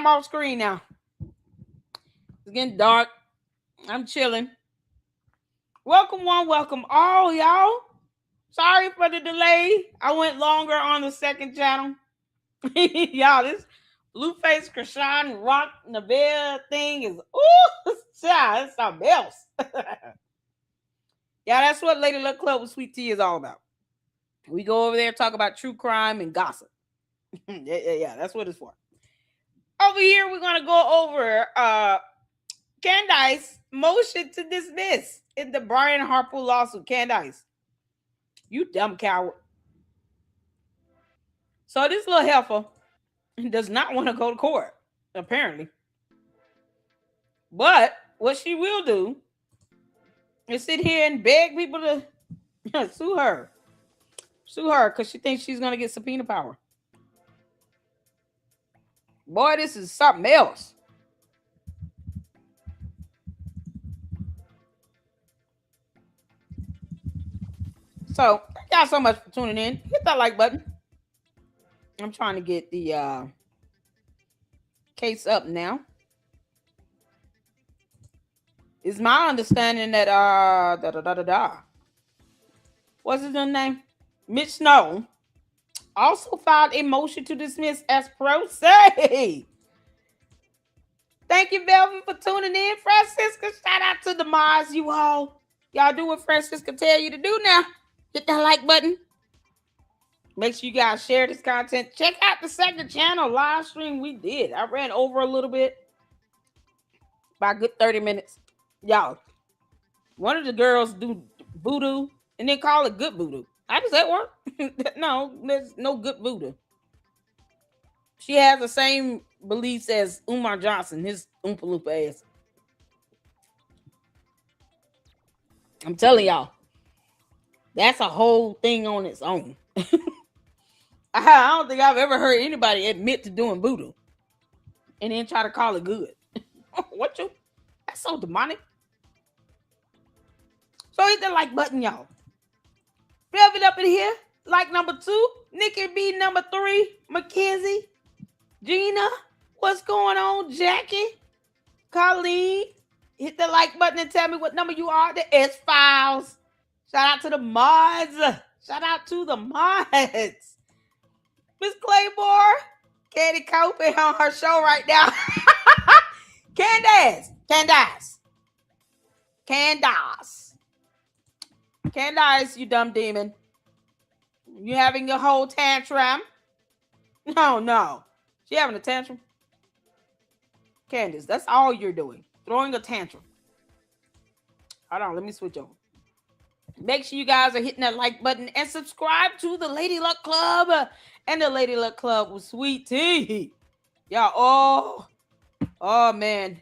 I'm off screen now. It's getting dark. I'm chilling. Welcome one, welcome all, y'all. Sorry for the delay. I went longer on the second channel. Y'all, this Blueface Krishan Rock Nabel thing is it's something else. Yeah, that's what Lady Luck Club with Sweet Tea is all about. We go over there, talk about true crime and gossip. yeah, that's what it's for. Over here, we're gonna go over Candace motion to dismiss in the Brian Harper lawsuit. Candace, you dumb coward. So this little heifer does not want to go to court, apparently. But what she will do is sit here and beg people to sue her. Sue her because she thinks she's going to get subpoena power. Boy, this is something else. So, thank y'all so much for tuning in. Hit that like button. I'm trying to get the case up now. It's my understanding that what's his name? Mitch Snow also filed a motion to dismiss as pro se. Thank you, Velvet, for tuning in. Francisca, shout out to the Mars, you all. Y'all do what Francisca tell you to do now. Hit that like button. Make sure you guys share this content. Check out the second channel live stream we did. I ran over a little bit. By a good 30 minutes. Y'all, one of the girls do voodoo and then call it good voodoo. How does that work? No, there's no good voodoo. She has the same beliefs as Umar Johnson, his Oompa Loompa ass. I'm telling y'all, that's a whole thing on its own. I don't think I've ever heard anybody admit to doing voodoo and then try to call it good. What you? That's so demonic. So hit the like button, y'all. Velvet up in here. Like number 2. Nikki B number 3. Mackenzie. Gina. What's going on? Jackie. Colleen. Hit the like button and tell me what number you are. The S-Files. Shout out to the mods. Shout out to the mods. Miss Claymore. Candy Cope on her show right now. Candace. Candace, you dumb demon. You having your whole tantrum? No. She having a tantrum? Candace, that's all you're doing. Throwing a tantrum. Hold on, let me switch over. Make sure you guys are hitting that like button and subscribe to the Lady Luck Club and the Lady Luck Club with Sweet Tea. Y'all, oh man.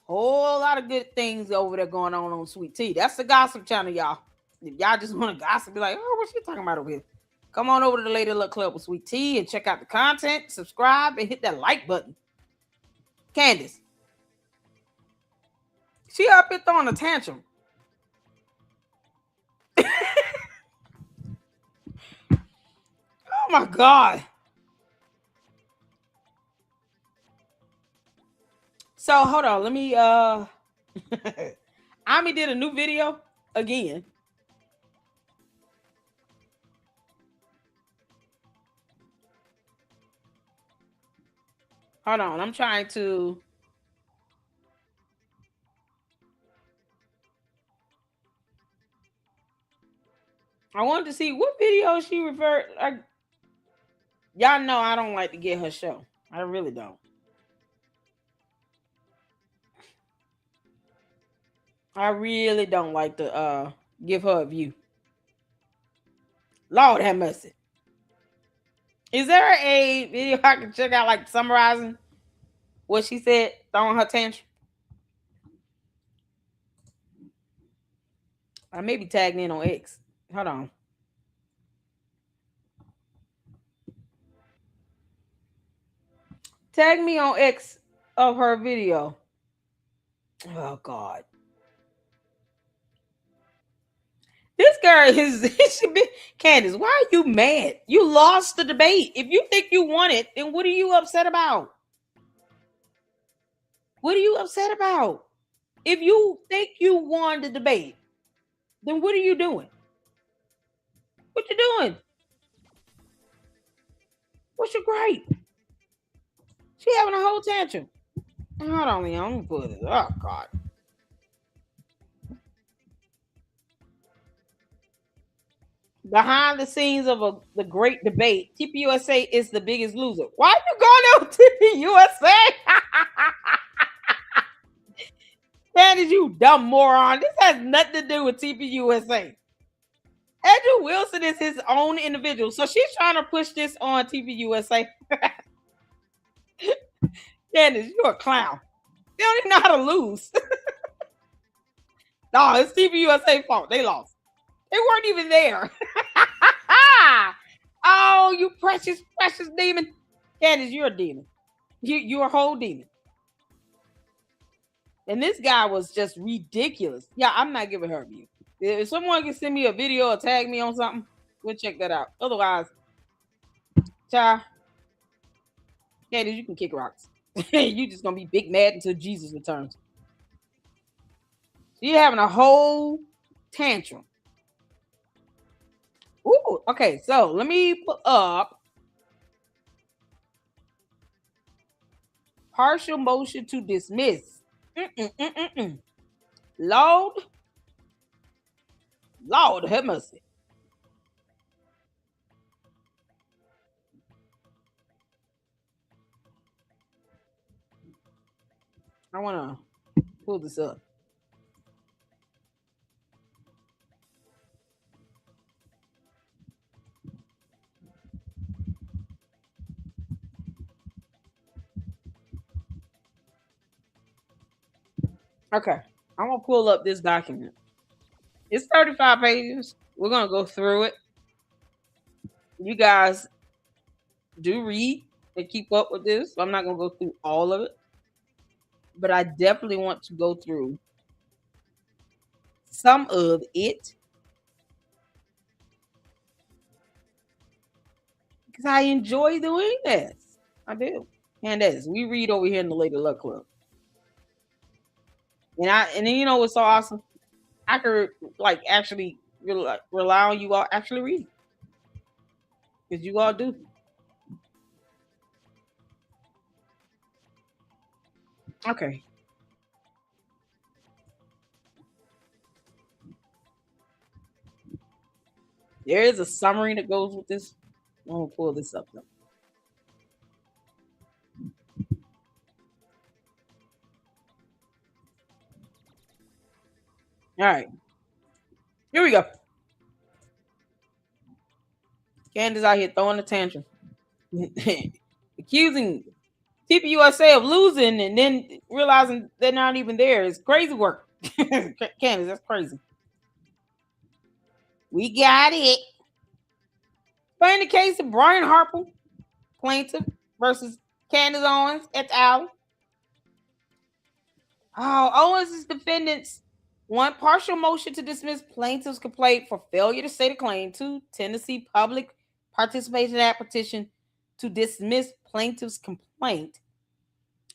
Whole lot of good things over there going on Sweet Tea. That's the gossip channel, y'all. If y'all just want to gossip, be like, oh, what's she talking about over here? Come on over to the Lady Luck Club with Sweet Tea and check out the content, subscribe, and hit that like button. Candace. She up here throwing a tantrum. Oh my God. So hold on, let me Ami did a new video again. Hold on, I'm trying to I wanted to see what video she referred. Y'all know I don't like to get her show. I really don't. I really don't like to give her a view. Lord have mercy. Is there a video I can check out, like summarizing what she said, throwing her tantrum? I may be tagged in on X. Hold on. Tag me on X of her video. Oh God. This girl is Candace, why are you mad? You lost the debate. If you think you won it, then what are you upset about? What are you upset about? If you think you won the debate, then what are you doing? What you doing? What's your gripe? She having a whole tantrum. Hold on, Leon. Let me pull this. Oh, God. Behind the scenes of the great debate, TPUSA is the biggest loser. Why are you going on TPUSA? Candace, you dumb moron. This has nothing to do with TPUSA. Andrew Wilson is his own individual. So she's trying to push this on TPUSA. Candace, you're a clown. You don't even know how to lose. No, it's TPUSA fault. They lost. They weren't even there. Oh, you precious, precious demon. Candace, you're a demon. You're a whole demon. And this guy was just ridiculous. Yeah, I'm not giving her a view. If someone can send me a video or tag me on something, we'll check that out. Otherwise, child, Candace, you can kick rocks. You just gonna be big mad until Jesus returns. You're having a whole tantrum. Ooh, okay, so let me put up partial motion to dismiss. Lord have mercy. I want to pull this up. Okay, I'm going to pull up this document. It's 35 pages. We're going to go through it. You guys do read and keep up with this. So I'm not going to go through all of it. But I definitely want to go through some of it. Because I enjoy doing this. I do. Candace, we read over here in the Lady Luck Club. And then you know what's so awesome? I could like actually rely on you all actually reading. Because you all do. Okay. There is a summary that goes with this. I'm going to pull this up though. All right. Here we go. Candace out here throwing a tantrum. Accusing TPUSA of losing and then realizing they're not even there. It's crazy work. Candace, that's crazy. We got it. But in the case of Brian Harper, plaintiff, versus Candace Owens et al. Oh, Owens' defendants want partial motion to dismiss plaintiff's complaint for failure to state a claim. 2, Tennessee public participation act petition to dismiss plaintiff's complaint.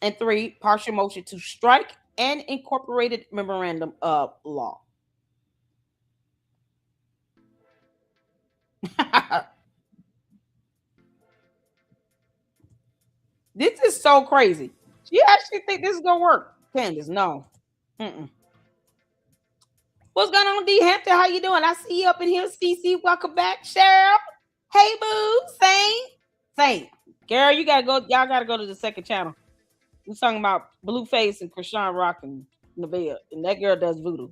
And 3, partial motion to strike an incorporated memorandum of law. This is so crazy. You actually think this is gonna work, Candace? No. What's going on, D Hampton? How you doing? I see you up in here. CC, welcome back. Cheryl, hey boo. Saint. Girl, you gotta go. Y'all gotta go to the second channel. We're talking about Blueface and Krishan Rock and Nevaeh, and that girl does voodoo.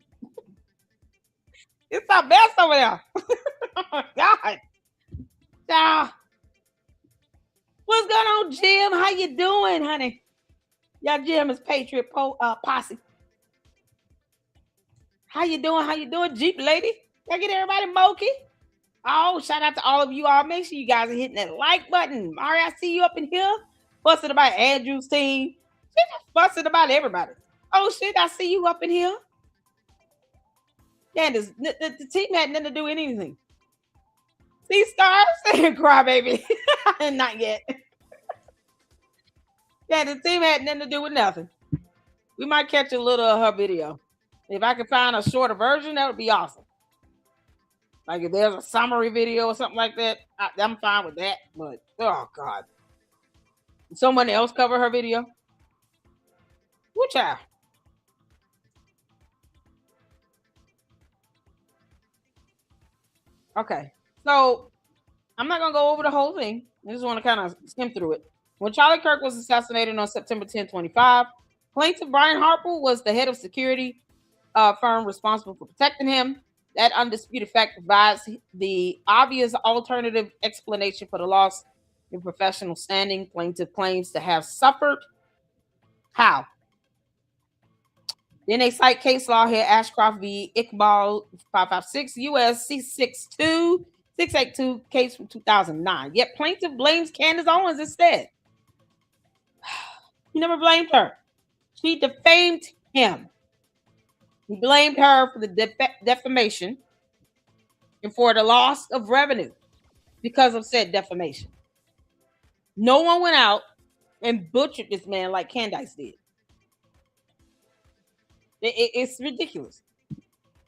It's our best over there. God. Ah. What's going on, Jim? How you doing, honey? Y'all, Jim is Patriot Posse. How you doing, Jeep lady? Y'all get everybody moky. Oh, shout out to all of you all. Make sure you guys are hitting that like button. Mari, I see you up in here. Busting about Andrew's team. She just busting about everybody. Oh, shit, I see you up in here. Candace, the team had nothing to do with anything. See, stars? Cry, baby. Not yet. Yeah, the team had nothing to do with nothing. We might catch a little of her video. If I could find a shorter version, that would be awesome. Like if there's a summary video or something like that, I'm fine with that. But oh god, did someone else cover her video? Which child? Okay, so I'm not gonna go over the whole thing. I just want to kind of skim through it. When Charlie Kirk was assassinated on September 10, 25, plaintiff Brian Harper was the head of security firm responsible for protecting him. That undisputed fact provides the obvious alternative explanation for the loss in professional standing. Plaintiff claims to have suffered. How? Then they cite case law here, Ashcroft v. Iqbal 556 U.S. C62 682 case from 2009. Yet plaintiff blames Candace Owens instead. He never blamed her. She defamed him. He blamed her for the defamation and for the loss of revenue because of said defamation. No one went out and butchered this man like Candace did. It's ridiculous.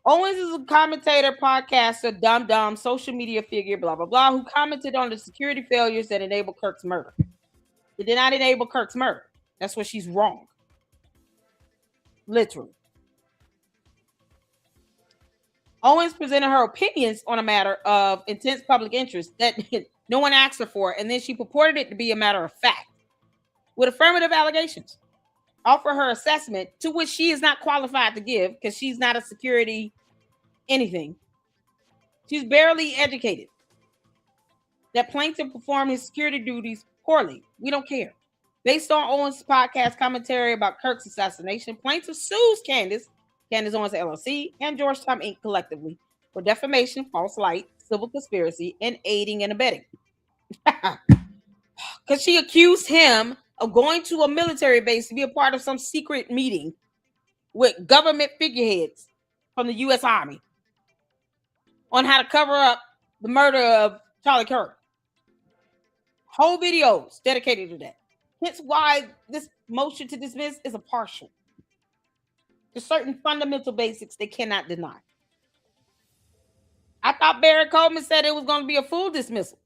Owens is a commentator, podcaster, dumb, social media figure, blah, blah, blah, who commented on the security failures that enabled Kirk's murder. It did not enable Kirk's murder. That's where she's wrong. Literally. Owens presented her opinions on a matter of intense public interest that no one asked her for, and then she purported it to be a matter of fact with affirmative allegations. Offer her assessment, to which she is not qualified to give because she's not a security anything. She's barely educated. That plaintiff performed his security duties poorly. We don't care. Based on Owens' podcast commentary about Kirk's assassination, plaintiff sues Candace Owens LLC, and Georgetown Inc. collectively for defamation, false light, civil conspiracy, and aiding and abetting. Because she accused him of going to a military base to be a part of some secret meeting with government figureheads from the U.S. Army on how to cover up the murder of Charlie Kirk. Whole videos dedicated to that. Hence why this motion to dismiss is a partial. There's certain fundamental basics they cannot deny. I thought Barry Coleman said it was going to be a full dismissal.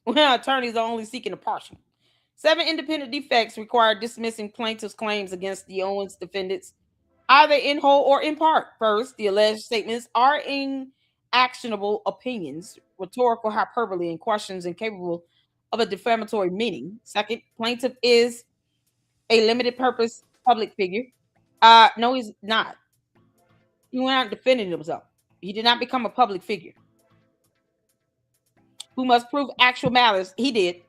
Well, attorneys are only seeking a partial. 7 independent defects require dismissing plaintiff's claims against the Owens defendants, either in whole or in part. First, the alleged statements are actionable opinions, rhetorical hyperbole, and questions incapable of a defamatory meaning. Second, plaintiff is a limited purpose public figure. No, he's not. He went out defending himself. He did not become a public figure who must prove actual malice. He did.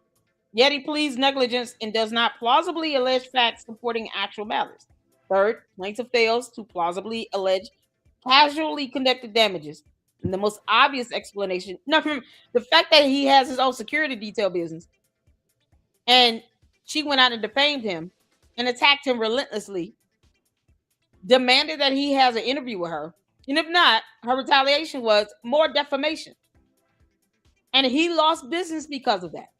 Yet he pleads negligence and does not plausibly allege facts supporting actual malice. Third, plaintiff fails to plausibly allege casually conducted damages. And the most obvious explanation, the fact that he has his own security detail business and she went out and defamed him and attacked him relentlessly, demanded that he has an interview with her. And if not, her retaliation was more defamation. And he lost business because of that.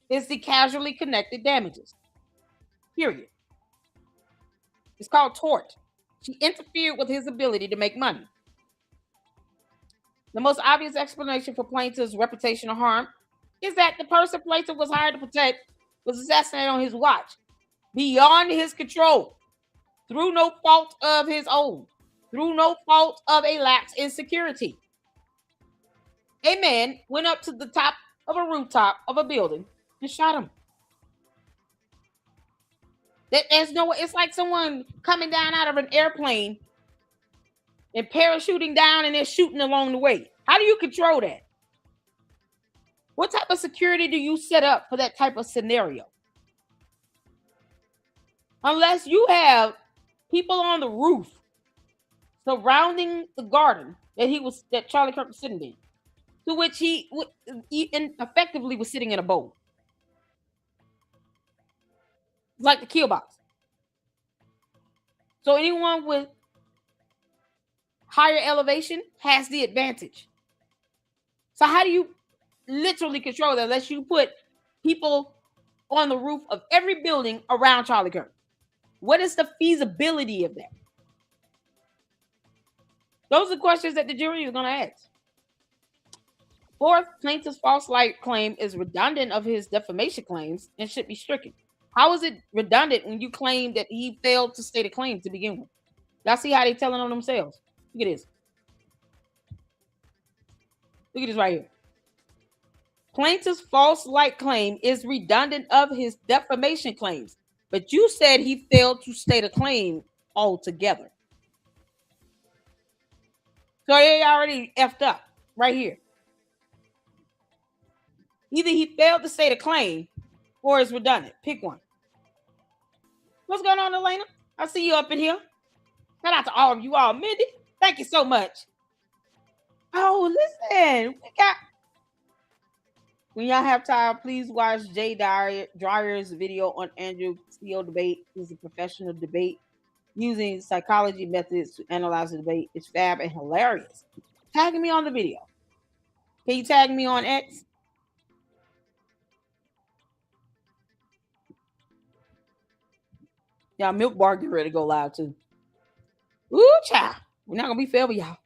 It's the casually connected damages. Period. It's called tort. She interfered with his ability to make money. The most obvious explanation for plaintiff's reputational harm is that the person plaintiff was hired to protect was assassinated on his watch, beyond his control, through no fault of his own, through no fault of a lapse in security. A man went up to the top of a rooftop of a building and shot him. There's no, it's like someone coming down out of an airplane and parachuting down and they're shooting along the way. How do you control that? What type of security do you set up for that type of scenario? Unless you have people on the roof surrounding the garden that Charlie Kirk was sitting in, to which he effectively was sitting in a bowl. It's like the kill box. So anyone with higher elevation has the advantage. So how do you literally control that unless you put people on the roof of every building around Charlie Kirk? What is the feasibility of that? Those are questions that the jury is going to ask. Fourth, plaintiff's false light claim is redundant of his defamation claims and should be stricken. How is it redundant when you claim that he failed to state a claim to begin with? Y'all see how they telling on themselves? Look at this. Look at this right here. Plaintiff's false light claim is redundant of his defamation claims, but you said he failed to state a claim altogether. So they already effed up right here. Either he failed to state a claim or it's redundant. Pick one. What's going on, Elena? I see you up in here. Shout out to all of you all. Mindy, thank you so much. Oh, listen. When y'all have time, please watch Jay Dryer's video on Andrew Steele debate. It's a professional debate using psychology methods to analyze the debate. It's fab and hilarious. Tag me on the video. Can you tag me on X? Y'all, Milk Bar get ready to go live too. Ooh, child. We're not gonna be fair with y'all.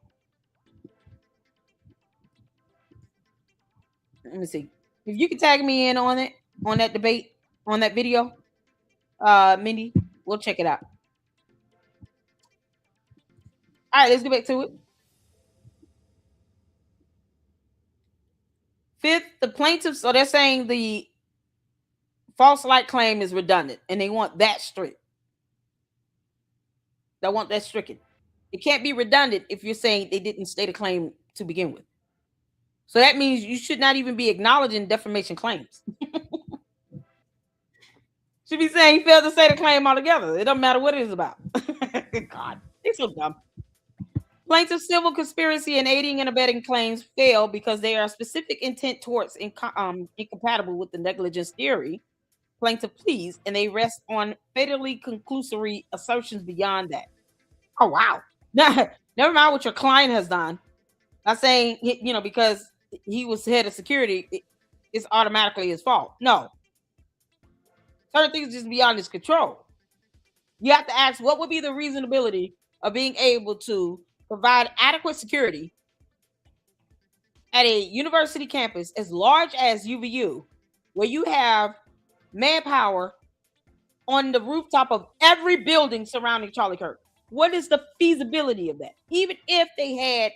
Let me see. If you can tag me in on it, on that debate, on that video, Mindy, we'll check it out. All right, let's get back to it. Fifth, the plaintiffs, so they're saying the false light claim is redundant, and they want that straight. They want that stricken. It can't be redundant if you're saying they didn't state a claim to begin with. So that means you should not even be acknowledging defamation claims. Should be saying he failed to state a claim altogether. It doesn't matter what it is about. God, they're so dumb. Plaintiff's civil conspiracy and aiding and abetting claims fail because they are specific intent towards incompatible with the negligence theory. Plaintiff pleads, and they rest on fatally conclusory assertions beyond that. Oh, wow. Never mind what your client has done. Not saying, because he was head of security, it's automatically his fault. No. Certain things just beyond his control. You have to ask, what would be the reasonability of being able to provide adequate security at a university campus as large as UVU, where you have manpower on the rooftop of every building surrounding Charlie Kirk? What is the feasibility of that? Even if they had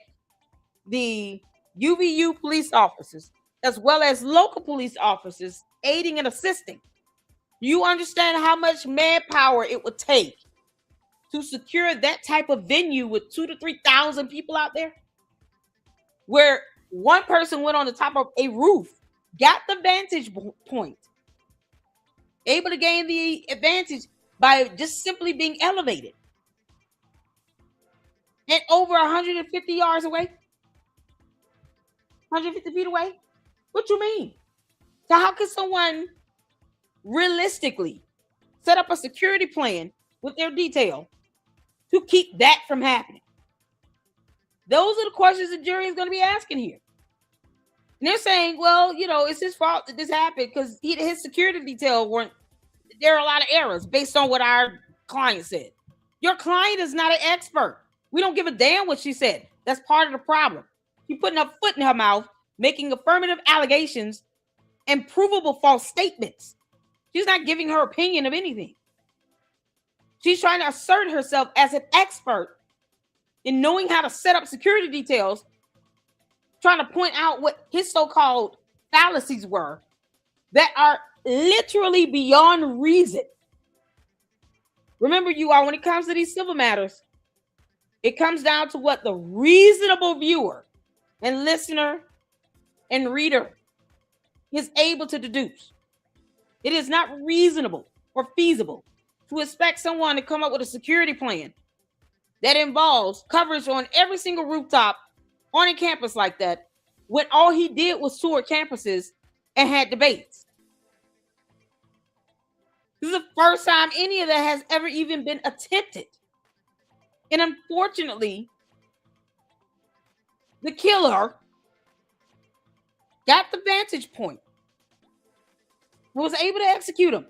the UVU police officers as well as local police officers aiding and assisting, you understand how much manpower it would take to secure that type of venue with 2,000 to 3,000 people out there, where one person went on the top of a roof, got the vantage point, able to gain the advantage by just simply being elevated, and over 150 yards away, 150 feet away? What you mean? So how can someone realistically set up a security plan with their detail to keep that from happening? Those are the questions the jury is going to be asking here. And they're saying, well, it's his fault that this happened because his security detail there are a lot of errors based on what our client said. Your client is not an expert. We don't give a damn what she said. That's part of the problem. She's putting her foot in her mouth, making affirmative allegations and provable false statements. She's not giving her opinion of anything. She's trying to assert herself as an expert in knowing how to set up security details, trying to point out what his so-called fallacies were that are literally beyond reason. Remember, you all, when it comes to these civil matters, it comes down to what the reasonable viewer and listener and reader is able to deduce. It is not reasonable or feasible to expect someone to come up with a security plan that involves coverage on every single rooftop on a campus like that when all he did was tour campuses and had debates. This is the first time any of that has ever even been attempted. And unfortunately, the killer got the vantage point and was able to execute him.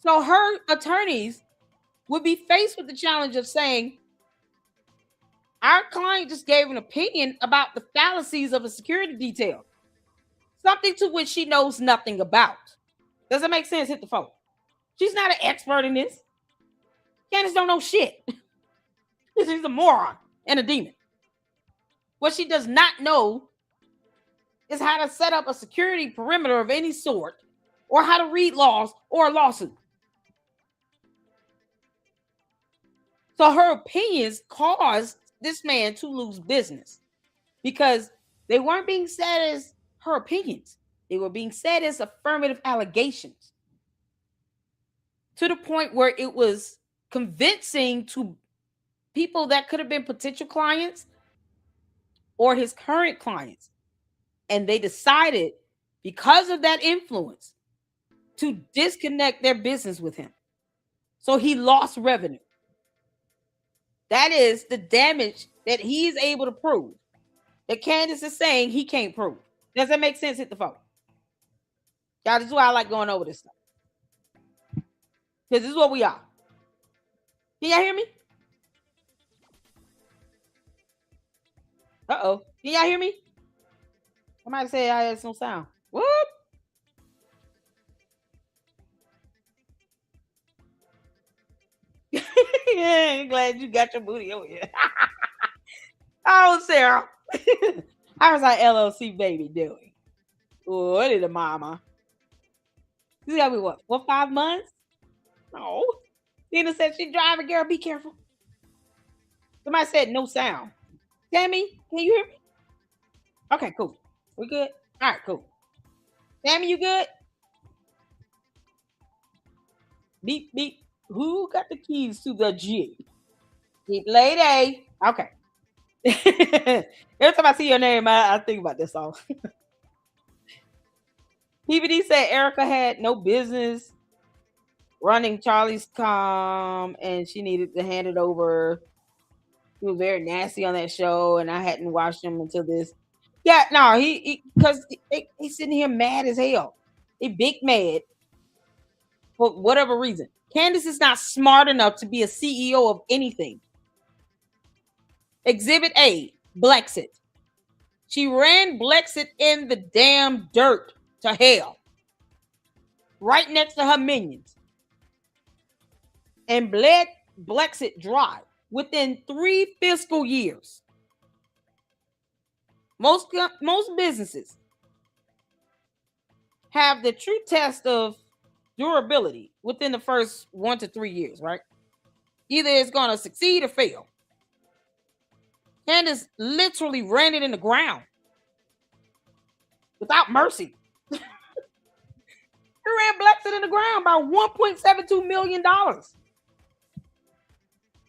So her attorneys would be faced with the challenge of saying, our client just gave an opinion about the fallacies of a security detail, something to which she knows nothing about. Does that make sense? Hit the phone. She's not an expert in this. Candace don't know shit. She's a moron and a demon. What she does not know is how to set up a security perimeter of any sort, or how to read laws or a lawsuit. So her opinions caused this man to lose business because they weren't being said as her opinions. They were being said as affirmative allegations, to the point where it was convincing to people that could have been potential clients or his current clients. And they decided, because of that influence, to disconnect their business with him. So he lost revenue. That is the damage that he's able to prove, that Candace is saying he can't prove. Does that make sense? Hit the phone. Y'all, this is why I like going over this stuff. Because this is what we are. Can y'all hear me? Uh-oh. Can y'all hear me? Somebody say I had some sound. Whoop. Yeah, glad you got your booty over here. Oh, Sarah. How was our LLC baby doing? Oh, what is the mama? This gotta be what? 4 5 months? No. Tina said she driving, girl. Be careful. Somebody said no sound. Tammy, can you hear me? Okay, cool. We good? All right, cool. Tammy, you good? Beep, beep. Who got the keys to the Jeep? Jeep lady. Okay. Every time I see your name, I think about this song. PVD said Erica had no business running Charlie's and she needed to hand it over. He was very nasty on that show, and I hadn't watched him until this. Yeah, no, because he's sitting here mad as hell. He big mad for whatever reason. Candace is not smart enough to be a CEO of anything. Exhibit A, Blexit. She ran Blexit in the damn dirt to hell, right next to her minions, and bled Blexit dry within 3 fiscal years. Most businesses have the true test of durability within the first 1 to 3 years, right? Either it's going to succeed or fail. Candace literally ran it in the ground without mercy. He ran Blexit in the ground by $1.72 million.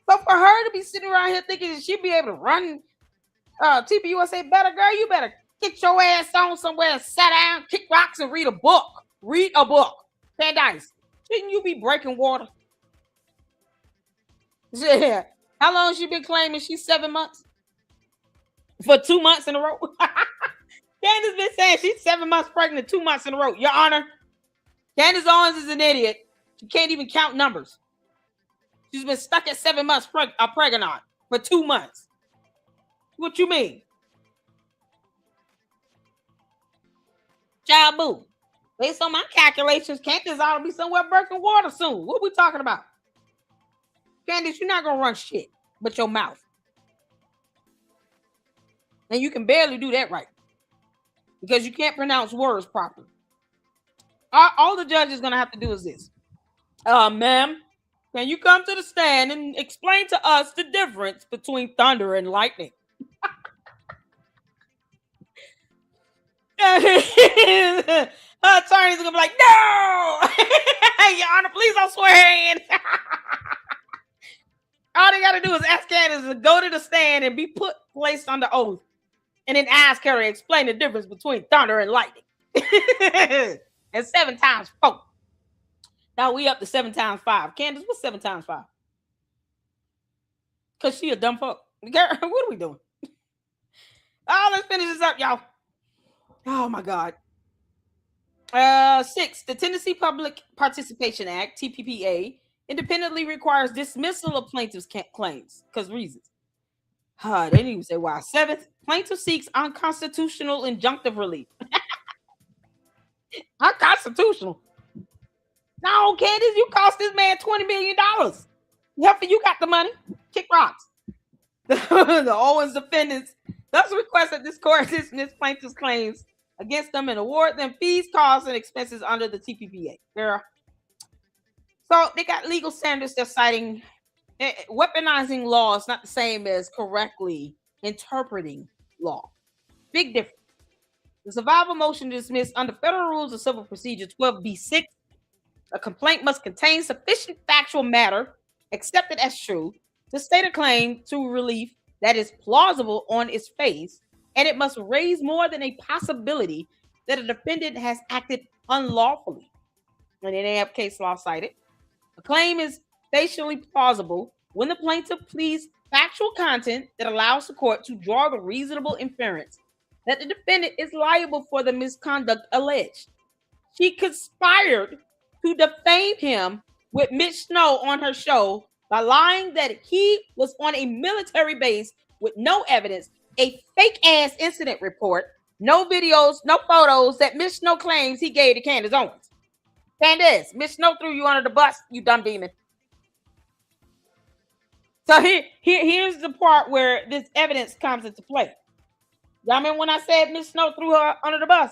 So for her to be sitting around here thinking that she'd be able to run TPUSA better, girl, you better get your ass on somewhere and sit down, kick rocks, and read a book. Read a book. Candace, shouldn't you be breaking water? Yeah. How long has she been claiming she's 7 months? For 2 months in a row? Candace been saying she's 7 months pregnant, 2 months in a row. Your Honor, Candace Owens is an idiot. She can't even count numbers. She's been stuck at 7 months pregnant for 2 months. What you mean? Child boo. Based on my calculations, Candace ought to be somewhere breaking water soon. What we talking about? Candace, you're not going to run shit but your mouth. And you can barely do that right, because you can't pronounce words properly. All the judge is going to have to do is this. Ma'am, can you come to the stand and explain to us the difference between thunder and lightning? Her attorneys are going to be like, no! Your Honor, please don't swear in. All they got to do is ask Candace to go to the stand and be placed under oath, and then ask her to explain the difference between thunder and lightning. And 7 times 4. Now we up to 7 times 5. Candace, what's 7 times 5? Because she a dumb fuck. Girl, what are we doing? Oh, let's finish this up, y'all. Oh, my God. 6, the Tennessee Public Participation Act, TPPA, independently requires dismissal of plaintiff's claims because reasons. They didn't even say why. 7th, plaintiff seeks unconstitutional injunctive relief. Unconstitutional. No, Candace, you cost this man $20 million. Heifer, you got the money. Kick rocks. The Owens defendants thus request that this court dismiss plaintiff's claims against them and award them fees, costs, and expenses under the TPPA. Girl. So they got legal standards they're citing. Weaponizing law is not the same as correctly interpreting law. Big difference. The survival motion to dismiss under Federal Rules of Civil Procedure 12b-6. A complaint must contain sufficient factual matter accepted as true to state a claim to relief that is plausible on its face, and it must raise more than a possibility that a defendant has acted unlawfully. And they have case law cited. A claim is facially plausible when the plaintiff pleads factual content that allows the court to draw the reasonable inference that the defendant is liable for the misconduct alleged. She conspired to defame him with Mitch Snow on her show by lying that he was on a military base with no evidence, a fake-ass incident report, no videos, no photos that Mitch Snow claims he gave to Candace Owens. Candace, Mitch Snow threw you under the bus, you dumb demon. So here's the part where this evidence comes into play. Y'all remember when I said Mitch Snow threw her under the bus?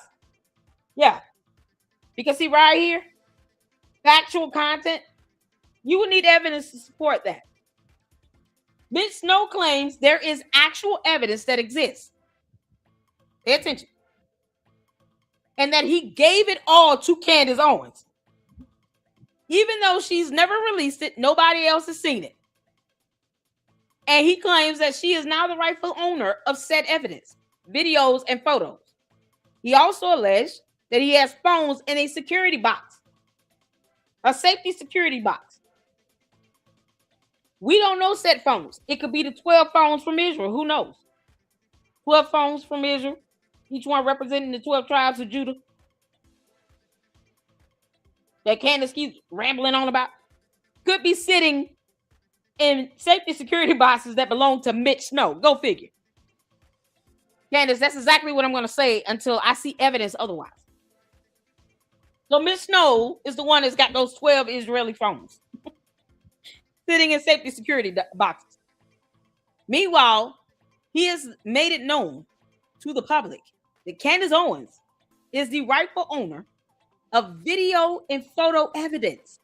Yeah. Because see right here, factual content, you would need evidence to support that. Mitch Snow claims there is actual evidence that exists. Pay attention. And that he gave it all to Candace Owens. Even though she's never released it, nobody else has seen it. And he claims that she is now the rightful owner of said evidence, videos, and photos. He also alleged that he has phones in a security box, a safety security box. We don't know said phones. It could be the 12 phones from Israel. Who knows? 12 phones from Israel, each one representing the 12 tribes of Judah. That Candace keeps rambling on about. Could be sitting in safety security boxes that belong to Mitch Snow. Go figure. Candace, that's exactly what I'm going to say until I see evidence otherwise. So Mitch Snow is the one that's got those 12 Israeli phones sitting in safety security boxes. Meanwhile, he has made it known to the public that Candace Owens is the rightful owner of video and photo evidence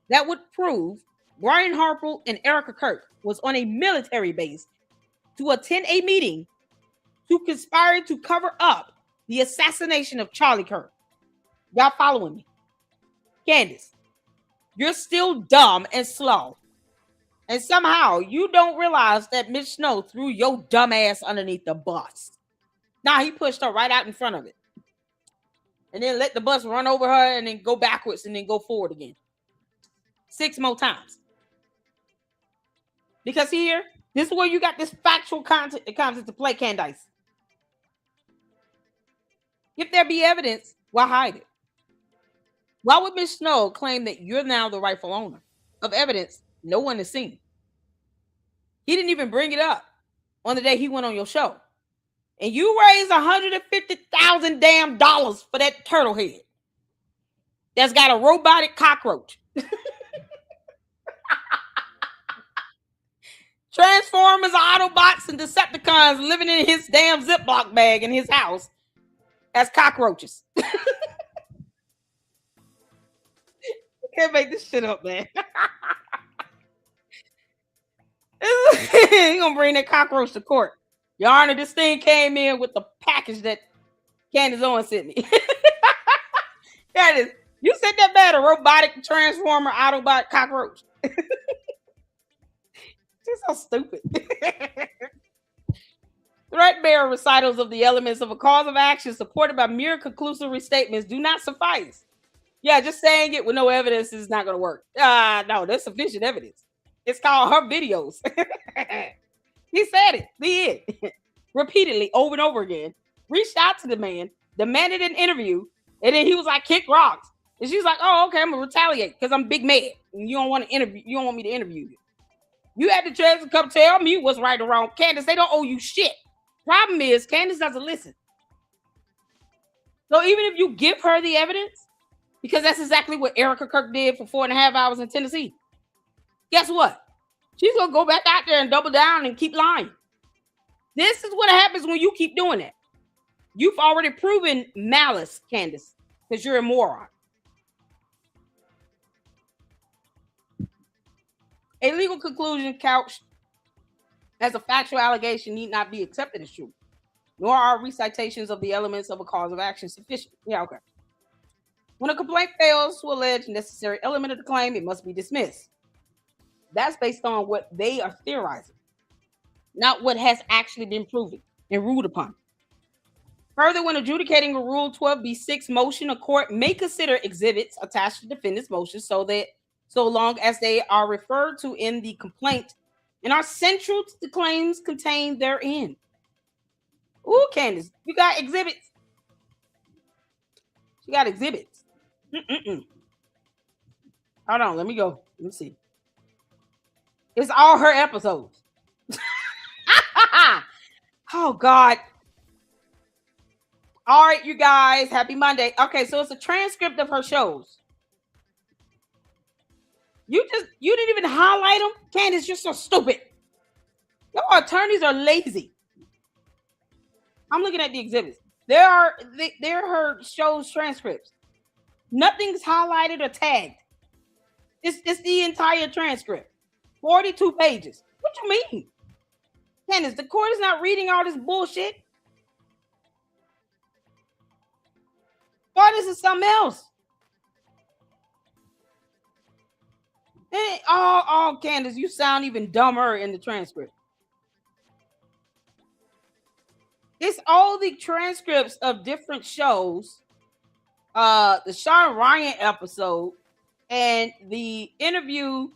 that would prove Brian Harper and Erica Kirk was on a military base to attend a meeting to conspire to cover up the assassination of Charlie Kirk. Y'all following me? Candace, you're still dumb and slow. And somehow you don't realize that Mitch Snow threw your dumb ass underneath the bus. Nah, he pushed her right out in front of it. And then let the bus run over her and then go backwards and then go forward again. 6 more times. Because here, this is where you got this factual content that comes into play, Candace. If there be evidence, why hide it? Why would Mitch Snow claim that you're now the rightful owner of evidence no one has seen? He didn't even bring it up on the day he went on your show. And you raised $150,000 damn dollars for that turtle head that's got a robotic cockroach. Transformers, Autobots, and Decepticons living in his damn Ziploc bag in his house as cockroaches. Can't make this shit up, man. He gonna bring that cockroach to court. Your Honor, this thing came in with the package that Candace Owens sent me. Candace, you sent that man a robotic transformer Autobot cockroach. She's so stupid. Threat-bearer recitals of the elements of a cause of action supported by mere conclusive restatements do not suffice. Yeah, just saying it with no evidence is not going to work. No, there's sufficient evidence. It's called her videos. He said it. He did. Repeatedly, over and over again. Reached out to the man, demanded an interview, and then he was like, kick rocks. And she's like, oh, okay, I'm gonna retaliate because I'm big mad. And you don't want to interview, you don't want me to interview you. You had the chance to come tell me what's right or wrong. Candace, they don't owe you shit. Problem is, Candace doesn't listen. So even if you give her the evidence, because that's exactly what Erica Kirk did for 4.5 hours in Tennessee, guess what? She's going to go back out there and double down and keep lying. This is what happens when you keep doing it. You've already proven malice, Candace, because you're a moron. A legal conclusion couched as a factual allegation need not be accepted as true, nor are recitations of the elements of a cause of action sufficient. Yeah, okay. When a complaint fails to allege a necessary element of the claim, it must be dismissed. That's based on what they are theorizing, not what has actually been proven and ruled upon. Further, when adjudicating a Rule 12b-6 motion, a court may consider exhibits attached to the defendant's motion so long as they are referred to in the complaint and are central to the claims contained therein. Ooh, Candace, you got exhibits. She got exhibits. Hold on, let me go. Let me see. It's all her episodes. Oh, God. All right, you guys. Happy Monday. Okay, so it's a transcript of her shows. You didn't even highlight them? Candace, you're so stupid. Your attorneys are lazy. I'm looking at the exhibits. They're her shows transcripts. Nothing's highlighted or tagged. It's the entire transcript. 42 pages. What you mean? Candace, the court is not reading all this bullshit. Why this is something else? Hey, oh, Candace, you sound even dumber in the transcript. It's all the transcripts of different shows. The Sean Ryan episode and the interview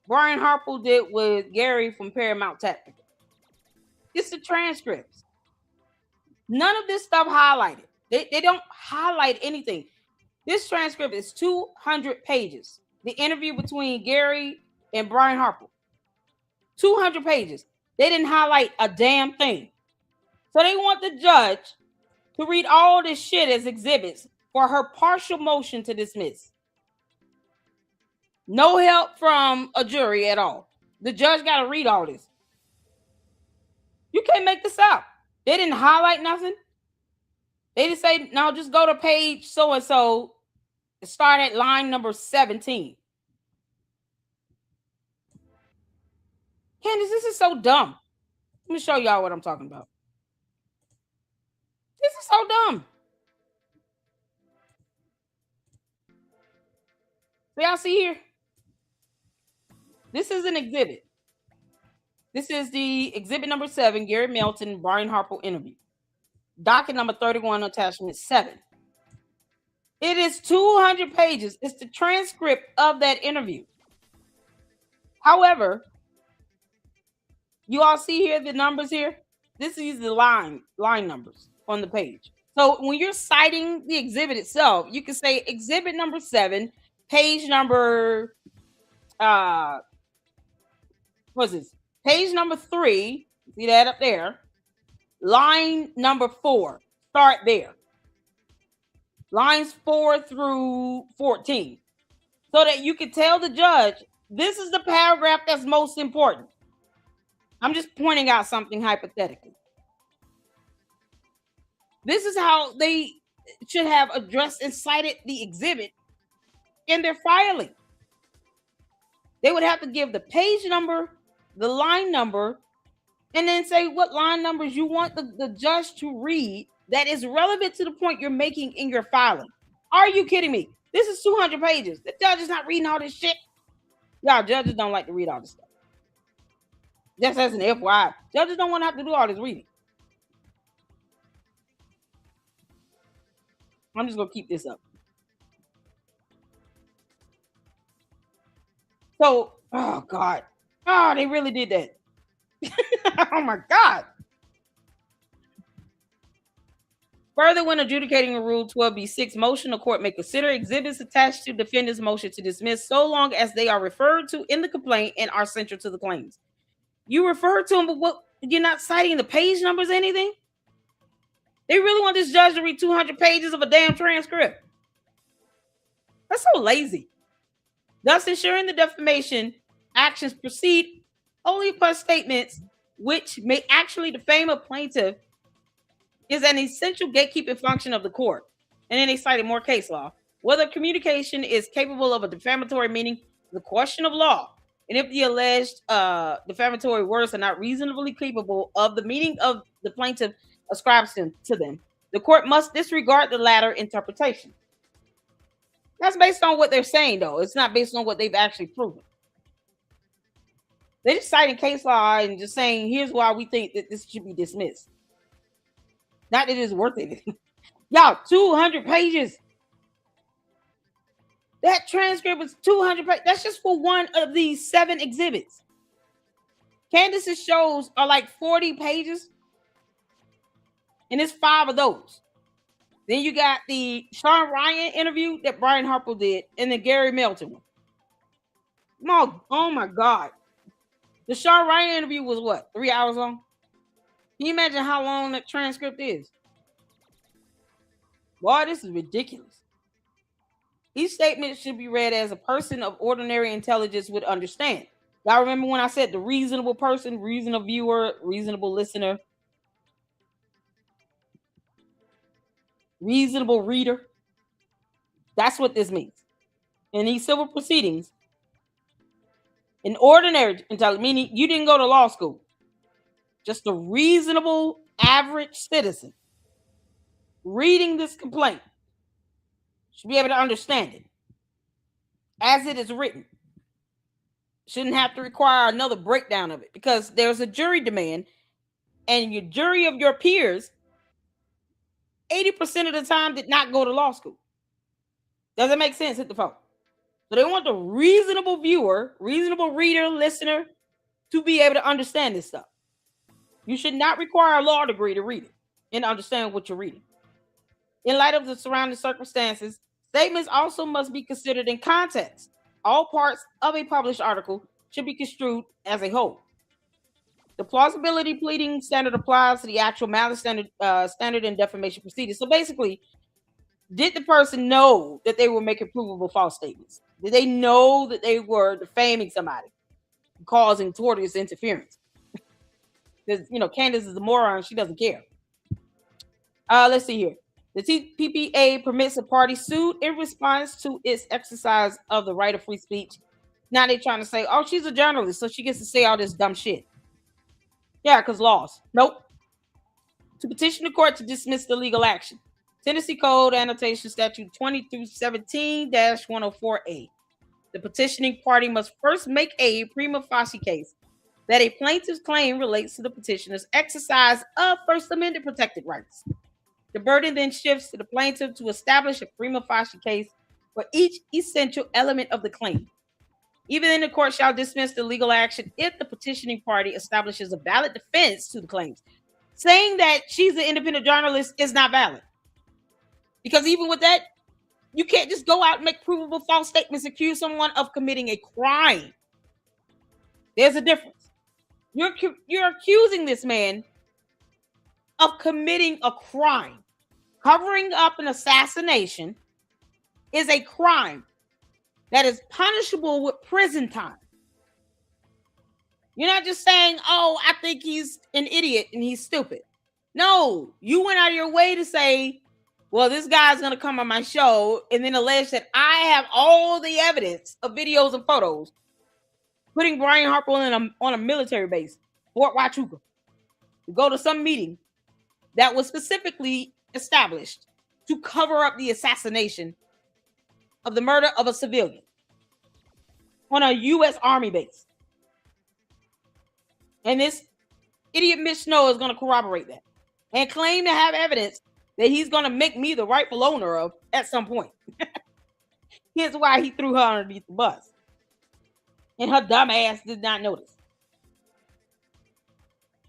Brian Harper did with Gary from Paramount Tactical. It's the transcripts. None of this stuff highlighted. They don't highlight anything. This transcript is 200 pages. The interview between Gary and Brian Harper. 200 pages. They didn't highlight a damn thing. So they want the judge to read all this shit as exhibits for her partial motion to dismiss. No help from a jury at all. The judge got to read all this. You can't make this up. They didn't highlight nothing. They didn't say, no, just go to page so-and-so and start at line number 17. Candace, this is so dumb. Let me show y'all what I'm talking about. This is so dumb. So y'all see here? This is an exhibit. This is the exhibit number 7, Gary Melton, Brian Harper interview. Docket number 31, attachment 7. It is 200 pages. It's the transcript of that interview. However, you all see here the numbers here? This is the line numbers on the page. So when you're citing the exhibit itself, you can say exhibit number 7, page number, what's this? Page number 3, see that up there? Line number 4, start there. Lines 4 through 14. So that you can tell the judge, this is the paragraph that's most important. I'm just pointing out something hypothetically. This is how they should have addressed and cited the exhibit in their filing. They would have to give the page number, the line number, and then say what line numbers you want the judge to read that is relevant to the point you're making in your filing. Are you kidding me? This is 200 pages. The judge is not reading all this shit. Y'all, judges don't like to read all this stuff. Just as an FYI, judges don't want to have to do all this reading. I'm just going to keep this up. So Oh, God. Oh, they really did that. Oh, my God. Further, when adjudicating a Rule 12b-6 motion, the court may consider exhibits attached to defendant's motion to dismiss so long as they are referred to in the complaint and are central to the claims. You refer to them, but what? You're not citing the page numbers or anything? They really want this judge to read 200 pages of a damn transcript. That's so lazy. Thus, ensuring the defamation actions proceed only upon statements which may actually defame a plaintiff is an essential gatekeeping function of the court. And then they cited more case law. Whether communication is capable of a defamatory meaning, the question of law, and if the alleged defamatory words are not reasonably capable of the meaning of the plaintiff ascribes to them, the court must disregard the latter interpretation. That's based on what they're saying, though. It's not based on what they've actually proven. They're just citing case law and just saying, here's why we think that this should be dismissed. Not that it's worth it. Y'all, 200 pages. That transcript was 200 pages. That's just for one of these 7 exhibits. Candace's shows are like 40 pages. And it's 5 of those. Then you got the Sean Ryan interview that Brian Harper did and the Gary Melton one. Oh my God. The Sean Ryan interview was what? 3 hours long? Can you imagine how long that transcript is? Boy, this is ridiculous. Each statement should be read as a person of ordinary intelligence would understand. Y'all remember when I said the reasonable person, reasonable viewer, reasonable listener, reasonable reader? That's what this means. In these civil proceedings, an ordinary intelligence, meaning you didn't go to law school, just a reasonable average citizen reading this complaint should be able to understand it as it is written. Shouldn't have to require another breakdown of it because there's a jury demand, and your jury of your peers 80% of the time did not go to law school. Does it make sense? Hit the phone. So they want the reasonable viewer, reasonable reader, listener to be able to understand this stuff. You should not require a law degree to read it and understand what you're reading. In light of the surrounding circumstances, statements also must be considered in context. All parts of a published article should be construed as a whole. The plausibility pleading standard applies to the actual malice standard in defamation proceedings. So basically, did the person know that they were making provable false statements? Did they know that they were defaming somebody, causing tortious interference? Because, Candace is a moron. She doesn't care. Let's see here. The TPPA permits a party sued in response to its exercise of the right of free speech. Now they're trying to say, oh, she's a journalist, so she gets to say all this dumb shit. Yeah, because laws. Nope. To petition the court to dismiss the legal action. Tennessee Code Annotation Statute 20-17-104A. The petitioning party must first make a prima facie case that a plaintiff's claim relates to the petitioner's exercise of First Amendment protected rights. The burden then shifts to the plaintiff to establish a prima facie case for each essential element of the claim. Even then, the court shall dismiss the legal action if the petitioning party establishes a valid defense to the claims. Saying that she's an independent journalist is not valid. Because even with that, you can't just go out and make provable false statements, accuse someone of committing a crime. There's a difference. You're accusing this man of committing a crime. Covering up an assassination is a crime that is punishable with prison time. You're not just saying, oh, I think he's an idiot and he's stupid. No, you went out of your way to say, well, this guy's going to come on my show and then allege that I have all the evidence of videos and photos putting Brian Harper on a military base, Fort Huachuca, to go to some meeting that was specifically established to cover up the assassination of the murder of a civilian on a U.S. Army base. And this idiot Mitch Snow is going to corroborate that and claim to have evidence that he's going to make me the rightful owner of at some point. Here's why he threw her underneath the bus. And her dumb ass did not notice.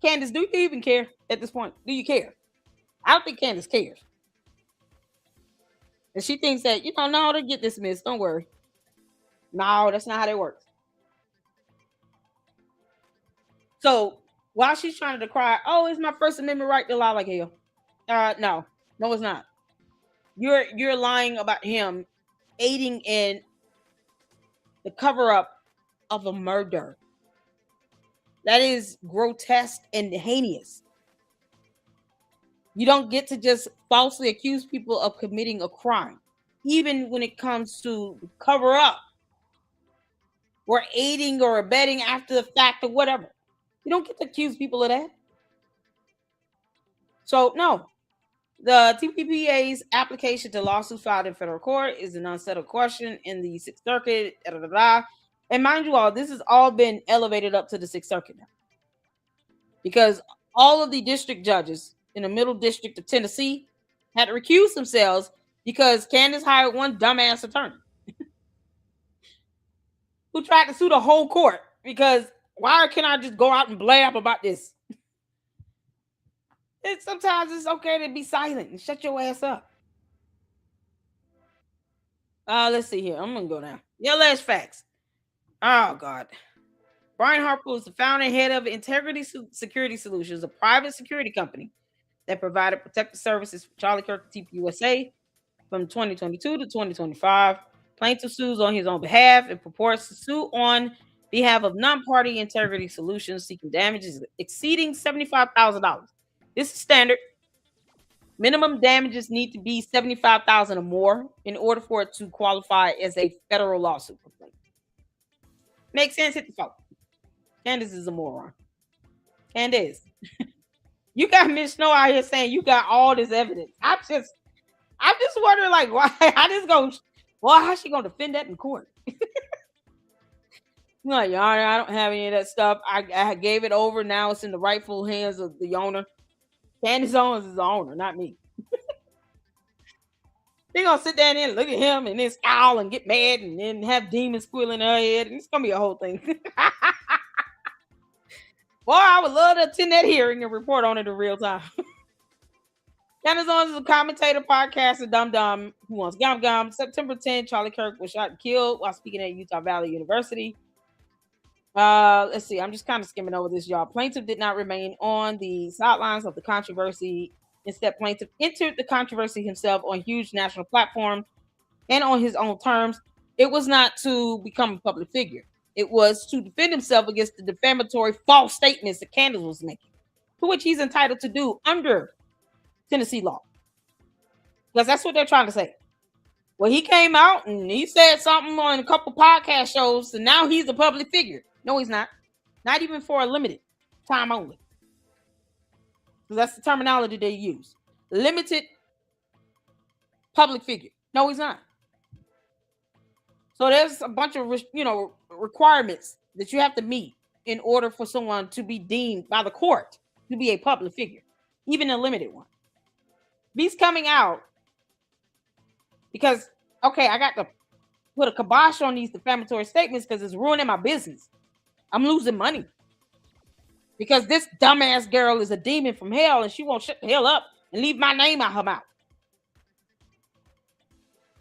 Candace, do you even care at this point? Do you care? I don't think Candace cares. And she thinks that, no, they'll get dismissed. Don't worry. No, that's not how that works. So while she's trying to decry, oh, it's my First Amendment right to lie like hell. No, it's not. You're lying about him aiding in the cover-up of a murder. That is grotesque and heinous. You don't get to just falsely accuse people of committing a crime, even when it comes to cover up or aiding or abetting after the fact or whatever. You don't get to accuse people of that. So, no. The TPPA's application to lawsuit filed in federal court is an unsettled question in the Sixth Circuit. And mind you all, this has all been elevated up to the Sixth Circuit now. Because all of the district judges in the Middle District of Tennessee had to recuse themselves because Candace hired one dumbass attorney who tried to sue the whole court because why can't I just go out and blab about this? Sometimes it's okay to be silent and shut your ass up. Let's see here. I'm going to go down. Your last facts. Oh, God. Brian Harper was the founder and head of Integrity Security Solutions, a private security company that provided protective services for Charlie Kirk and TPUSA from 2022 to 2025. Plaintiff sues on his own behalf and purports to sue on behalf of non-party Integrity Solutions, seeking damages exceeding $75,000. This is standard. Minimum damages need to be $75,000 or more in order for it to qualify as a federal lawsuit complaint. Makes sense? Hit the phone. Candace is a moron. Candace. You got Mitch Snow out here saying you got all this evidence. I'm just wondering, like, why? How's she gonna defend that in court? Like, Your Honor, I don't have any of that stuff. I gave it over. Now it's in the rightful hands of the owner. Candace Owens is the owner, not me. They're gonna sit down there and look at him and then scowl and get mad and then have demons squealing in her head. And it's gonna be a whole thing. Boy, I would love to attend that hearing and report on it in real time. Candace Owens is a commentator, podcaster, dum who wants gum gum. September 10, Charlie Kirk was shot and killed while speaking at Utah Valley University. Let's see. I'm just kind of skimming over this, y'all. Plaintiff did not remain on the sidelines of the controversy. Instead, plaintiff entered the controversy himself on huge national platforms and on his own terms. It was not to become a public figure. It was to defend himself against the defamatory false statements that Candace was making, to which he's entitled to do under Tennessee law. Because that's what they're trying to say. Well, he came out and he said something on a couple podcast shows, and now he's a public figure. No, he's not. Not even for a limited time only. Because that's the terminology they use. Limited public figure. No, he's not. So there's a bunch of, requirements that you have to meet in order for someone to be deemed by the court to be a public figure, even a limited one. He's coming out because, okay, I got to put a kibosh on these defamatory statements because it's ruining my business. I'm losing money because this dumbass girl is a demon from hell and she won't shut the hell up and leave my name out her mouth.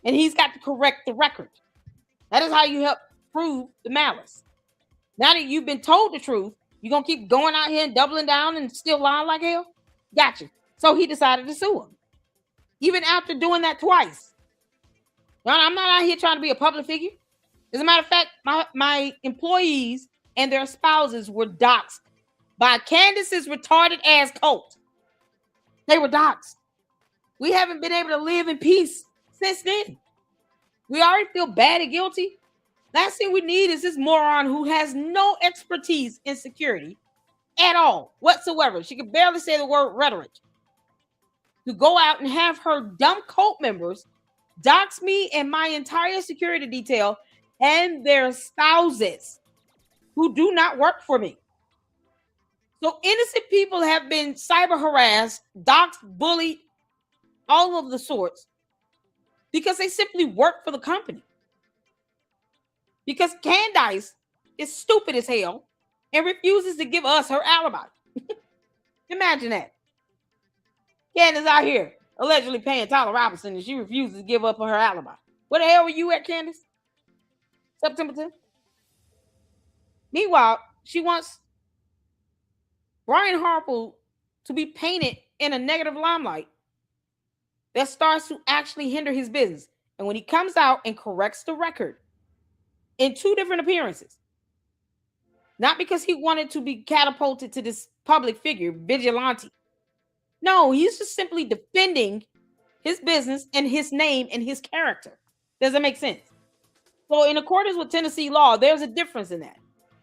And he's got to correct the record. That is how you help prove the malice. Now that you've been told the truth, you're going to keep going out here and doubling down and still lying like hell? Gotcha. So he decided to sue him. Even after doing that twice. I'm not out here trying to be a public figure. As a matter of fact, my employees and their spouses were doxxed by Candace's retarded ass cult. They were doxxed. We haven't been able to live in peace since then. We already feel bad and guilty. Last thing we need is this moron who has no expertise in security at all whatsoever. She can barely say the word rhetoric. To go out and have her dumb cult members dox me and my entire security detail and their spouses who do not work for me. So innocent people have been cyber harassed, doxed, bullied, all of the sorts, because they simply work for the company. Because Candace is stupid as hell and refuses to give us her alibi. Imagine that. Candace out here allegedly paying Tyler Robinson and she refuses to give up her alibi. Where the hell were you at, Candace? September 10th? Meanwhile, she wants Brian Harper to be painted in a negative limelight that starts to actually hinder his business. And when he comes out and corrects the record in 2 different appearances, not because he wanted to be catapulted to this public figure, vigilante. No, he's just simply defending his business and his name and his character. Does that make sense? So in accordance with Tennessee law, there's a difference in that.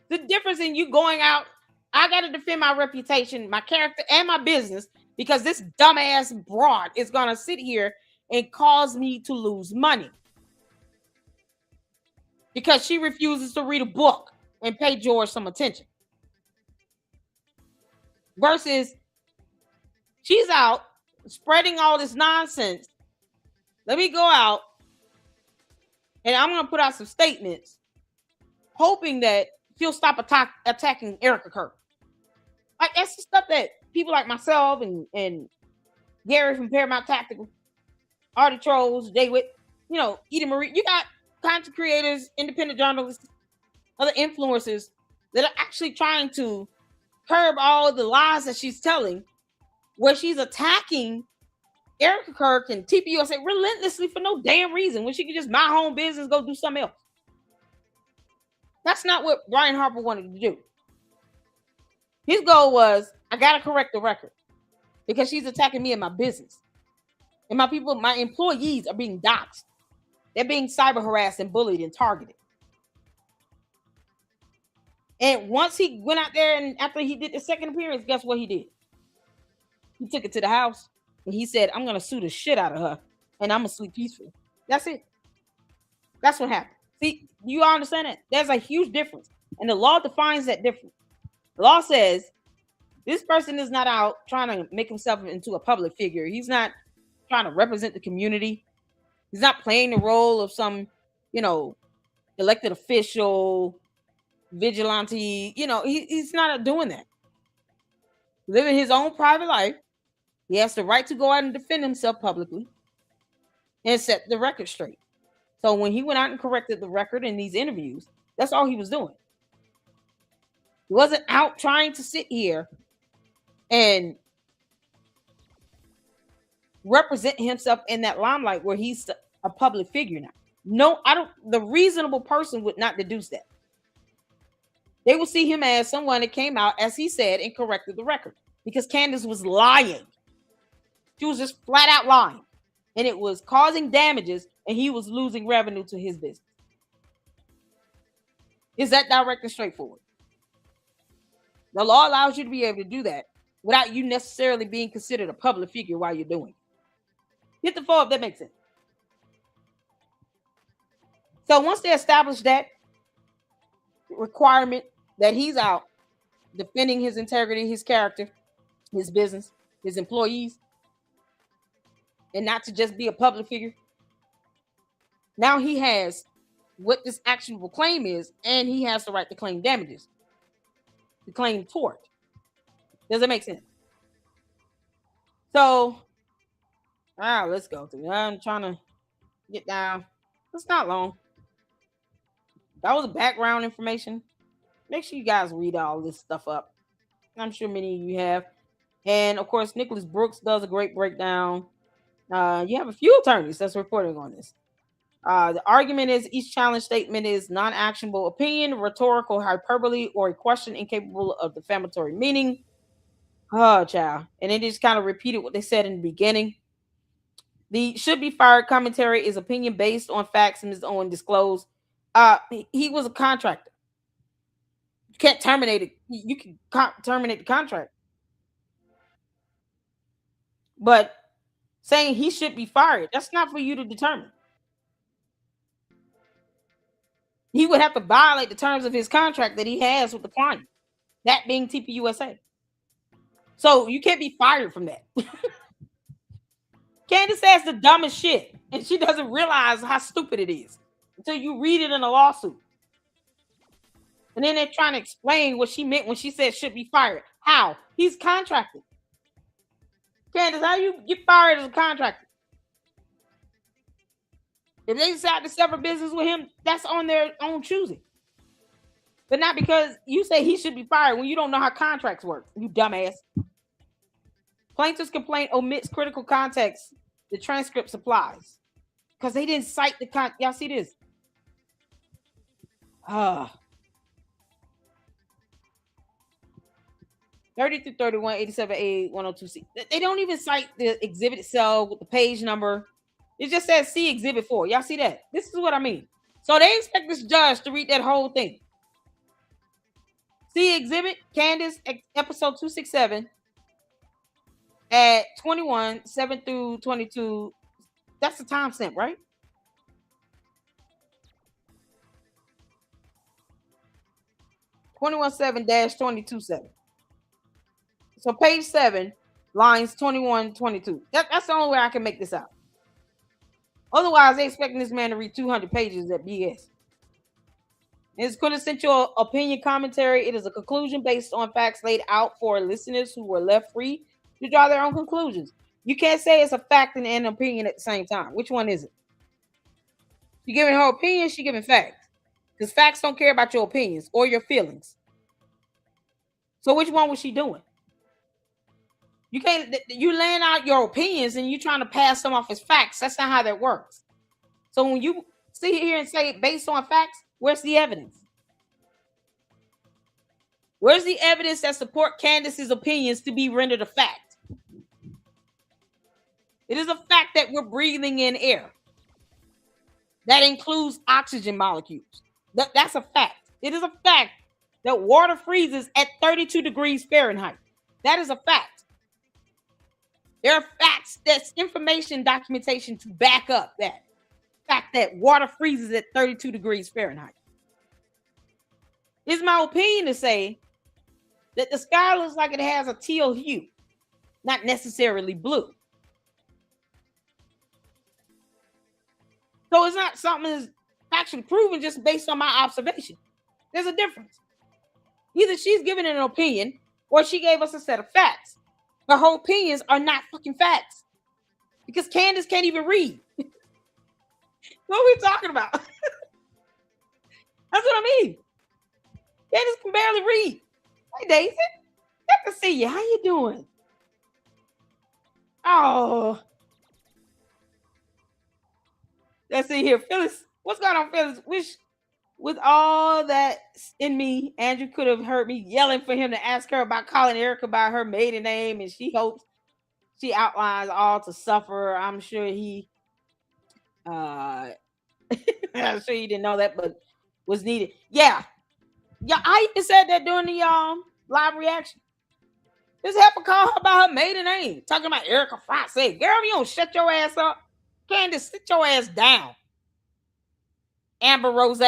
The difference in you going out, I got to defend my reputation, my character, and my business because this dumbass broad is going to sit here and cause me to lose money. Because she refuses to read a book and pay George some attention. Versus she's out spreading all this nonsense. Let me go out and I'm going to put out some statements hoping that she'll stop attacking Erica Kirk. Like, that's the stuff that people like myself and Gary from Paramount Tactical, Artie Trolls, Jay Witt, Edie Marie, you got content creators, independent journalists, other influencers that are actually trying to curb all the lies that she's telling, where she's attacking Erica Kirk and TPUSA relentlessly for no damn reason when she could just mind her own business, go do something else. That's not what Brian Harper wanted to do. His goal was, I got to correct the record because she's attacking me and my business. And my people, my employees are being doxxed. They're being cyber harassed and bullied and targeted. And once he went out there and after he did the second appearance, guess what he did? He took it to the house and he said, I'm going to sue the shit out of her and I'm going to sleep peacefully. That's it. That's what happened. See, you understand that? There's a huge difference. And the law defines that difference. The law says this person is not out trying to make himself into a public figure. He's not trying to represent the community. He's not playing the role of some, elected official, vigilante. He's not doing that. Living his own private life. He has the right to go out and defend himself publicly and set the record straight. So when he went out and corrected the record in these interviews, that's all he was doing. He wasn't out trying to sit here and represent himself in that limelight where he's a public figure now. No, the reasonable person would not deduce that. They would see him as someone that came out, as he said, and corrected the record because Candace was lying. She was just flat out lying. And it was causing damages and he was losing revenue to his business. Is that direct and straightforward? The law allows you to be able to do that without you necessarily being considered a public figure while you're doing it. Hit the 4 if that makes sense. So once they establish that requirement that he's out defending his integrity, his character, his business, his employees, and not to just be a public figure, now he has what this actionable claim is, and he has the right to claim damages, to claim tort. Does that make sense? So, let's go through. I'm trying to get down. It's not long. That was background information. Make sure you guys read all this stuff up. I'm sure many of you have. And of course, Nicholas Brooks does a great breakdown. You have a few attorneys that's reporting on this. The argument is each challenge statement is non-actionable opinion, rhetorical hyperbole, or a question incapable of defamatory meaning. Oh, child. And it just kind of repeated what they said in the beginning. The should be fired commentary is opinion based on facts and his own disclosed. He was a contractor. You can't terminate it. You can terminate the contract. But saying he should be fired, that's not for you to determine. He would have to violate the terms of his contract that he has with the client, that being TPUSA. So you can't be fired from that. Candace says the dumbest shit, and she doesn't realize how stupid it is until you read it in a lawsuit. And then they're trying to explain what she meant when she said should be fired. How? He's contracted. Candace, how you get fired as a contractor? If they decide to sever business with him, that's on their own choosing. But not because you say he should be fired when you don't know how contracts work, you dumbass. Plaintiff's complaint omits critical context the transcript supplies. Because they didn't cite the y'all see this? 30 through 31, 87, A, 102C. They don't even cite the exhibit itself with the page number. It just says see exhibit 4. Y'all see that? This is what I mean. So they expect this judge to read that whole thing. See exhibit, Candace, episode 267 at 21, 7 through 22. That's the timestamp, right? (21:7-22:7). So page 7, lines 21, 22. That's the only way I can make this out. Otherwise, they expecting this man to read 200 pages at BS. It's quintessential opinion commentary. It is a conclusion based on facts laid out for listeners who were left free to draw their own conclusions. You can't say it's a fact and an opinion at the same time. Which one is it? You're giving her opinion, she's giving facts. Because facts don't care about your opinions or your feelings. So which one was she doing? You laying out your opinions and you trying to pass them off as facts. That's not how that works. So when you sit here and say based on facts, where's the evidence? Where's the evidence that support Candace's opinions to be rendered a fact? It is a fact that we're breathing in air. That includes oxygen molecules. That's a fact. It is a fact that water freezes at 32 degrees Fahrenheit. That is a fact. There are facts, that's information documentation to back up that fact that water freezes at 32 degrees Fahrenheit. It's my opinion to say that the sky looks like it has a teal hue, not necessarily blue. So it's not something that's actually proven just based on my observation. There's a difference. Either she's giving an opinion or she gave us a set of facts. But her opinions are not fucking facts. Because Candace can't even read. What are we talking about? That's what I mean. Candace can barely read. Hey, Daisy. Good to see you. How you doing? Oh. Let's see here. Phyllis. What's going on, Phyllis? Wish with all that in me, Andrew could have heard me yelling for him to ask her about calling Erica by her maiden name, and she hopes she outlines all to suffer. I'm sure he I'm sure he didn't know that, but was needed. Yeah, I even said that during the live reaction. Just have to call her by her maiden name. Talking about Erica Fox. Say, girl, you don't shut your ass up. Candace, sit your ass down. Amber Rose.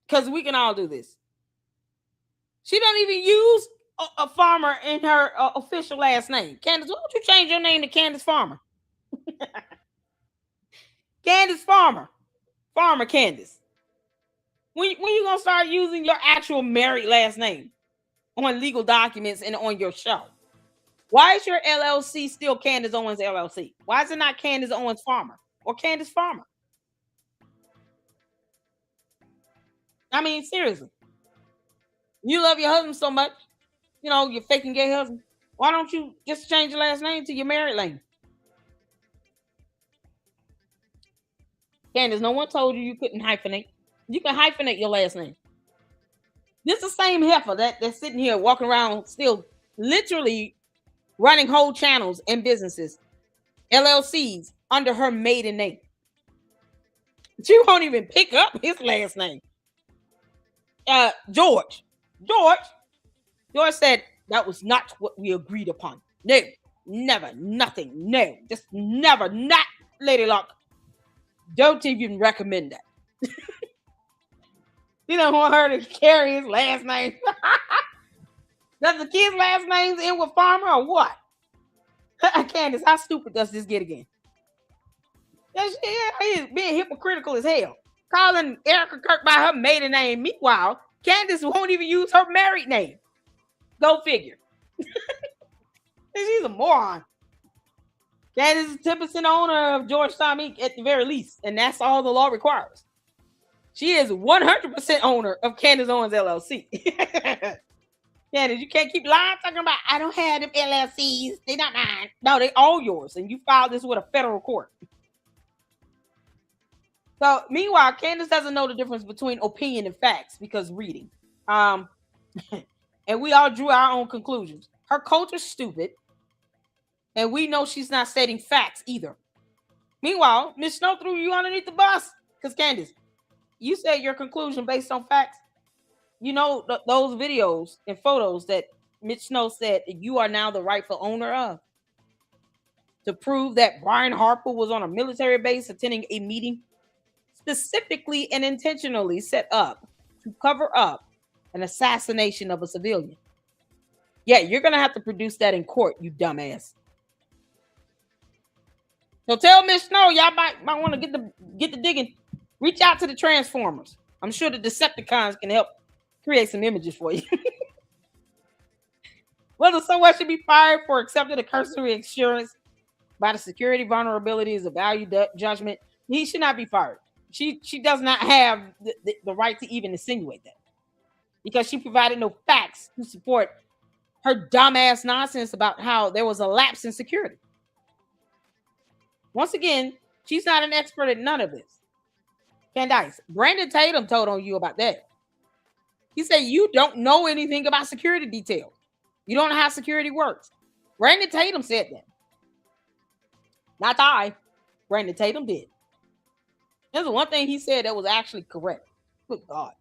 Because we can all do this. She don't even use a Farmer in her official last name. Candace, why don't you change your name to Candace Farmer? Candace Farmer. Farmer Candace. When you going to start using your actual married last name on legal documents and on your show? Why is your LLC still Candace Owens LLC? Why is it not Candace Owens Farmer or Candace Farmer? I mean, seriously. You love your husband so much, your faking gay husband. Why don't you just change your last name to your married name? Candace, no one told you couldn't hyphenate. You can hyphenate your last name. This is the same heifer that's sitting here walking around still literally running whole channels and businesses, LLCs, under her maiden name. She won't even pick up his last name. George said that was not what we agreed upon. No, never, nothing, no, just never, not Lady Luck. Don't even recommend that. You don't want her to carry his last name. Does the kid's last names end with Farmer or what? Candace, how stupid does this get again? He is being hypocritical as hell. Calling Erica Kirk by her maiden name. Meanwhile, Candace won't even use her married name. Go figure. She's a moron. Candace is 10% owner of Georgetown Inc. at the very least, and that's all the law requires. She is 100% owner of Candace Owens LLC. Candace, you can't keep lying talking about, I don't have them LLCs. They not mine. No, they all yours, and you filed this with a federal court. So, meanwhile, Candace doesn't know the difference between opinion and facts because reading. And we all drew our own conclusions. Her culture's stupid, and we know she's not stating facts either. Meanwhile, Miss Snow threw you underneath the bus because Candace, you said your conclusion based on facts. You know those videos and photos that Mitch Snow said that you are now the rightful owner of, to prove that Brian Harper was on a military base attending a meeting specifically and intentionally set up to cover up an assassination of a civilian. Yeah, you're going to have to produce that in court, you dumbass. So tell Miss Snow, y'all might want to get the digging. Reach out to the Transformers. I'm sure the Decepticons can help create some images for you. Whether someone should be fired for accepting a cursory assurance by the security vulnerability is a value judgment, he should not be fired. She does not have the right to even insinuate that, because she provided no facts to support her dumbass nonsense about how there was a lapse in security. Once again, she's not an expert at none of this. Candace, Brandon Tatum told on you about that. He said you don't know anything about security details. You don't know how security works. Brandon Tatum said that. Not I. Brandon Tatum did. There's one thing he said that was actually correct. Good God.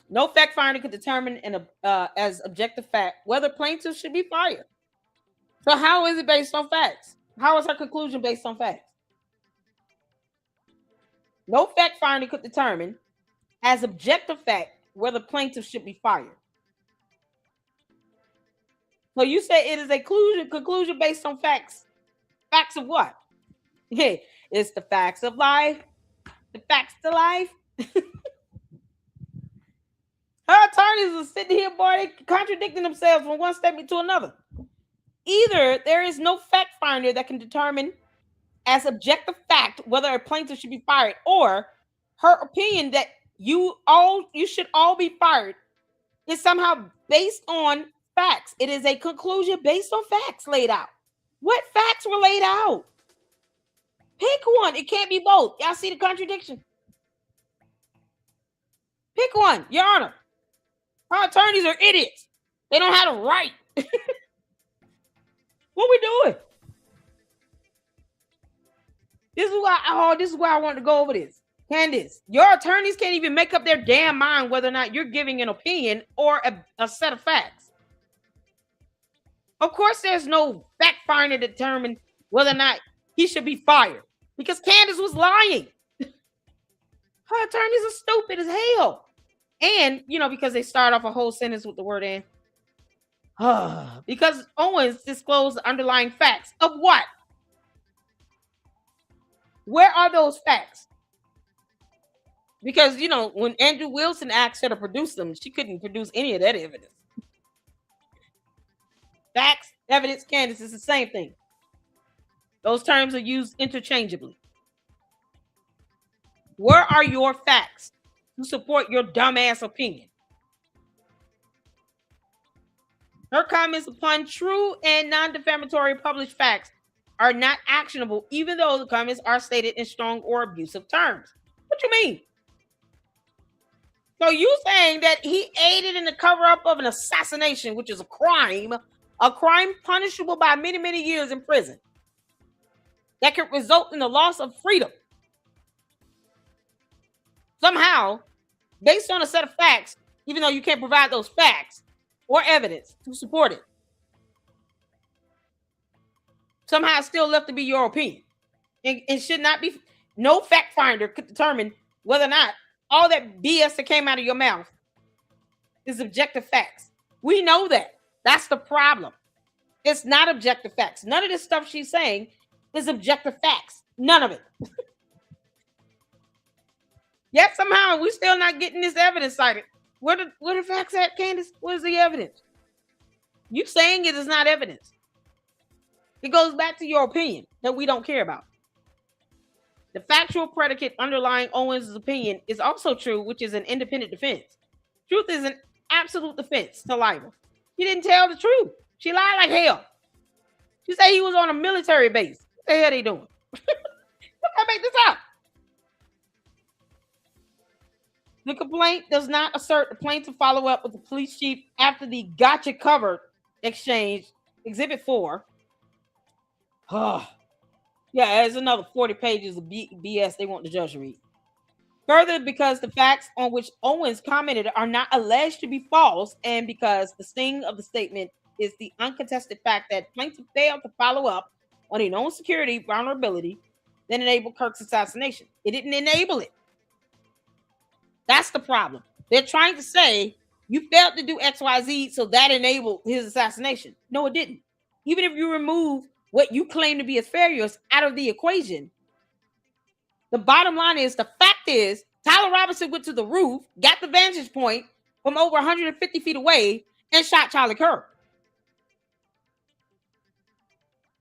No fact finder could determine as objective fact whether plaintiffs should be fired. So how is it based on facts? How is her conclusion based on facts? No fact finder could determine as objective fact whether plaintiffs should be fired. So you say it is a conclusion based on facts. Facts of what? Yeah, it's the facts of life. The facts to life. Her attorneys are sitting here, boy, they contradicting themselves from one statement to another. Either there is no fact finder that can determine as objective fact whether a plaintiff should be fired, or her opinion that you should all be fired is somehow based on facts. It is a conclusion based on facts laid out. What facts were laid out? Pick one. It can't be both. Y'all see the contradiction? Pick one, Your Honor. Our attorneys are idiots. They don't have the right. What we doing? This is why I wanted to go over this. Candace, your attorneys can't even make up their damn mind whether or not you're giving an opinion or a set of facts. Of course, there's no fact finder to determine whether or not he should be fired, because Candace was lying. Her attorneys are stupid as hell. And, because they start off a whole sentence with the word "and." Because Owens disclosed the underlying facts of what? Where are those facts? Because, when Andrew Wilson asked her to produce them, she couldn't produce any of that evidence. Facts, evidence, Candace is the same thing. Those terms are used interchangeably. Where are your facts to support your dumbass opinion? Her comments upon true and non-defamatory published facts are not actionable, even though the comments are stated in strong or abusive terms. What you mean? So you saying that he aided in the cover-up of an assassination, which is a crime punishable by many, many years in prison, that could result in the loss of freedom. Somehow, based on a set of facts, even though you can't provide those facts or evidence to support it, somehow it's still left to be your opinion. It should not be. No fact finder could determine whether or not all that BS that came out of your mouth is objective facts. We know that. That's the problem. It's not objective facts. None of this stuff she's saying is objective facts. None of it. Yet somehow we're still not getting this evidence cited. Where the facts at, Candace? What is the evidence? You saying it is not evidence. It goes back to your opinion that we don't care about. The factual predicate underlying Owens' opinion is also true, which is an independent defense. Truth is an absolute defense to libel. She didn't tell the truth. She lied like hell. She said he was on a military base. What the hell are they doing? I make this up. The complaint does not assert the plaintiff follow up with the police chief after the gotcha covered exchange, Exhibit 4. Oh, yeah, there's another 40 pages of BS they want the judge to read. Further, because the facts on which Owens commented are not alleged to be false, and because the sting of the statement is the uncontested fact that plaintiff failed to follow up on a known security vulnerability that enabled Kirk's assassination. It didn't enable it. That's the problem. They're trying to say you failed to do XYZ, so that enabled his assassination. No, it didn't. Even if you remove what you claim to be as failures out of the equation, the bottom line is, the fact is, Tyler Robinson went to the roof, got the vantage point from over 150 feet away, and shot Charlie Kirk.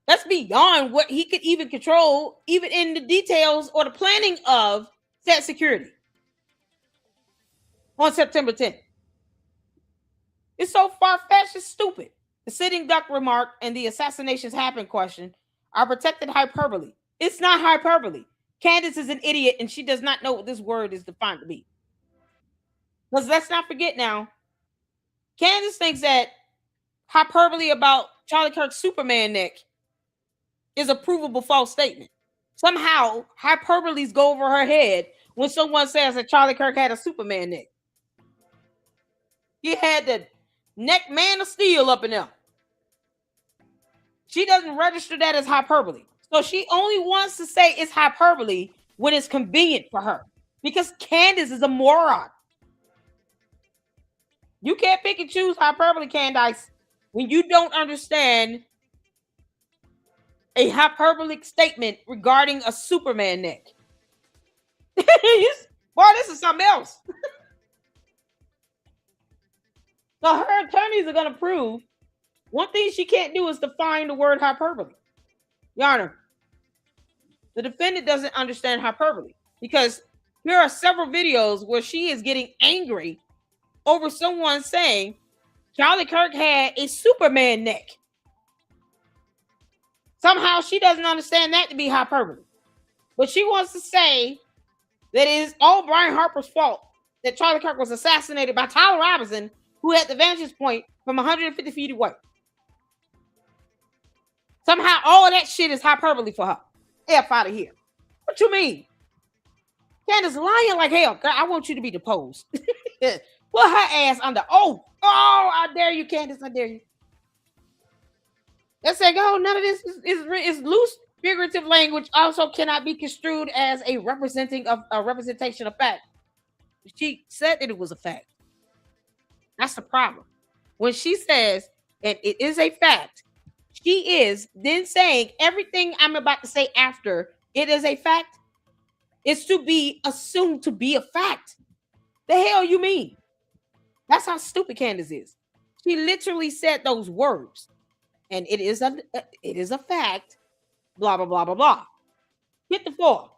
That's beyond what he could even control, even in the details or the planning of said security on September 10th. It's so far-fetched, it's stupid. The sitting duck remark and the assassinations happened question are protected hyperbole. It's not hyperbole. Candace is an idiot and she does not know what this word is defined to be. Because let's not forget now, Candace thinks that hyperbole about Charlie Kirk's Superman neck is a provable false statement. Somehow, hyperboles go over her head when someone says that Charlie Kirk had a Superman neck. He had the neck man of steel up in there. She doesn't register that as hyperbole. So she only wants to say it's hyperbole when it's convenient for her. Because Candace is a moron. You can't pick and choose hyperbole, Candace, when you don't understand a hyperbolic statement regarding a Superman neck. Boy, this is something else. So her attorneys are going to prove one thing she can't do is define the word hyperbole. Your Honor, the defendant doesn't understand hyperbole because here are several videos where she is getting angry over someone saying Charlie Kirk had a Superman neck. Somehow she doesn't understand that to be hyperbole. But she wants to say that it is all Brian Harper's fault that Charlie Kirk was assassinated by Tyler Robinson, who had the vantage point from 150 feet away. Somehow all of that shit is hyperbole for her. F out of here. What you mean? Candace lying like hell. Girl, I want you to be deposed. Put her ass under oath. Oh, I dare you, Candace. I dare you. Let's say, oh, none of this is loose figurative language. Also cannot be construed as a representation of fact. She said that it was a fact. That's the problem. When she says, and it is a fact, she is then saying everything I'm about to say after it is a fact is to be assumed to be a fact. The hell you mean? That's how stupid Candace is. She literally said those words. And it is a fact, blah, blah, blah, blah, blah. Hit the floor.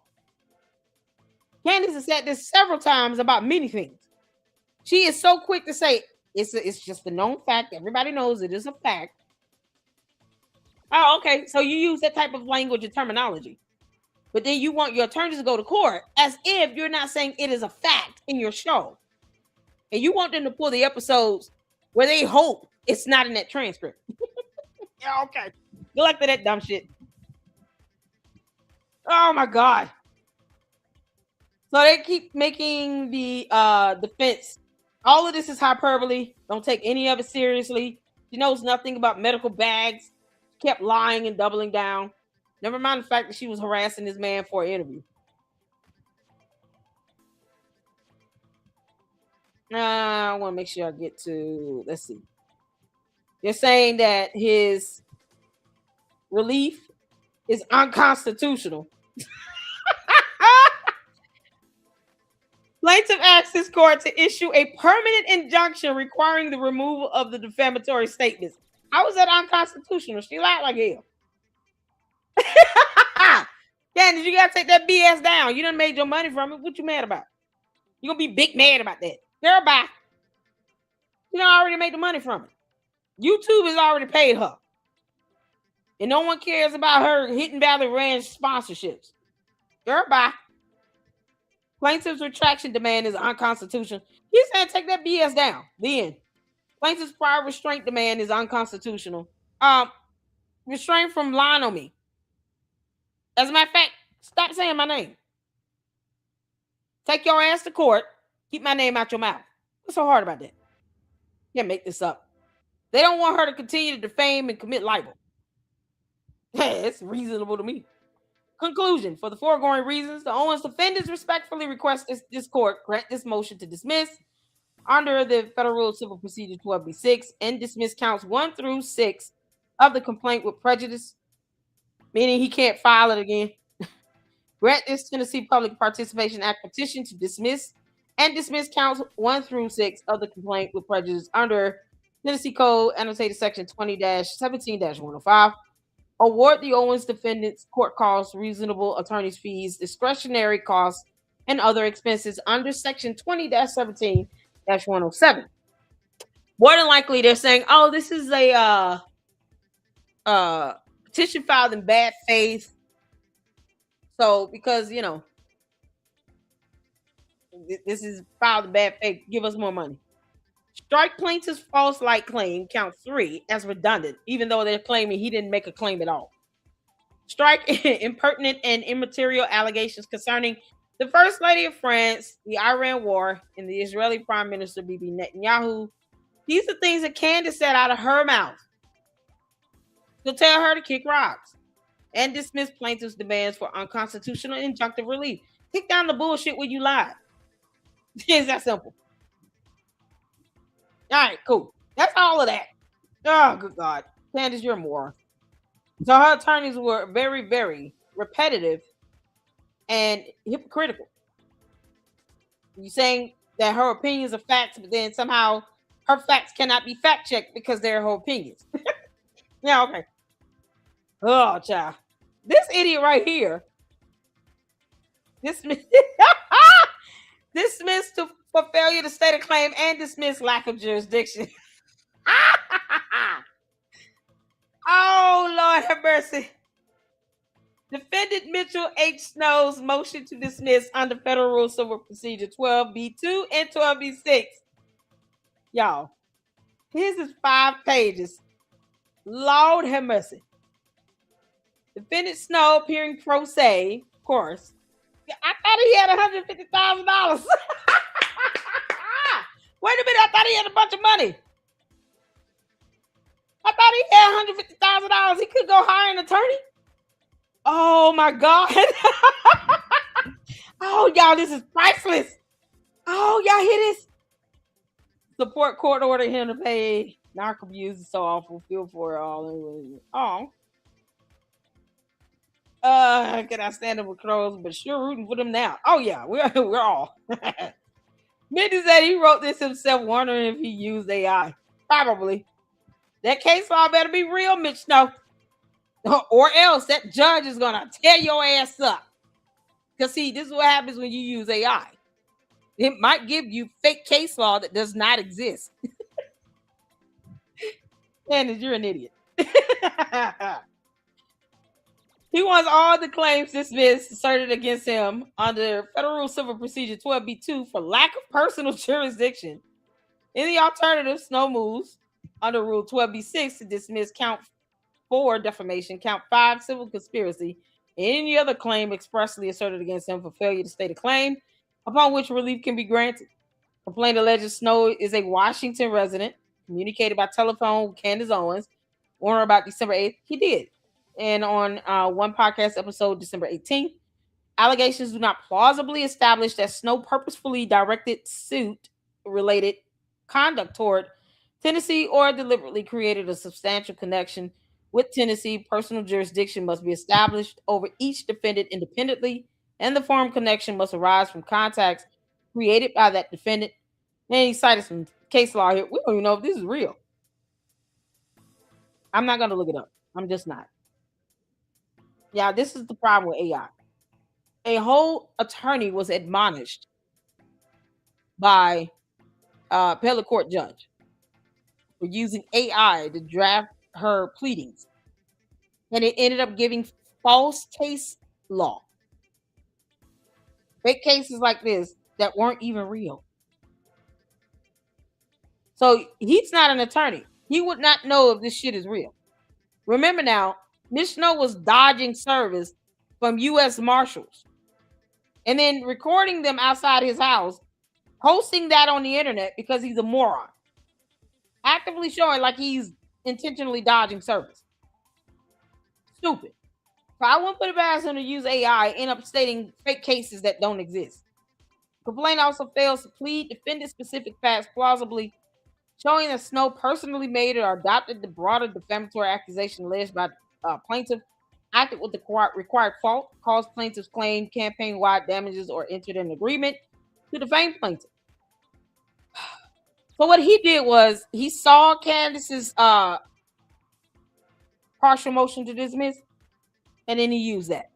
Candace has said this several times about many things. She is so quick to say, it's just a known fact. Everybody knows it is a fact. Oh, okay. So you use that type of language and terminology. But then you want your attorneys to go to court as if you're not saying it is a fact in your show. And you want them to pull the episodes where they hope it's not in that transcript. Yeah, okay. Good luck to that dumb shit. Oh my God. So they keep making the defense. All of this is hyperbole. Don't take any of it seriously. She knows nothing about medical bags. She kept lying and doubling down. Never mind the fact that she was harassing this man for an interview. I want to make sure I get to, let's see. They're saying that his relief is unconstitutional. Plaintiff asked his court to issue a permanent injunction requiring the removal of the defamatory statements. How is that unconstitutional? She lied like hell. Candace, you gotta take that BS down. You done made your money from it. What you mad about? You gonna be big mad about that. Girl, bye. You done already made the money from it. YouTube has already paid her. And no one cares about her Hidden Valley Ranch sponsorships. Girl, bye. Plaintiff's retraction demand is unconstitutional. He's saying take that BS down. Then. Plaintiff's prior restraint demand is unconstitutional. Restraint from lying on me. As a matter of fact, stop saying my name. Take your ass to court. Keep my name out your mouth. What's so hard about that? You can't make this up. They don't want her to continue to defame and commit libel. It's reasonable to me. Conclusion. For the foregoing reasons, the Owens defendants respectfully request this court grant this motion to dismiss under the Federal Rule of Civil Procedure 12b-6 and dismiss counts 1 through 6 of the complaint with prejudice, meaning he can't file it again. Grant this Tennessee Public Participation Act petition to dismiss counts 1 through 6 of the complaint with prejudice under Tennessee Code annotated section 20-17-105. Award the Owens defendants court costs, reasonable attorney's fees, discretionary costs, and other expenses under section 20-17-107. More than likely, they're saying, "Oh, this is a petition filed in bad faith." So, because this is filed in bad faith, give us more money. Strike plaintiff's false light claim, count 3, as redundant, even though they're claiming he didn't make a claim at all. Strike impertinent and immaterial allegations concerning the First Lady of France, the Iran War, and the Israeli Prime Minister Bibi Netanyahu. These are things that Candace said out of her mouth. So tell her to kick rocks and dismiss plaintiff's demands for unconstitutional injunctive relief. Kick down the bullshit where you lied. It's that simple. All right, cool. That's all of that. Oh, good God. Candace, you're a moron. So her attorneys were very, very repetitive and hypocritical. You're saying that her opinions are facts, but then somehow her facts cannot be fact-checked because they're her opinions. Yeah, okay. Oh, child. This idiot right here dismissed for failure to state a claim and dismiss lack of jurisdiction. Oh, Lord have mercy. Defendant Mitchell H. Snow's motion to dismiss under Federal Rule Civil Procedure 12b-2 and 12b-6. Y'all, his is 5 pages. Lord have mercy. Defendant Snow appearing pro se, of course. I thought he had $150,000. Wait a minute, I thought he had a bunch of money. I thought he had $150,000. He could go hire an attorney. Oh my God. Oh, y'all, this is priceless. Oh, y'all hear this? Support court order him to pay. Narco abuse is so awful. Feel for it all. Oh. Can I stand up with crows? But sure rooting for them now. Oh yeah, we're all. Mitch said he wrote this himself, wondering if he used AI. Probably. That case law better be real, Mitch. No. Or else that judge is gonna tear your ass up. Because see, this is what happens when you use AI. It might give you fake case law that does not exist. Candace, you're an idiot. He wants all the claims dismissed asserted against him under Federal Rule Civil Procedure 12b-2 for lack of personal jurisdiction. In the alternative, Snow moves under Rule 12b-6 to dismiss count 4 defamation, count 5 civil conspiracy, and any other claim expressly asserted against him for failure to state a claim upon which relief can be granted. Complaint alleges Snow is a Washington resident, communicated by telephone with Candace Owens on or about December 8th. He did. And on one podcast episode, December 18th, allegations do not plausibly establish that Snow purposefully directed suit-related conduct toward Tennessee or deliberately created a substantial connection with Tennessee. Personal jurisdiction must be established over each defendant independently, and the form connection must arise from contacts created by that defendant. And he cited some case law here. We don't even know if this is real. I'm not going to look it up. I'm just not. Yeah, this is the problem with AI. A whole attorney was admonished by appellate court judge for using AI to draft her pleadings. And it ended up giving false case law. Fake cases like this that weren't even real. So he's not an attorney. He would not know if this shit is real. Remember now, Mitch was dodging service from U.S. Marshals and then recording them outside his house, posting that on the internet because he's a moron. Actively showing like he's intentionally dodging service. Stupid. So I wouldn't put it past him to use AI, end up stating fake cases that don't exist. Complaint also fails to plead defendant-specific facts plausibly, showing that Snow personally made or adopted the broader defamatory accusation alleged by plaintiff, acted with the required fault, caused plaintiff's claim campaign-wide damages, or entered an agreement to defame plaintiff. So what he did was he saw Candace's partial motion to dismiss, and then he used that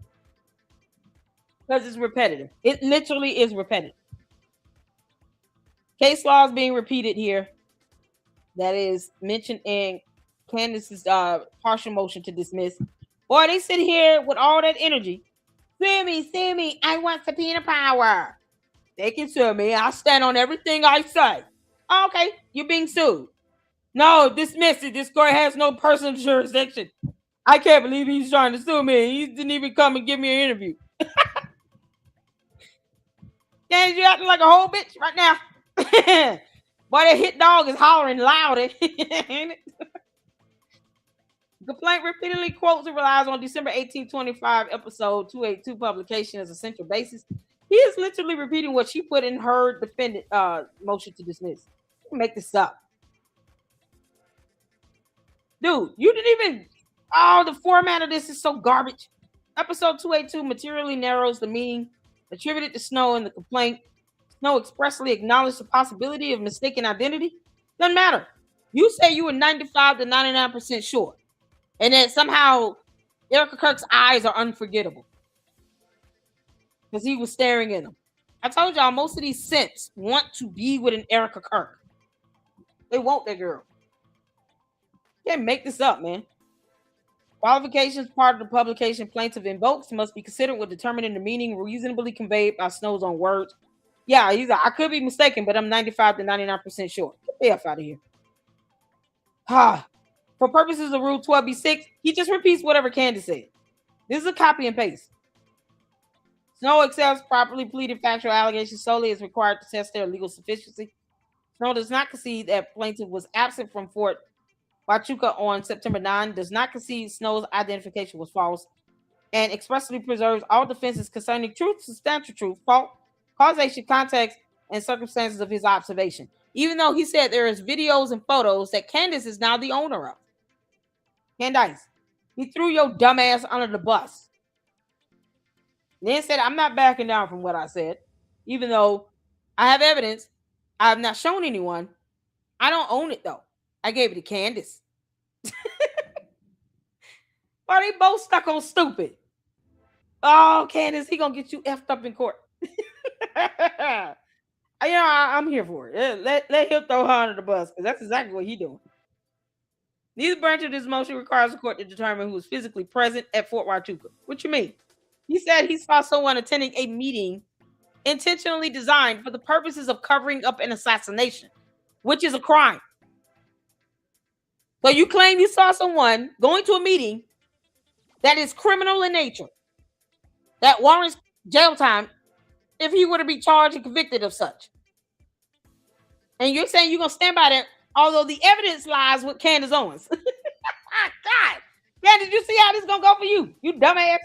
because it's repetitive. It literally is repetitive. Case law is being repeated here. That is mentioned in Candace's partial motion to dismiss. Boy, they sit here with all that energy. Sue me, I want subpoena power. They can sue me. I stand on everything I say. Okay, you're being sued. No, dismiss it. This court has no personal jurisdiction. I can't believe he's trying to sue me. He didn't even come and give me an interview. Candace, you acting like a whole bitch right now. Boy, that hit dog is hollering loud. The complaint repeatedly quotes and relies on December 1825 episode 282 publication as a central basis. He is literally repeating what she put in her defendant motion to dismiss. Make this up. Dude, you didn't even... Oh, the format of this is so garbage. Episode 282 materially narrows the meaning attributed to Snow in the complaint. Snow expressly acknowledged the possibility of mistaken identity. Doesn't matter. You say you were 95 to 99% sure. And that somehow Erica Kirk's eyes are unforgettable. Because he was staring in them. I told y'all, most of these simps want to be with an Erica Kirk. They want that girl. You can't make this up, man. Qualifications part of the publication plaintiff invokes must be considered when determining the meaning reasonably conveyed by Snow's own words. Yeah, he's like, I could be mistaken, but I'm 95 to 99% sure. Get the F out of here. For purposes of Rule 12b-6, he just repeats whatever Candace said. This is a copy and paste. Snow accepts properly pleaded factual allegations solely as required to test their legal sufficiency. Snow does not concede that plaintiff was absent from Fort Huachuca on September 9, does not concede Snow's identification was false, and expressly preserves all defenses concerning truth, substantial truth, fault, causation, context, and circumstances of his observation. Even though he said there is videos and photos that Candace is now the owner of. Candace, he threw your dumb ass under the bus. Then said, I'm not backing down from what I said. Even though I have evidence, I have not shown anyone. I don't own it though. I gave it to Candace. Are they both stuck on stupid? Oh, Candace, he gonna get you effed up in court. I'm here for it. Let him throw her under the bus because that's exactly what he's doing. Neither branch of this motion requires the court to determine who was physically present at Fort Huachuca. What you mean? He said he saw someone attending a meeting intentionally designed for the purposes of covering up an assassination, which is a crime. So you claim you saw someone going to a meeting that is criminal in nature, that warrants jail time if he were to be charged and convicted of such. And you're saying you're going to stand by that, although the evidence lies with Candace Owens. God, Candace, you see how this is going to go for you? You dumbass.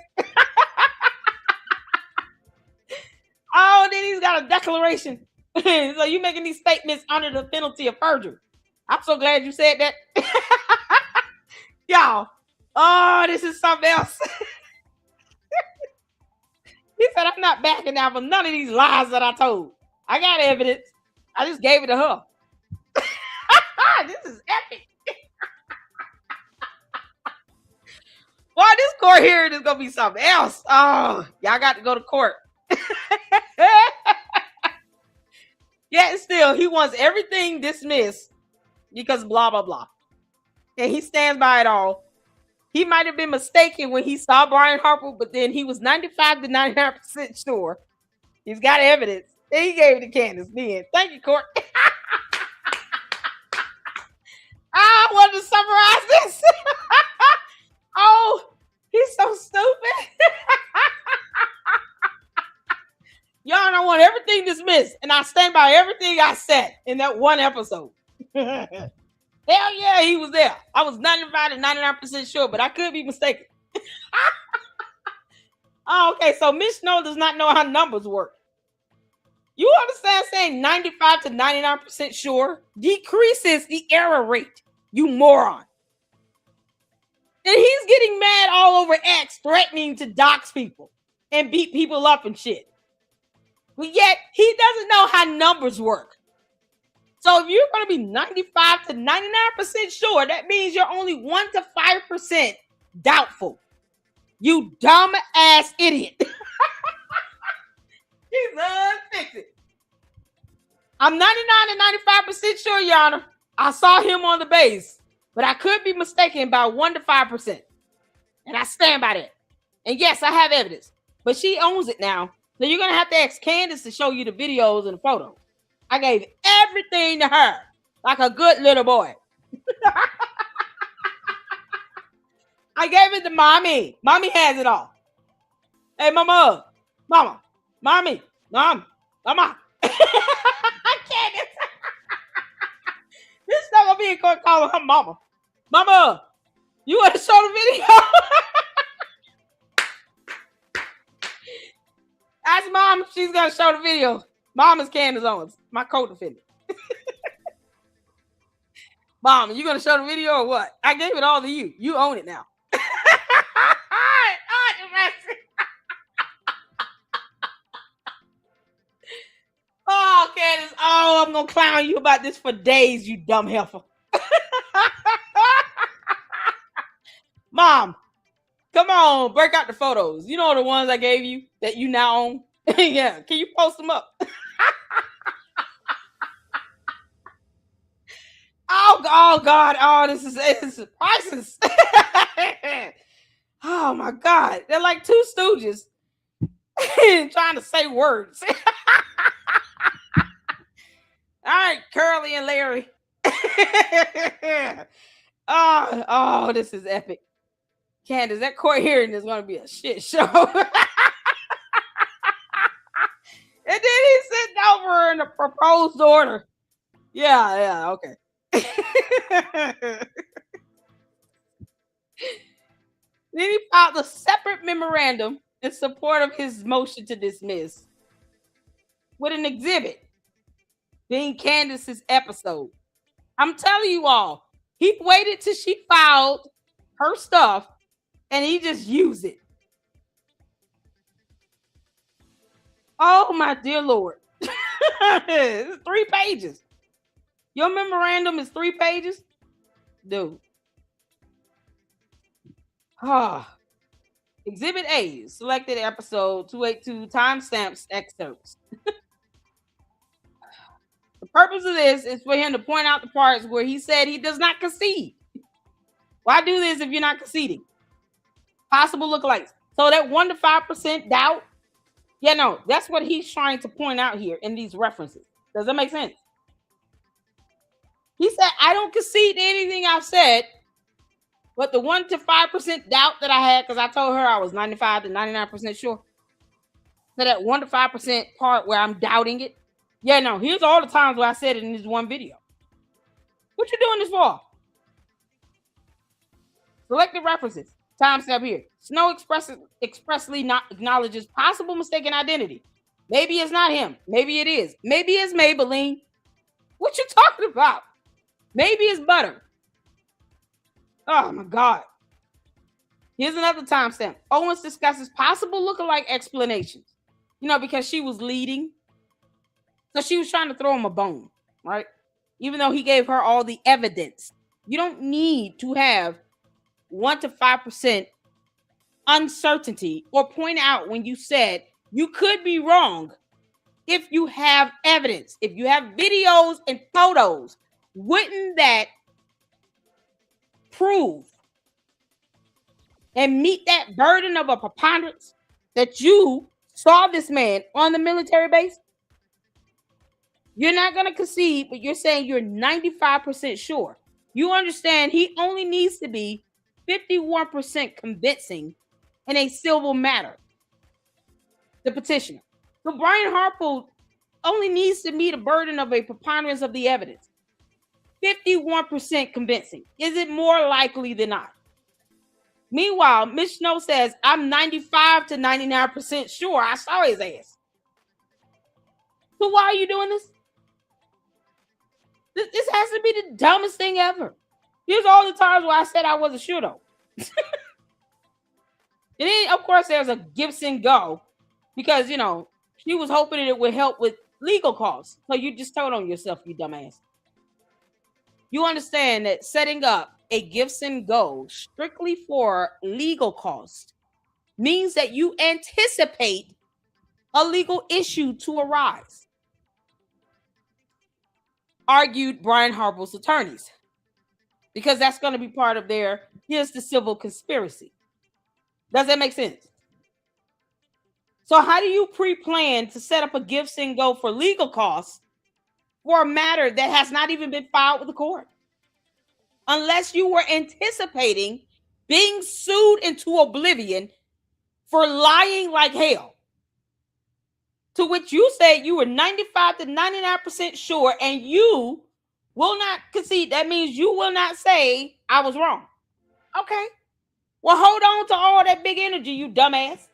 Oh, then he's got a declaration. So you're making these statements under the penalty of perjury. I'm so glad you said that. Y'all. Oh, this is something else. He said, I'm not backing down from none of these lies that I told. I got evidence. I just gave it to her. This is epic. Boy, this court hearing is gonna be something else. Oh, y'all got to go to court. Yet still, he wants everything dismissed because blah blah blah, and he stands by it all. He might have been mistaken when he saw Brian Harper, but then he was 95 to 99% sure. He's got evidence. And he gave it to Candace then. Thank you, court. I wanted to summarize this. Oh, he's so stupid. Y'all, I want everything dismissed, and I stand by everything I said in that one episode. Hell yeah, he was there. I was 95 to 99% sure, but I could be mistaken. Oh, okay, so Mitch does not know how numbers work. You understand saying 95 to 99% sure decreases the error rate, you moron. And he's getting mad all over X, threatening to dox people and beat people up and shit. But yet, he doesn't know how numbers work. So if you're going to be 95 to 99% sure, that means you're only 1 to 5% doubtful. You dumb ass idiot. Jesus, fix it. I'm 99 to 95% sure, Your Honor. I saw him on the base, but I could be mistaken by 1 to 5%. And I stand by that. And yes, I have evidence, but she owns it now. So you're going to have to ask Candace to show you the videos and the photos. I gave everything to her like a good little boy. I gave it to mommy. Mommy has it all. Hey, mama, mommy, mama. I can't. This is not going to be a court calling her mama. Mama, you want to show the video? Ask mom if she's going to show the video. Mom is Candace Owens, my co-defendant. Mom, you going to show the video or what? I gave it all to you. You own it now. Oh, Candace. Oh, I'm going to clown you about this for days, you dumb heifer. Mom, come on, break out the photos. You know the ones I gave you that you now own? Yeah, can you post them up? Oh, God. Oh, this is priceless. Oh, my God. They're like two stooges trying to say words. All right, Curly and Larry. Oh, this is epic. Candace, that court hearing is going to be a shit show. And then he's sitting over in the proposed order. Yeah, okay. Then he filed a separate memorandum in support of his motion to dismiss with an exhibit being Candace's episode. I'm telling you all, he waited till she filed her stuff and he just used it. Oh, my dear Lord. It's 3 pages. Your memorandum is 3 pages? Dude. Exhibit A, selected episode 282, timestamps excerpts. The purpose of this is for him to point out the parts where he said he does not concede. Why do this if you're not conceding? Possible lookalikes. So that 1 to 5% doubt, that's what he's trying to point out here in these references. Does that make sense? He said, I don't concede to anything I've said, but the 1 to 5% doubt that I had, because I told her I was 95 to 99% sure. So that 1 to 5% part where I'm doubting it. Here's all the times where I said it in this one video. What you doing this for? Selected references. Timestamp here. Snow expressly not acknowledges possible mistaken identity. Maybe it's not him. Maybe it is. Maybe it's Maybelline. What you talking about? Maybe it's Butter. Oh, my God. Here's another timestamp. Owens discusses possible lookalike explanations. Because she was leading. So she was trying to throw him a bone, right? Even though he gave her all the evidence. You don't need to have 1 to 5% uncertainty or point out when you said you could be wrong if you have evidence. If you have videos and photos, wouldn't that prove and meet that burden of a preponderance that you saw this man on the military base? You're not going to concede, but you're saying you're 95% sure. You understand he only needs to be 51% convincing in a civil matter, the petitioner. So Brian Harpold only needs to meet a burden of a preponderance of the evidence. 51% convincing. Is it more likely than not? Meanwhile, Mitch Snow says, I'm 95 to 99% sure I saw his ass. So why are you doing this? This has to be the dumbest thing ever. Here's all the times where I said I wasn't sure, though. And then, of course, there's a Gibson go because, you know, she was hoping it would help with legal costs. So you just told on yourself, you dumbass. You understand that setting up a Gibson go strictly for legal costs means that you anticipate a legal issue to arise, argued Brian Harpold's attorneys, because that's going to be part of here's the civil conspiracy. Does that make sense? So how do you pre-plan to set up a Gibson go for legal costs for a matter that has not even been filed with the court? Unless you were anticipating being sued into oblivion for lying like hell. To which you said you were 95 to 99% sure, and you will not concede. That means you will not say I was wrong. Okay. Well, hold on to all that big energy, you dumbass.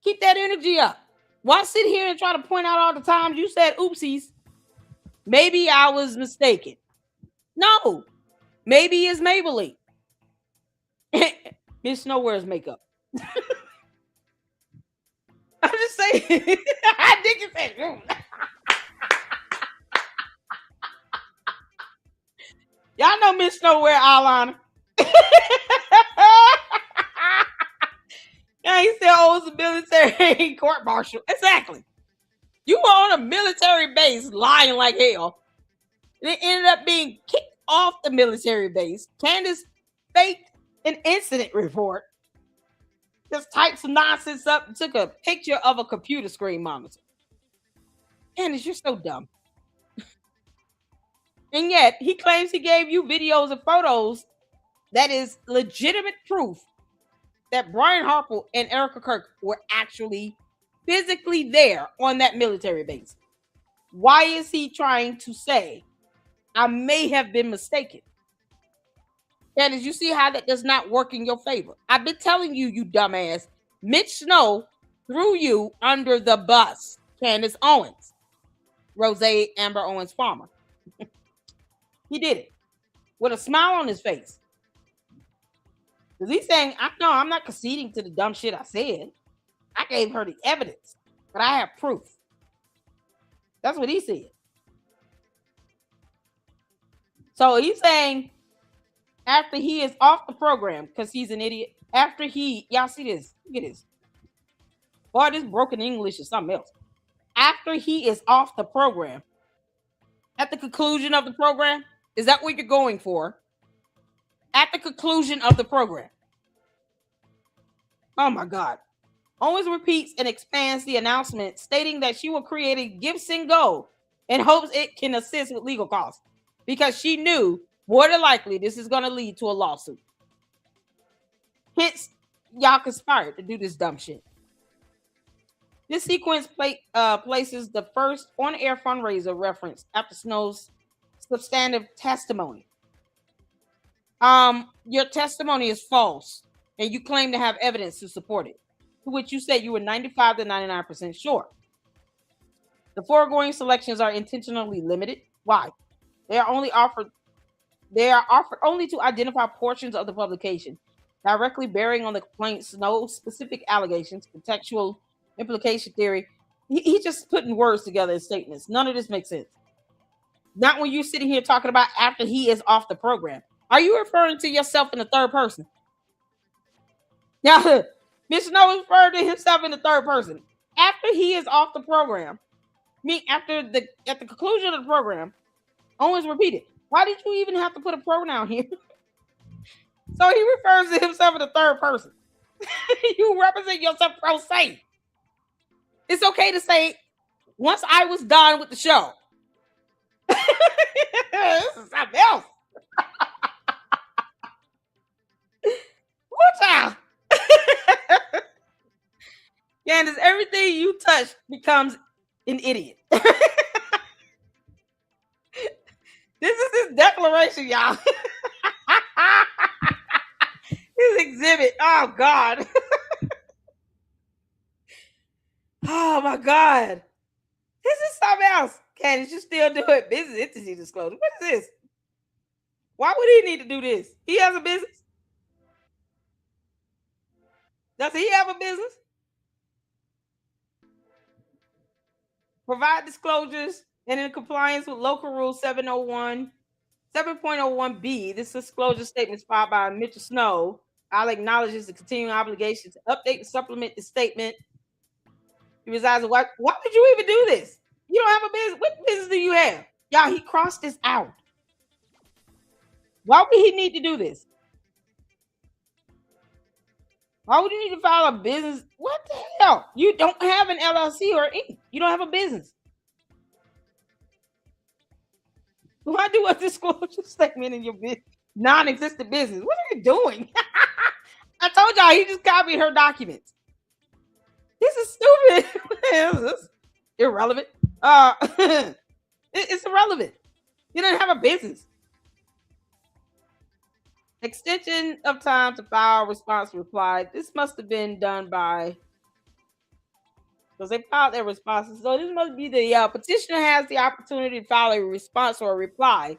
Keep that energy up. Why sit here and try to point out all the times you said oopsies? Maybe I was mistaken. No. Maybe it's Maybelline. Miss Snow wears makeup. I'm just saying. I think you said. Y'all know Miss Snow wear eyeliner. Yeah, he said, oh, it's a military court martial. Exactly. You were on a military base lying like hell. And it ended up being kicked off the military base. Candace faked an incident report. Just typed some nonsense up and took a picture of a computer screen monitor. Candace, you're so dumb. And yet, he claims he gave you videos and photos that is legitimate proof that Brian Harpold and Erica Kirk were actually physically there on that military base. Why is he trying to say, I may have been mistaken? Candace, you see how that does not work in your favor. I've been telling you, you dumbass. Mitch Snow threw you under the bus. Candace Owens. Rose Amber Owens Farmer. He did it with a smile on his face. Because he's saying, I'm not conceding to the dumb shit I said. I gave her the evidence, but I have proof. That's what he said. So he's saying after he is off the program, because he's an idiot, y'all see this? Look at this. Boy, this broken English is something else. After he is off the program, at the conclusion of the program, is that what you're going for? At the conclusion of the program. Oh my God. Owens repeats and expands the announcement, stating that she will create a Gibson Go and hopes it can assist with legal costs because she knew more than likely this is going to lead to a lawsuit. Hence, y'all conspired to do this dumb shit. This sequence places the first on-air fundraiser reference after Snow's substantive testimony. Your testimony is false, and you claim to have evidence to support it, to which you said you were 95 to 99% sure. The foregoing selections are intentionally limited. Why? They are offered only to identify portions of the publication directly bearing on the complaint's no specific allegations, contextual implication theory, He's just putting words together in statements. None of this makes sense. Not when you're sitting here talking about after he is off the program. Are you referring to yourself in the third person? Now, Mitch Snow is referring to himself in the third person. After he is off the program, at the conclusion of the program, Owens repeated, why did you even have to put a pronoun here? So he refers to himself in the third person. You represent yourself pro se. It's okay to say, once I was done with the show. This is something else. What child? Candace, everything you touch becomes an idiot. This is his declaration, y'all. His exhibit. Oh, God. Oh, my God. This is something else. Candace, you still do it. Business entity disclosure. What is this? Why would he need to do this? He has a business. Does he have a business? Provide disclosures and in compliance with local rule 7.01B. This disclosure statement is filed by Mitch Snow. I'll acknowledge the continuing obligation to update and supplement the statement. He resides in why would you even do this? You don't have a business. What business do you have? Y'all, he crossed this out. Why would he need to do this? Why would you need to file a business? What the hell? You don't have an LLC or Inc. You don't have a business. Why do a disclosure statement in your non-existent business? What are you doing? I told y'all he just copied her documents. This is stupid. This is irrelevant. It's irrelevant. You don't have a business. Extension of time to file response reply. This must have been done by, because they filed their responses. So this must be the petitioner has the opportunity to file a response or a reply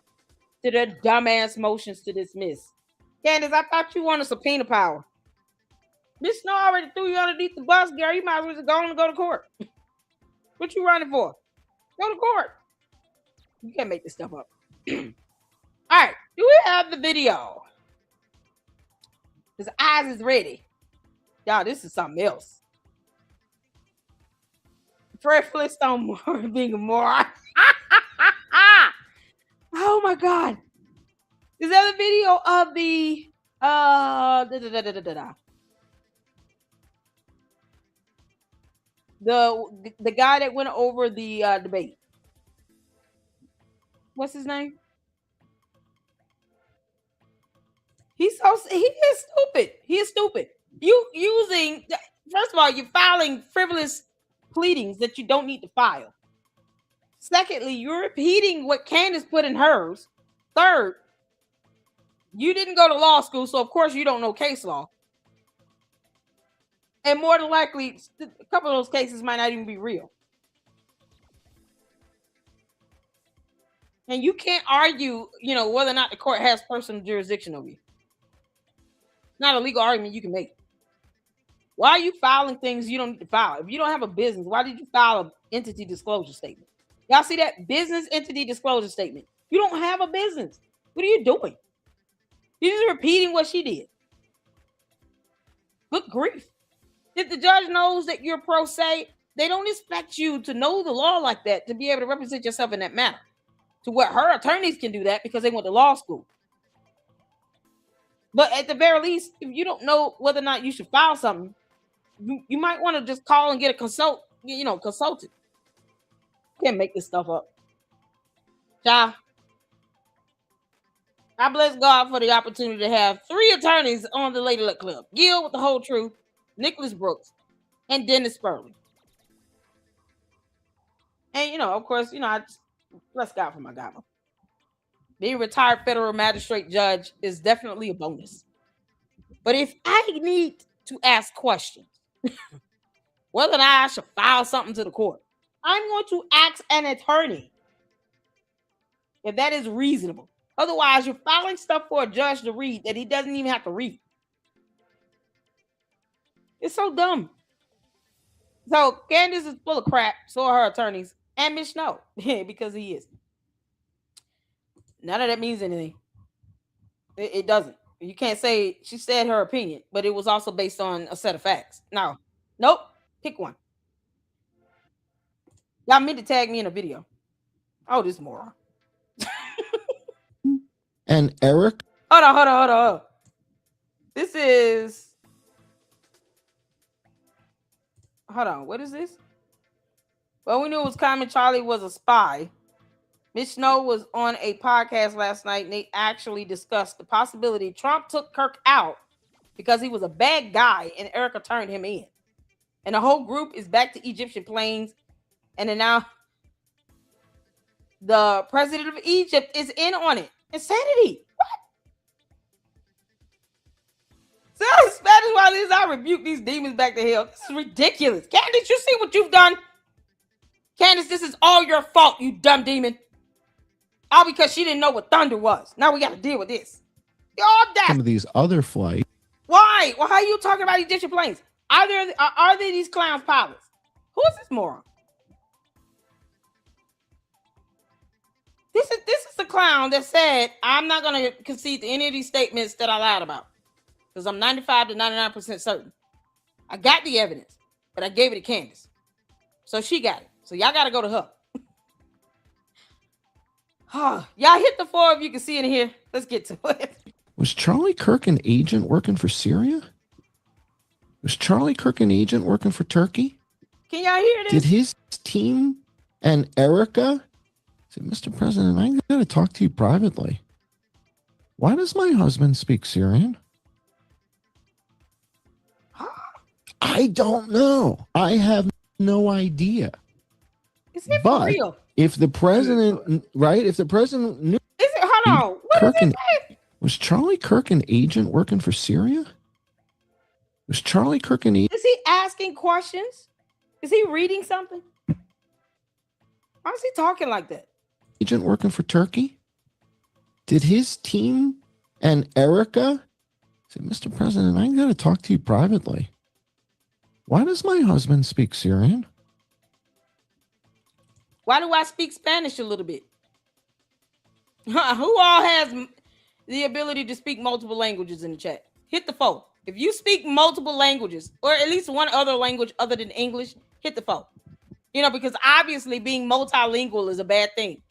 to their dumbass motions to dismiss. Candace, I thought you wanted subpoena power. Mitch Snow already threw you underneath the bus, Gary. You might as well just go to court. What you running for? Go to court. You can't make this stuff up. All right. Do we have the video? His eyes is ready. Y'all, this is something else. Fred Flintstone being a moron. Oh my God. Is that a video of the the guy that went over the debate? What's his name? He is stupid. He is stupid. You using, first of all, you're filing frivolous pleadings that you don't need to file. Secondly, you're repeating what Candace put in hers. Third, you didn't go to law school, so of course you don't know case law. And more than likely, a couple of those cases might not even be real. And you can't argue, whether or not the court has personal jurisdiction over you. Not a legal argument you can make. Why are you filing things you don't need to file? If you don't have a business, why did you file an entity disclosure statement? Y'all see that? Business entity disclosure statement. You don't have a business. What are you doing? You're just repeating what she did. Good grief. If the judge knows that you're pro se, they don't expect you to know the law like that to be able to represent yourself in that manner. To what her attorneys can do that because they went to law school. But at the very least, if you don't know whether or not you should file something, you might want to just call and get a consultant. You can't make this stuff up. Child, I bless God for the opportunity to have 3 attorneys on the Lady Luck Club. Gil with the whole truth, Nicholas Brooks, and Dennis Spurley. And, of course, I just bless God for my godmother. Being a retired federal magistrate judge is definitely a bonus. But if I need to ask questions, whether or not I should file something to the court, I'm going to ask an attorney if that is reasonable. Otherwise, you're filing stuff for a judge to read that he doesn't even have to read. It's so dumb. So Candace is full of crap. So are her attorneys and Mitch Snow because he is. None of that means anything. It doesn't. You can't say she said her opinion, but it was also based on a set of facts. No, nope. Pick one. Y'all meant to tag me in a video. Oh, this moron. And Eric. Hold on. This is. Hold on. What is this? Well, we knew it was common. Charlie was a spy. Mitch Snow was on a podcast last night, and they actually discussed the possibility Trump took Kirk out because he was a bad guy, and Erica turned him in. And the whole group is back to Egyptian plains, and then now the president of Egypt is in on it. Insanity. What? So Spanish while this, I rebuke these demons back to hell. This is ridiculous. Candace, you see what you've done? Candace, this is all your fault, you dumb demon. All because she didn't know what thunder was. Now we got to deal with this. You're all dead. Some of these other flights. Why? Well, how are you talking about Egyptian planes? Are there these clowns pilots? Who is this moron? This is the clown that said, I'm not going to concede to any of these statements that I lied about. Because I'm 95 to 99% certain. I got the evidence, but I gave it to Candace. So she got it. So y'all got to go to her. Y'all hit the floor if you can see it in here. Let's get to it. Was Charlie Kirk an agent working for Syria? Was Charlie Kirk an agent working for Turkey? Can y'all hear this? Did his team and Erica say, Mr. President, I got to talk to you privately. Why does my husband speak Syrian? I don't know. I have no idea. Is it for real? If the president, right? If the president knew. Is it? Hold on. What Kirk is it? Was Charlie Kirk an agent working for Syria? Was Charlie Kirk an agent? Is he asking questions? Is he reading something? Why is he talking like that? Agent working for Turkey? Did his team and Erica say, Mr. President, I got to talk to you privately. Why does my husband speak Syrian? Why do I speak Spanish a little bit? Who all has the ability to speak multiple languages in the chat? Hit the 4. If you speak multiple languages, or at least one other language other than English, hit the 4. You know, because obviously being multilingual is a bad thing.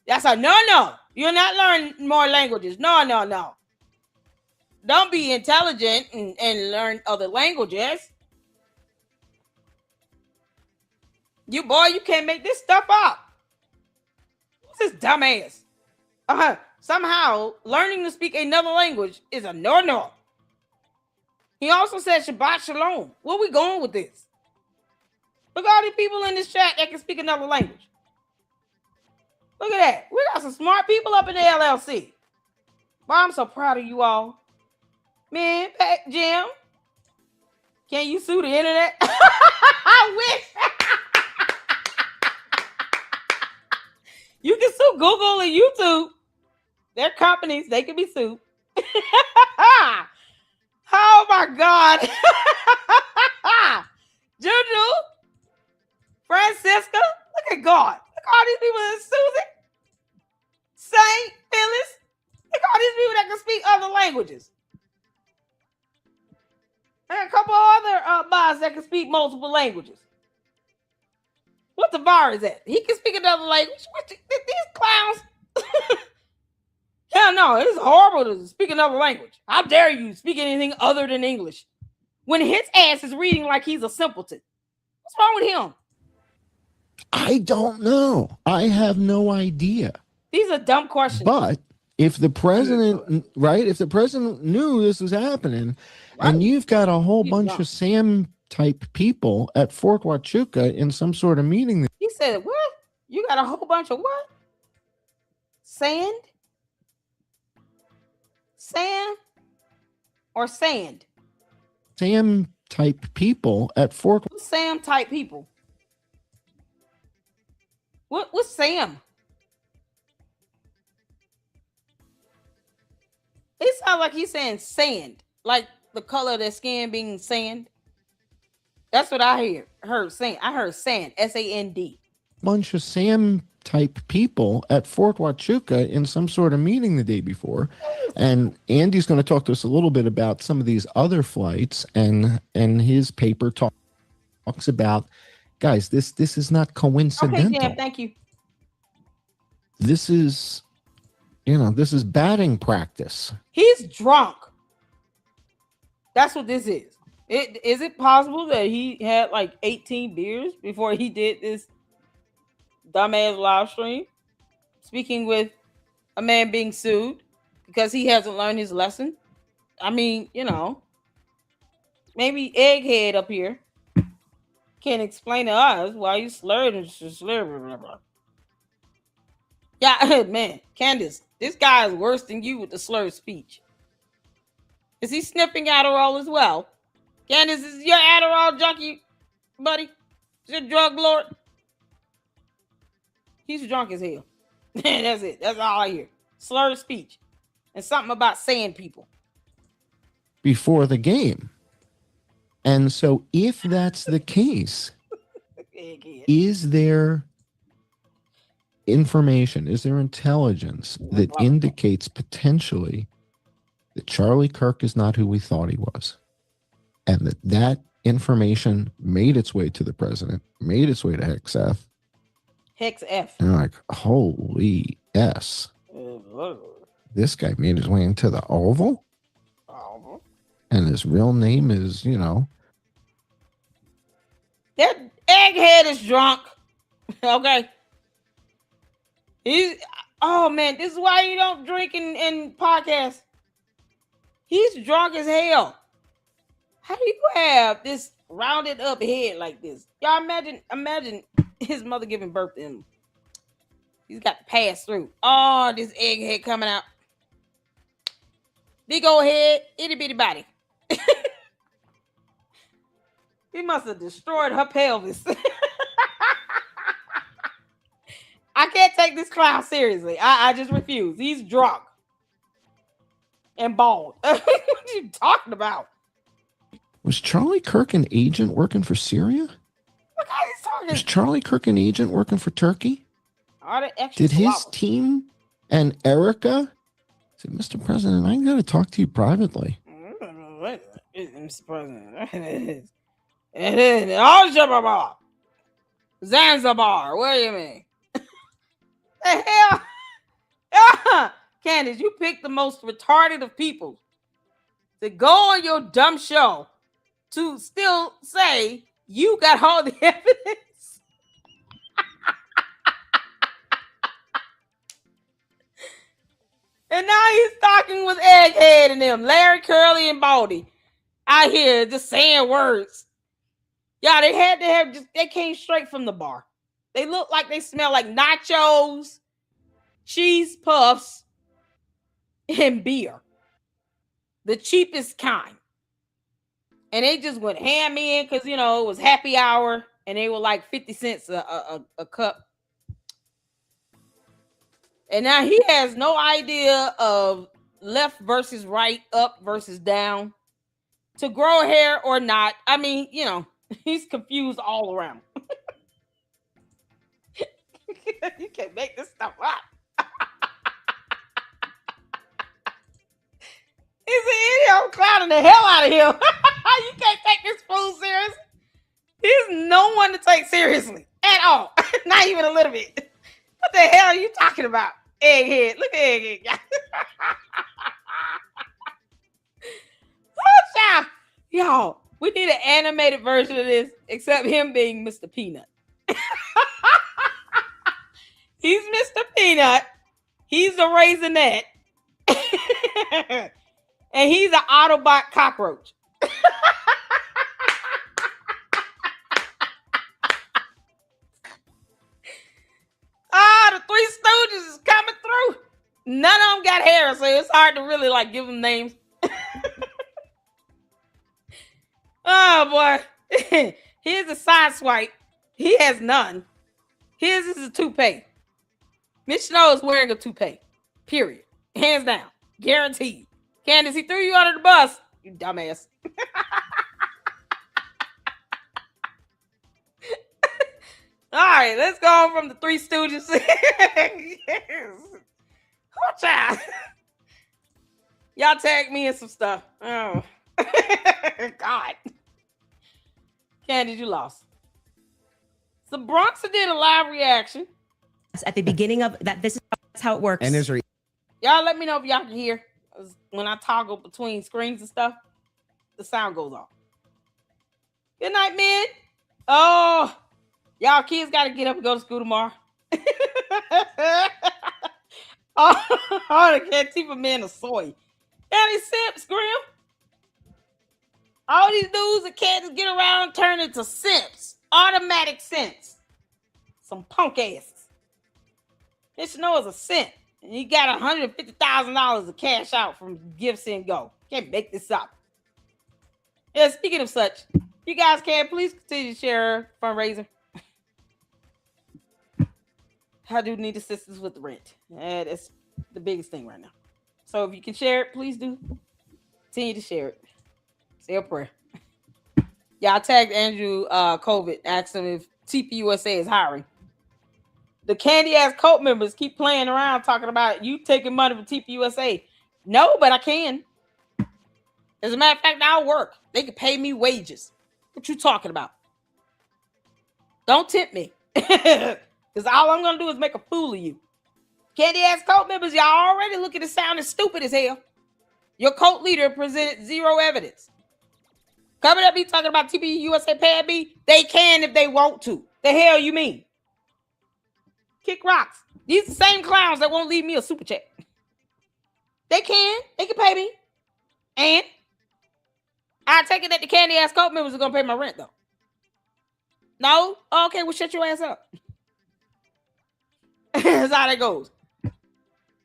That's a no. You're not learning more languages. No. Don't be intelligent and learn other languages. You can't make this stuff up. What's this dumbass? Somehow learning to speak another language is a no. He also said Shabbat Shalom. Where we going with this? Look at all these people in this chat that can speak another language. Look at that. We got some smart people up in the LLC. Boy, I'm so proud of you all. Man, Jim, can you sue the internet? I wish. You can sue Google and YouTube. They're companies. They can be sued. Oh, my God. Juju. Francisca. Look at God. Look at all these people. Susan. Saint. Phyllis. Look at all these people that can speak other languages. And a couple other bots that can speak multiple languages. What the bar is at? He can speak another language. These clowns. Hell no, it's horrible to speak another language. How dare you speak anything other than English? When his ass is reading like he's a simpleton. What's wrong with him? I don't know. I have no idea. These are dumb questions. But if the president, right? If the president knew this was happening, right, and you've got a whole bunch of Sam type people at Fort Huachuca in some sort of meeting. He said, what? You got a whole bunch of what? Sand? Sand or sand? Sam type people at Fort. Sam type people. What's Sam? It sounds like he's saying sand, like the color of their skin being sand. That's what I heard saying. I heard sand, S-A-N-D. Bunch of Sam type people at Fort Huachuca in some sort of meeting the day before. And Andy's going to talk to us a little bit about some of these other flights, and his paper talks about, guys, this is not coincidental. Okay, Jam, thank you. This is, this is batting practice. He's drunk. That's what this is. Is it possible that he had like 18 beers before he did this dumbass live stream? Speaking with a man being sued because he hasn't learned his lesson. I mean, maybe Egghead up here can explain to us why you slurred and slur. Blah, blah. Yeah, man, Candace, this guy is worse than you with the slurred speech. Is he sniffing Adderall as well? Candace, is your Adderall junkie, buddy? Is your drug lord? He's drunk as hell. That's it. That's all I hear. Slurred speech. And something about saying people. Before the game. And so if that's the case, is there information, is there intelligence that indicates potentially that Charlie Kirk is not who we thought he was? And that information made its way to the president, made its way to HEXF. HEXF. And like, holy S. This guy made his way into the Oval? And his real name is, That Egghead is drunk. Okay. Oh man, this is why you don't drink in podcasts. He's drunk as hell. How do you have this rounded up head like this? Y'all imagine his mother giving birth to him. He's got to pass through. Oh, this egghead coming out. Big old head, itty bitty body. He must have destroyed her pelvis. I can't take this clown seriously. I just refuse. He's drunk and bald. What are you talking about? Was Charlie Kirk an agent working for Syria? Look how he's talking. Was Charlie Kirk an agent working for Turkey? Did his team and Erica say, Mr. President, I got to talk to you privately? Mr. President. It is Algebra. Zanzibar. What do you mean? The hell? Candace, you picked the most retarded of people to go on your dumb show to still say you got all the evidence. And now he's talking with Egghead and them, Larry, Curly, and Baldy out here just saying words. Yeah, they had to have they came straight from the bar. They look like they smell like nachos, cheese puffs, and beer. The cheapest kind. And they just went ham in because, it was happy hour and they were like 50 cents a cup. And now he has no idea of left versus right, up versus down, to grow hair or not. I mean, he's confused all around. You can't make this stuff up. He's an idiot. I'm clowning the hell out of him. You can't take this fool serious. He's no one to take seriously at all. Not even a little bit. What the hell are you talking about? Egghead. Look at Egghead. Oh, child. Y'all, we need an animated version of this, except him being Mr. Peanut. He's Mr. Peanut. He's a Raisinette. And he's an Autobot cockroach. The Three Stooges is coming through. None of them got hair, so it's hard to really give them names. Oh boy. Here's a side swipe. He has none. His is a toupee. Mitch Snow is wearing a toupee. Period. Hands down. Guaranteed. Candace, he threw you under the bus. You dumbass. All right, let's go on from the Three Stooges. Oh, child. Y'all tag me in some stuff. Oh. God. Candace, you lost. So Bronx did a live reaction. At the beginning of that, this is how it works. And is there Y'all let me know if y'all can hear. When I toggle between screens and stuff, the sound goes off. Good night, men. Oh, y'all kids got to get up and go to school tomorrow. I can't teach a man of soy. Daddy simps, Grim. All these dudes that can't get around and turn into simps. Automatic simps. Some punk asses. This know is a simp. And you got $150,000 of cash out from Give, Send, Go. Can't make this up. Yeah, speaking of such, you guys can please continue to share fundraiser. I do need assistance with the rent. That's the biggest thing right now. So if you can share it, please do. Continue to share it. Say a prayer. Yeah, I tagged Andrew COVID, asked him if TPUSA is hiring. The candy ass cult members keep playing around talking about you taking money from TPUSA. No, but I can. As a matter of fact, I'll work. They can pay me wages. What you talking about? Don't tempt me. Because all I'm going to do is make a fool of you. Candy ass cult members, y'all already looking to sound as stupid as hell. Your cult leader presented zero evidence. Coming up, be talking about TPUSA paying me. They can if they want to. The hell you mean? Kick rocks. These are the same clowns that won't leave me a super check. They can pay me. And I take it that the candy ass cult members are going to pay my rent, though. No? Okay, well, shut your ass up. That's how that goes.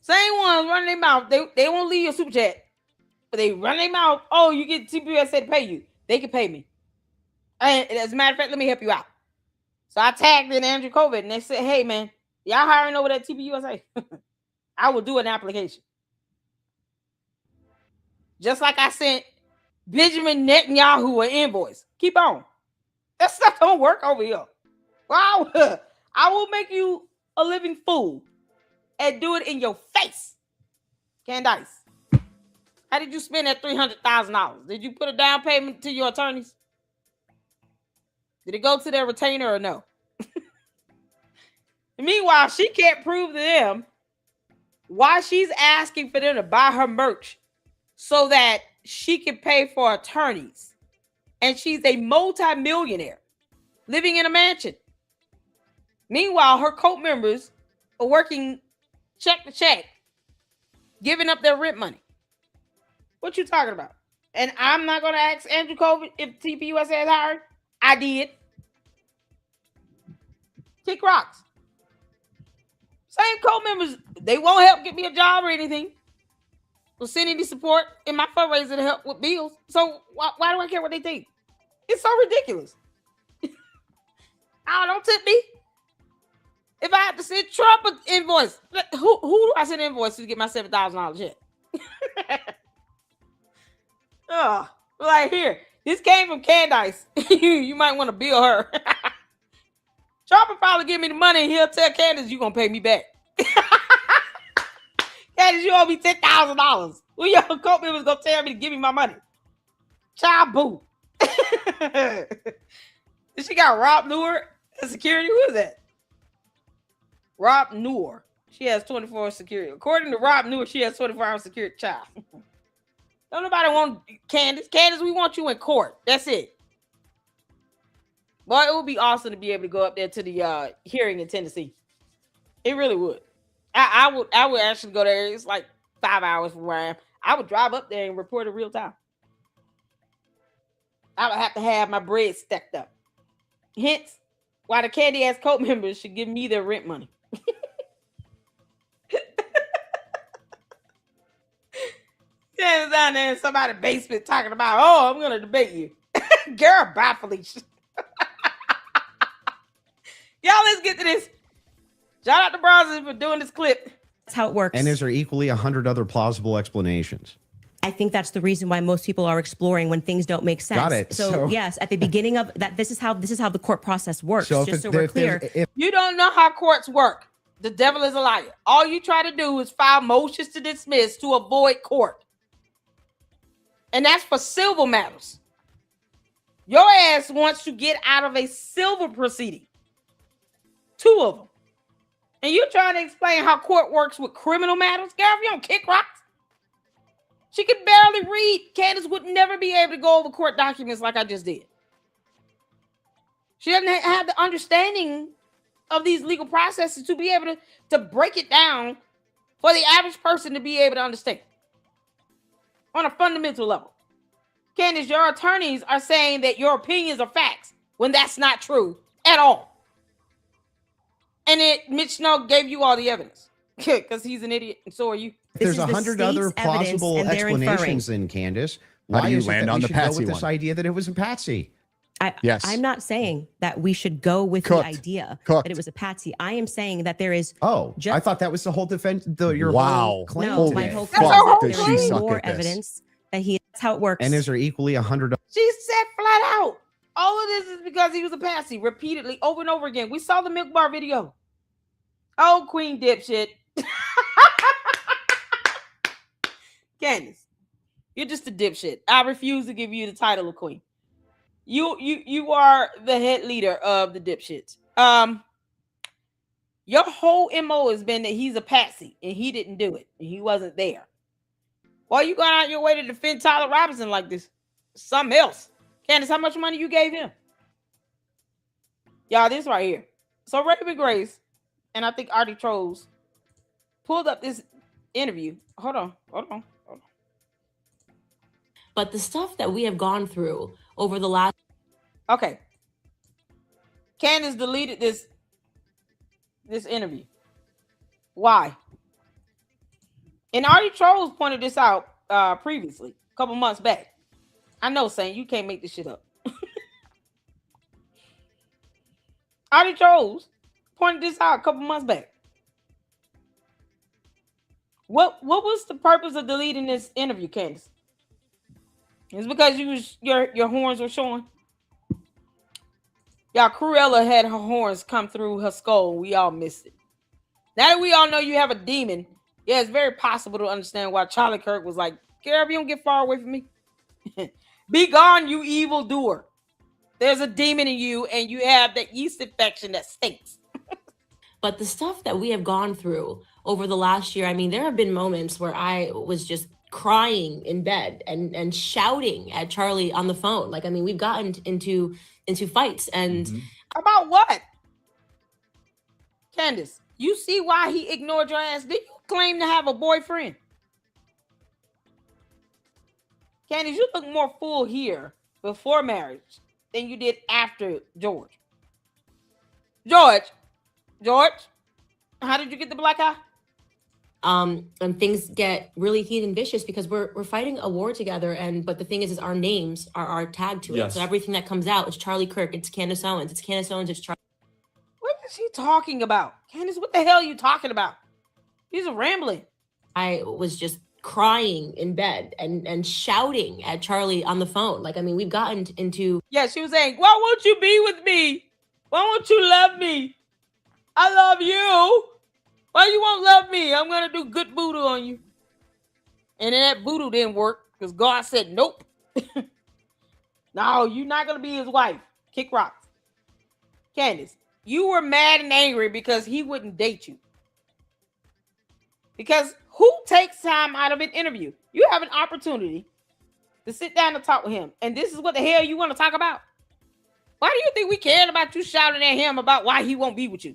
Same ones running their mouth. They won't leave you a super chat. But they run their mouth. Oh, you get TPUSA to pay you. They can pay me. And as a matter of fact, let me help you out. So I tagged in Andrew COVID and they said, hey, man, y'all hiring over at TPUSA? I will do an application. Just like I sent Benjamin Netanyahu an invoice. Keep on. That stuff don't work over here. Wow. I will make you a living fool and do it in your face. Candace, how did you spend that $300,000? Did you put a down payment to your attorneys? Did it go to their retainer or no? Meanwhile, she can't prove to them why she's asking for them to buy her merch so that she can pay for attorneys. And she's a multi-millionaire living in a mansion. Meanwhile, her cult members are working check to check, giving up their rent money. What you talking about? And I'm not going to ask Andrew COVID if TPUSA is hired. I did. Kick rocks. Same cult members, they won't help get me a job or anything. Will send any support in my fundraiser to help with bills. So why do I care what they think? It's so ridiculous. Don't tip me. If I have to send Trump an invoice, who do I send an invoice to get my $7,000 check? Oh, like here. This came from Candace. You might want to bill her. Trump will probably give me the money and he'll tell Candace you're going to pay me back. Candace, you owe me $10,000. Well, your cult members going to tell me to give me my money. Child boo. She got Rob Noor as security. Who is that? Rob Noor. She has 24-hour security. According to Rob Noor, she has 24-hour security. Child. Don't nobody want Candace. Candace, we want you in court. That's it. Boy, it would be awesome to be able to go up there to the hearing in Tennessee. It really would. I would actually go there. It's like 5 hours from where I am. I would drive up there and report in real time. I would have to have my bread stacked up. Hence, why the candy ass cult members should give me their rent money. Yeah, down there in somebody's basement talking about, oh, I'm gonna debate you. Girl, bye, Felicia. Y'all, let's get to this. Shout out to Bronson for doing this clip. That's how it works. And is there equally 100 other plausible explanations? I think that's the reason why most people are exploring when things don't make sense. Got it. So yes, at the beginning of that, this is how the court process works. So just so we're clear. You don't know how courts work. The devil is a liar. All you try to do is file motions to dismiss to avoid court. And that's for civil matters. Your ass wants to get out of a civil proceeding. 2 of them. And you're trying to explain how court works with criminal matters? Girl, if you don't kick rocks. She could barely read. Candace would never be able to go over court documents like I just did. She doesn't have the understanding of these legal processes to be able to break it down for the average person to be able to understand on a fundamental level. Candace, your attorneys are saying that your opinions are facts when that's not true at all. And Mitch Snow gave you all the evidence because he's an idiot and so are you. There's 100 other plausible explanations in Candace. Why do you is land it that on we the should go Patsy with this one? idea that it was a Patsy? Yes. I'm not saying that we should go with Cooked. the idea Cooked. that it was a patsy. I am saying that there is I thought that was the whole defense. Your whole claim no, today. my whole That's claim her whole is that there claim. is Suck more at this. evidence that that's how it works. And is there equally 100? She said flat out, all of this is because he was a patsy repeatedly over and over again. We saw the milk bar video. Oh, Queen dipshit. Candace, you're just a dipshit. I refuse to give you the title of queen. You are the head leader of the dipshits. Your whole MO has been that he's a patsy and he didn't do it and he wasn't there. Why you going out your way to defend Tyler Robinson like this? Something else. Candace, how much money you gave him? Y'all, this right here. So Raven Grace and I think Artie Trolls pulled up this interview. Hold on. But the stuff that we have gone through over the last... Okay. Candace deleted this interview. Why? And Artie Trolls pointed this out previously, a couple months back. I know, saying you can't make this shit up. Artie Trolls pointed this out a couple months back. What was the purpose of deleting this interview, Candace? It's because your horns were showing. Y'all, Cruella had her horns come through her skull. And we all missed it. Now that we all know you have a demon, yeah, it's very possible to understand why Charlie Kirk was like, "Girl, you don't get far away from me. Be gone, you evil doer. There's a demon in you, and you have that yeast infection that stinks." But the stuff that we have gone through over the last year, I mean, there have been moments where I was just crying in bed and shouting at Charlie on the phone. Like, I mean, we've gotten into fights and About what? Candace, you see why he ignored your ass? Did you claim to have a boyfriend? Candace, you look more full here before marriage than you did after George. George, how did you get the black eye? and things get really heated and vicious because we're fighting a war together. But the thing is our names are tagged to it. So everything that comes out is Charlie Kirk. It's Candace Owens. It's Candace Owens. It's Charlie. What is she talking about? Candace, what the hell are you talking about? He's rambling. I was just crying in bed and shouting at Charlie on the phone. Like, I mean, we've gotten into... Yeah, she was saying, why won't you be with me? Why won't you love me? I love you. Why you won't love me? I'm going to do good voodoo on you. And then that voodoo didn't work because God said, nope. No, you're not going to be his wife. Kick rocks. Candace, you were mad and angry because he wouldn't date you. Because who takes time out of an interview? You have an opportunity to sit down and talk with him. And this is what the hell you want to talk about? Why do you think we cared about you shouting at him about why he won't be with you?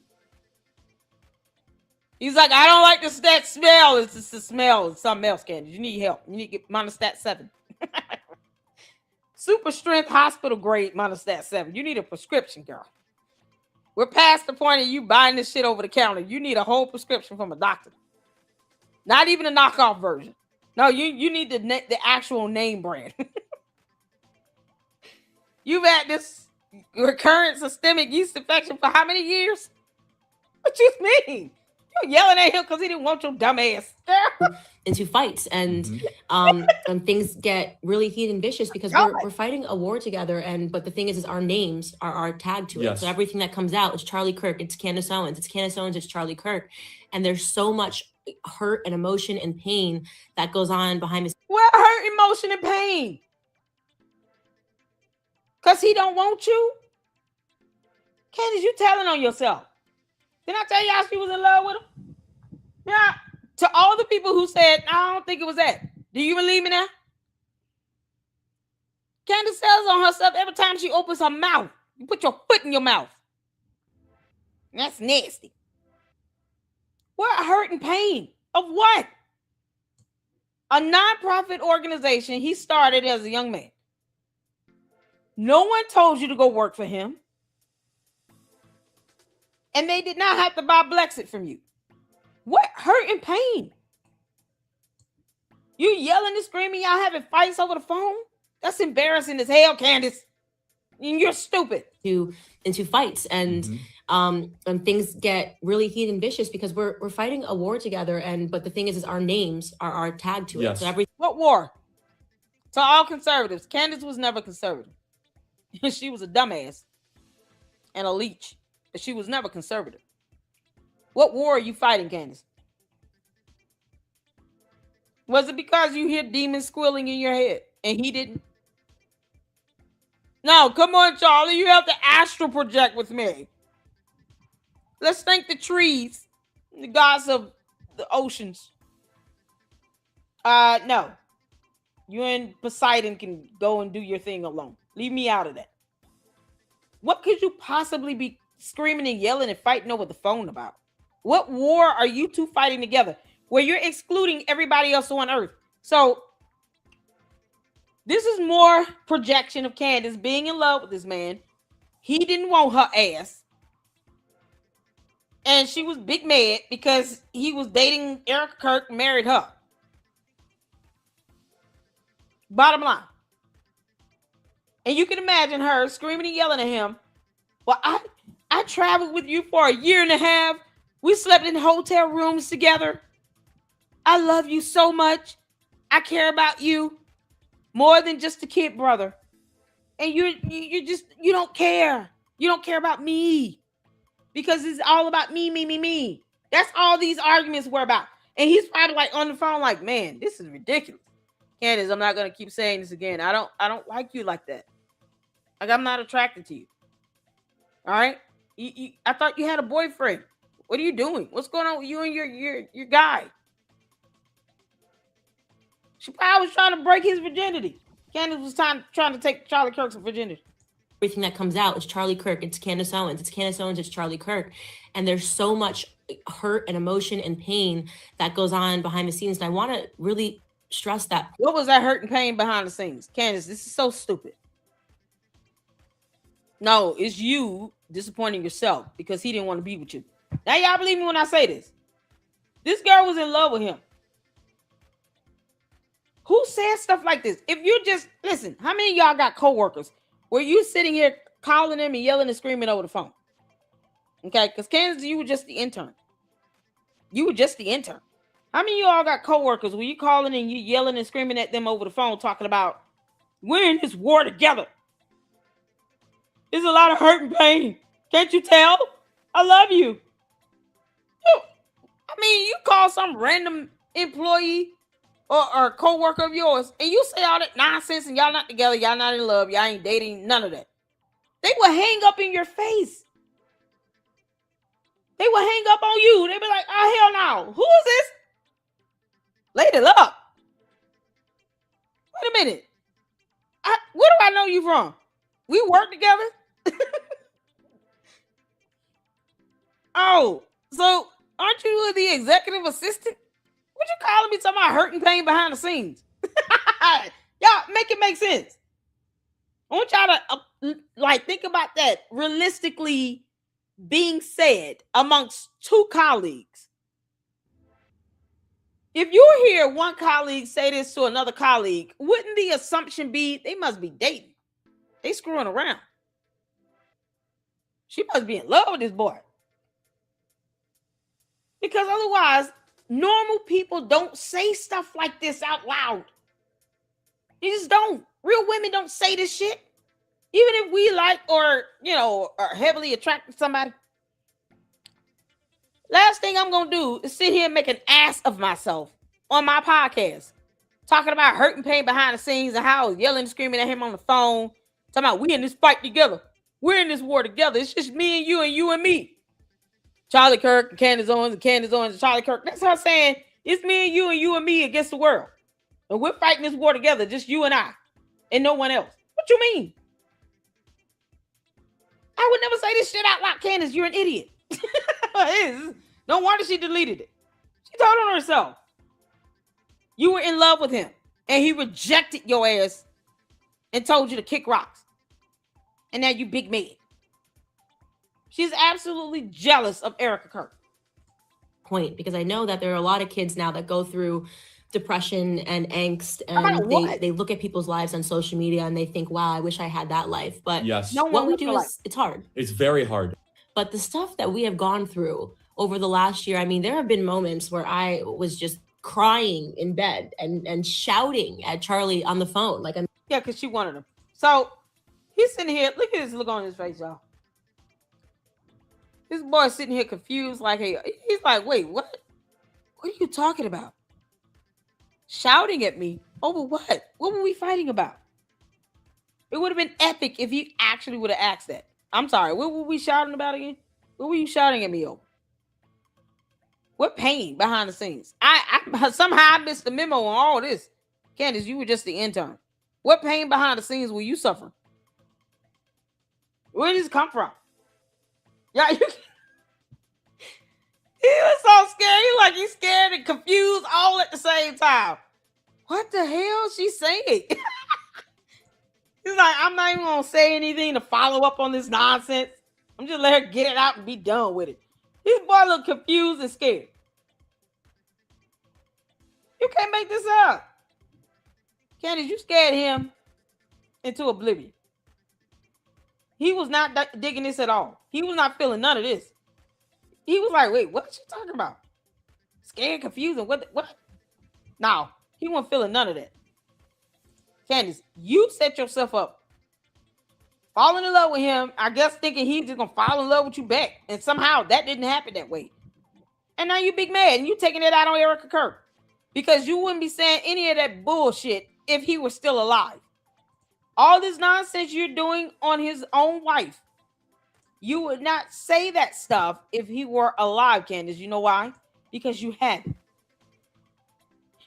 He's like, I don't like that smell. It's just the smell. It's something else, Candace. You need help. You need to get monostat 7. Super strength hospital grade monostat 7. You need a prescription, girl. We're past the point of you buying this shit over the counter. You need a whole prescription from a doctor. Not even a knockoff version. No, you need the actual name brand. You've had this recurrent systemic yeast infection for how many years? What you mean? You You yelling at him because he didn't want your dumb ass. Into fights and things get really heated and vicious because we're fighting a war together, but the thing is our names are tagged to it. So everything that comes out is Charlie Kirk, it's Candace Owens, it's Charlie Kirk, and there's so much hurt and emotion and pain that goes on behind the scenes. What hurt, emotion, and pain? Because he don't want you? Candace, you telling on yourself. Didn't I tell y'all she was in love with him? Yeah. To all the people who said, I don't think it was that. Do you believe me now? Candace sells on herself every time she opens her mouth. You put your foot in your mouth. That's nasty. What hurt and pain? Of what? A nonprofit organization he started as a young man. No one told you to go work for him. And they did not have to buy Blexit from you. What hurt and pain? You yelling and screaming, y'all having fights over the phone? That's embarrassing as hell, Candace. And you're stupid. Into fights and things get really heated and vicious because we're fighting a war together, but the thing is our names are tagged to it. So what war? To all conservatives, Candace was never conservative. She was a dumbass and a leech, but she was never conservative. What war are you fighting, Candace? Was it because you hear demons squealing in your head and he didn't? No, come on, Charlie. You have to astral project with me. Let's thank the trees, the gods of the oceans. No. You and Poseidon can go and do your thing alone. Leave me out of that. What could you possibly be screaming and yelling and fighting over the phone about? What war are you two fighting together where you're excluding everybody else on earth? So this is more projection of Candace being in love with this man. He didn't want her ass. And she was big mad because he was dating Erica Kirk and married her. Bottom line. And you can imagine her screaming and yelling at him. Well, I traveled with you for a year and a half. We slept in hotel rooms together. I love you so much. I care about you more than just a kid brother. And you don't care. You don't care about me because it's all about me. That's all these arguments were about. And he's probably like on the phone like, man, this is ridiculous. Candace, I'm not going to keep saying this again. I don't like you like that. Like, I'm not attracted to you. All right? I thought you had a boyfriend. What are you doing? What's going on with you and your guy? She probably was trying to break his virginity. Candace was trying to take Charlie Kirk's virginity. Everything that comes out is Charlie Kirk. It's Candace Owens. It's Charlie Kirk. And there's so much hurt and emotion and pain that goes on behind the scenes. And I want to really stress that. What was that hurt and pain behind the scenes? Candace, this is so stupid. No, it's you disappointing yourself because he didn't want to be with you. Now y'all believe me when I say this. This girl was in love with him. Who says stuff like this? If you just listen, how many of y'all got coworkers where you sitting here calling them and yelling and screaming over the phone? Okay, because Candace, you were just the intern. You were just the intern. How many of y'all got coworkers where you calling and you yelling and screaming at them over the phone, talking about we're in this war together? There's a lot of hurt and pain. Can't you tell? I love you. I mean, you call some random employee or co-worker of yours, and you say all that nonsense, and y'all not together, y'all not in love, y'all ain't dating, none of that. They will hang up in your face. They will hang up on you. They be like, oh, hell no. Who is this? Laid it up. Wait a minute. Where do I know you from? We work together? Oh, so aren't you the executive assistant? What you calling me talking about hurt and pain behind the scenes? Y'all make it make sense. I want y'all to think about that realistically being said amongst two colleagues. If you hear one colleague say this to another colleague, wouldn't the assumption be they must be dating? They screwing around. She must be in love with this boy. Because otherwise, normal people don't say stuff like this out loud. You just don't. Real women don't say this shit. Even if we like or, are heavily attracted to somebody. Last thing I'm going to do is sit here and make an ass of myself on my podcast. Talking about hurt and pain behind the scenes and how I was yelling and screaming at him on the phone. Talking about we in this fight together. We're in this war together. It's just me and you and me. Charlie Kirk and Candace Owens and Charlie Kirk. That's her saying it's me and you and me against the world. And we're fighting this war together, just you and I. And no one else. What you mean? I would never say this shit out loud. Candace, you're an idiot. No wonder she deleted it. She told on herself. You were in love with him. And he rejected your ass and told you to kick rocks. And now you big mad. She's absolutely jealous of Erica Kirk. Point, because I know that there are a lot of kids now that go through depression and angst, and they look at people's lives on social media and they think, wow, I wish I had that life. But yes, what we do is it's hard. It's very hard. But the stuff that we have gone through over the last year, I mean, there have been moments where I was just crying in bed and shouting at Charlie on the phone. Yeah, because she wanted him. So he's sitting here. Look at this look on his face, y'all. This boy's sitting here confused, like, hey, he's like, wait, what? What are you talking about? Shouting at me over what? What were we fighting about? It would have been epic if he actually would have asked that. I'm sorry, what were we shouting about again? What were you shouting at me over? What pain behind the scenes? I somehow missed the memo on all this. Candace, you were just the intern. What pain behind the scenes were you suffering? Where did this come from? Yeah, he was so scared. He's scared and confused all at the same time. What the hell is she saying? He's like, I'm not even gonna say anything to follow up on this nonsense. I'm just let her get it out and be done with it. This boy look confused and scared. You can't make this up. Candace, you scared him into oblivion. He was not digging this at all. He was not feeling none of this. He was like, wait, what are you talking about? Scared, confused, and what? No, he wasn't feeling none of that. Candace, you set yourself up. Falling in love with him, I guess thinking he's just going to fall in love with you back. And somehow that didn't happen that way. And now you big mad and you taking it out on Erica Kirk. Because you wouldn't be saying any of that bullshit if he was still alive. All this nonsense you're doing on his own wife, you would not say that stuff if he were alive, Candace. You know why? Because you hadn't.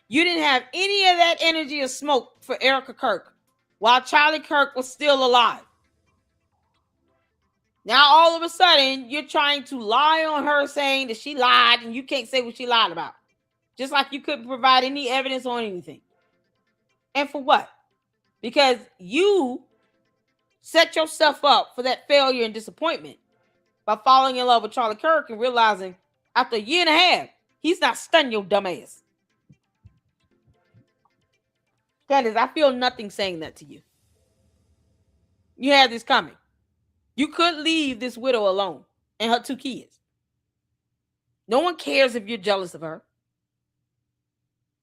You didn't have any of that energy or smoke for Erica Kirk while Charlie Kirk was still alive. Now, all of a sudden, you're trying to lie on her saying that she lied and you can't say what she lied about. Just like you couldn't provide any evidence on anything. And for what? Because you set yourself up for that failure and disappointment by falling in love with Charlie Kirk and realizing after a year and a half, he's not stunned your dumb ass. Candace, I feel nothing saying that to you. You had this coming. You could leave this widow alone and her 2 kids. No one cares if you're jealous of her.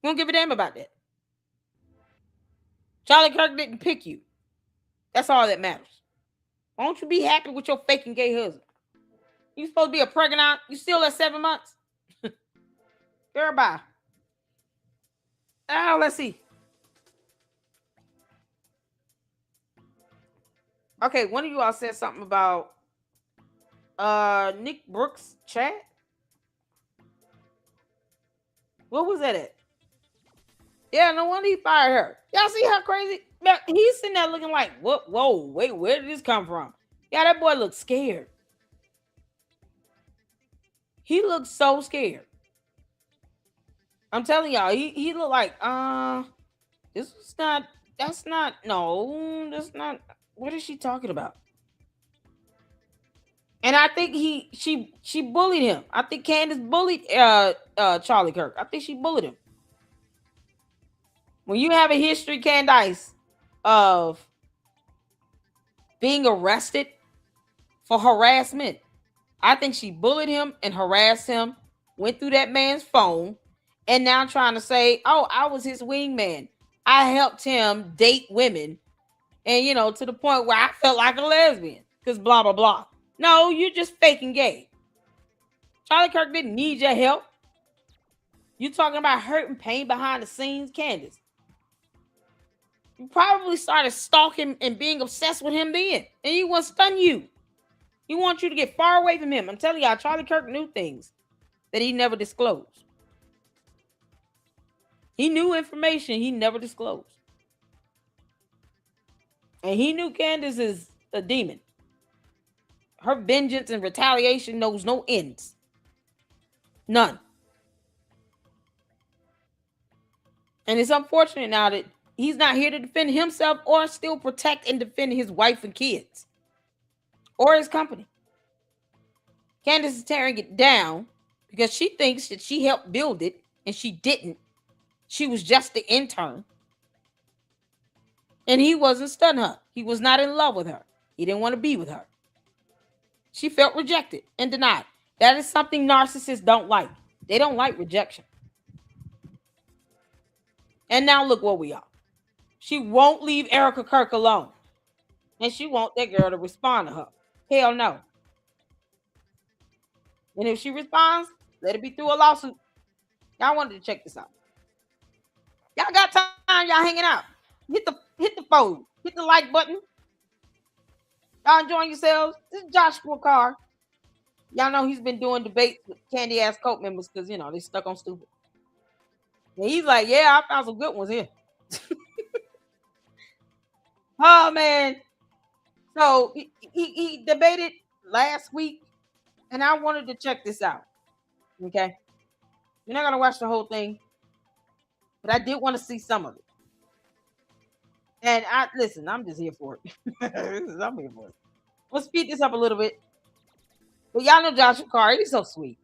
You don't give a damn about that. Charlie Kirk didn't pick you. That's all that matters. Why don't you be happy with your fake and gay husband? You supposed to be a pregnant. You still at 7 months? Girl, bye. Oh, let's see. Okay, one of you all said something about Nick Brooks' chat. What was that at? Yeah, no wonder he fired her. Y'all see how crazy? He's sitting there looking like, what? Whoa, wait, where did this come from? Yeah, that boy looks scared. He looks so scared. I'm telling y'all, he looked like, this is not, that's not, no, that's not, what is she talking about? And I think she bullied him. I think Candace bullied Charlie Kirk. I think she bullied him. When you have a history, Candace, of being arrested for harassment, I think she bullied him and harassed him went through that man's phone, and now trying to say, oh, I was his wingman. I helped him date women. And, to the point where I felt like a lesbian because blah, blah, blah. No, you're just faking gay. Charlie Kirk didn't need your help. You talking about hurt and pain behind the scenes, Candace. You probably started stalking and being obsessed with him then. And he wants to stun you. He wants you to get far away from him. I'm telling y'all, Charlie Kirk knew things that he never disclosed. He knew information he never disclosed. And he knew Candace is a demon. Her vengeance and retaliation knows no ends. None. And it's unfortunate now that he's not here to defend himself or still protect and defend his wife and kids. Or his company. Candace is tearing it down because she thinks that she helped build it and she didn't. She was just the intern. And he wasn't stunning her. He was not in love with her. He didn't want to be with her. She felt rejected and denied. That is something narcissists don't like. They don't like rejection. And now look where we are. She won't leave Erica Kirk alone. And she wants that girl to respond to her. Hell no. And if she responds, let it be through a lawsuit. Y'all wanted to check this out. Y'all got time, y'all hanging out. Hit the phone. Hit the like button. Y'all enjoying yourselves? This is Joshua Carr. Y'all know he's been doing debates with candy ass cult members because they stuck on stupid. And he's like, yeah, I found some good ones here. Oh man. So he debated last week, and I wanted to check this out. Okay. You're not gonna watch the whole thing, but I did want to see some of it. And I'm just here for it. I'm here for it. Let's speed this up a little bit. But y'all know Joshua Carr, he's so sweet.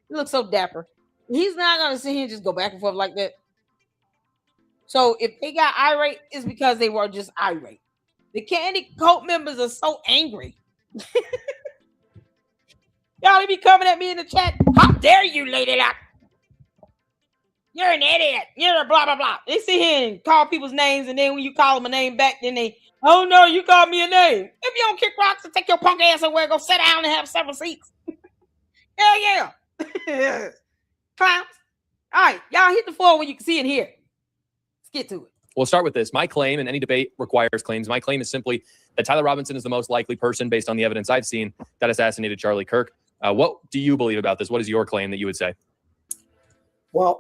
He looks so dapper. He's not gonna sit here and just go back and forth like that. So if they got irate, it's because they were just irate. The candy cult members are so angry. Y'all be coming at me in the chat. How dare you, Lady Luck? You're an idiot. You're a blah, blah, blah. They sit here and call people's names, and then when you call them a name back, then they, oh no, you called me a name. If you don't kick rocks and take your punk ass somewhere, go sit down and have several seats. Hell yeah. Clowns. All right, y'all hit the floor when you can see it here. Let's get to it. We'll start with this. My claim, and any debate requires claims. My claim is simply that Tyler Robinson is the most likely person, based on the evidence I've seen, that assassinated Charlie Kirk. What do you believe about this? What is your claim that you would say? Well,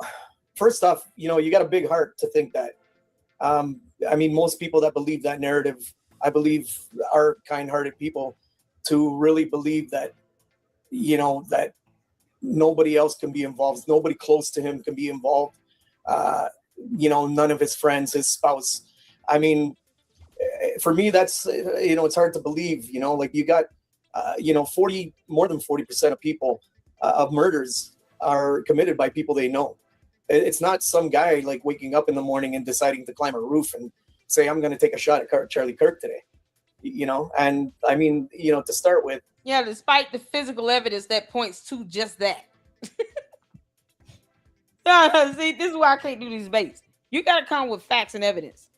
first off, you got a big heart to think that. I mean, most people that believe that narrative, I believe, are kind-hearted people to really believe that, that nobody else can be involved. Nobody close to him can be involved. None of his friends, his spouse. I mean, for me, that's, it's hard to believe, like you got, more than 40% of people, of murders are committed by people they know. It's not some guy like waking up in the morning and deciding to climb a roof and say, I'm going to take a shot at Charlie Kirk today, and I mean, to start with. Yeah, despite the physical evidence that points to just that. See, this is why I can't do these debates. You got to come with facts and evidence.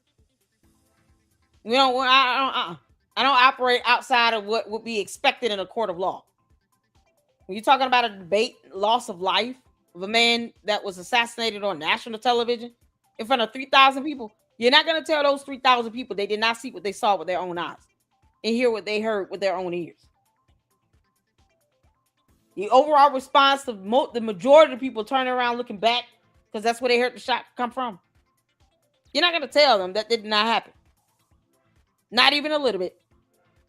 I don't operate outside of what would be expected in a court of law. When you're talking about a debate, loss of life of a man that was assassinated on national television in front of 3,000 people, you're not going to tell those 3,000 people they did not see what they saw with their own eyes and hear what they heard with their own ears. The overall response of the majority of the people turning around looking back because that's where they heard the shot come from. You're not going to tell them that did not happen. Not even a little bit.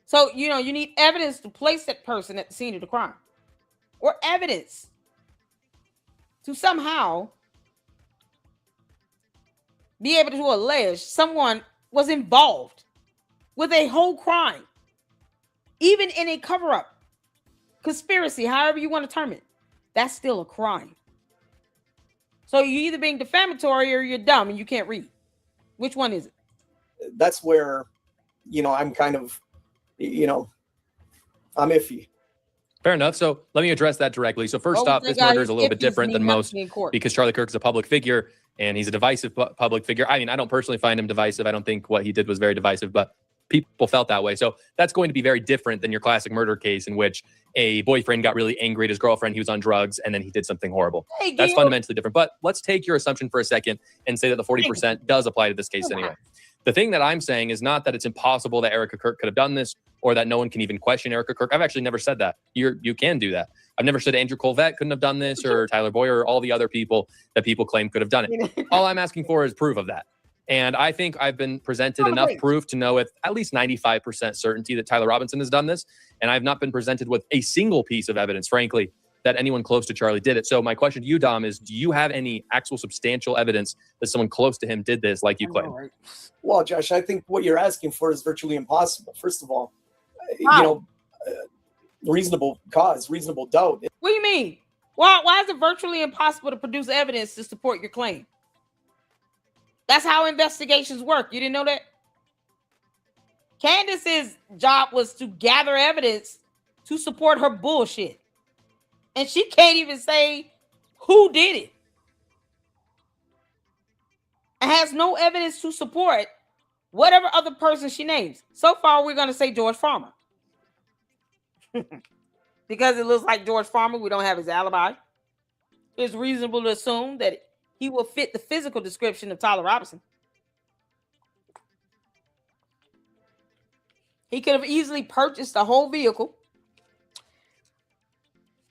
So, you need evidence to place that person at the scene of the crime. Or evidence to somehow be able to allege someone was involved with a whole crime. Even in a cover-up. Conspiracy, however you want to term it. That's still a crime. So you're either being defamatory or you're dumb and you can't read. Which one is it? That's where, I'm kind of, I'm iffy. Fair enough. So let me address that directly. So first off, this murder is a little bit different than most because Charlie Kirk is a public figure and he's a divisive public figure. I mean, I don't personally find him divisive. I don't think what he did was very divisive, but people felt that way. So that's going to be very different than your classic murder case in which a boyfriend got really angry at his girlfriend. He was on drugs and then he did something horrible. Hey, that's fundamentally different. But let's take your assumption for a second and say that the 40% does apply to this case anyway. The thing that I'm saying is not that it's impossible that Erica Kirk could have done this or that no one can even question Erica Kirk. I've actually never said that. You can do that. I've never said Andrew Colvette couldn't have done this or Tyler Boyer or all the other people that people claim could have done it. All I'm asking for is proof of that. And I think I've been presented enough proof to know with at least 95% certainty that Tyler Robinson has done this. And I've not been presented with a single piece of evidence, frankly, that anyone close to Charlie did it. So my question to you, Dom, is do you have any actual substantial evidence that someone close to him did this like you claim? Right. Well, Josh, I think what you're asking for is virtually impossible. First of all, reasonable cause, reasonable doubt. What do you mean? Why is it virtually impossible to produce evidence to support your claim? That's how investigations work. You didn't know that? Candace's job was to gather evidence to support her bullshit. And she can't even say who did it. And has no evidence to support whatever other person she names. So far, we're going to say George Farmer. Because it looks like George Farmer, we don't have his alibi. It's reasonable to assume that he will fit the physical description of Tyler Robinson. He could have easily purchased a whole vehicle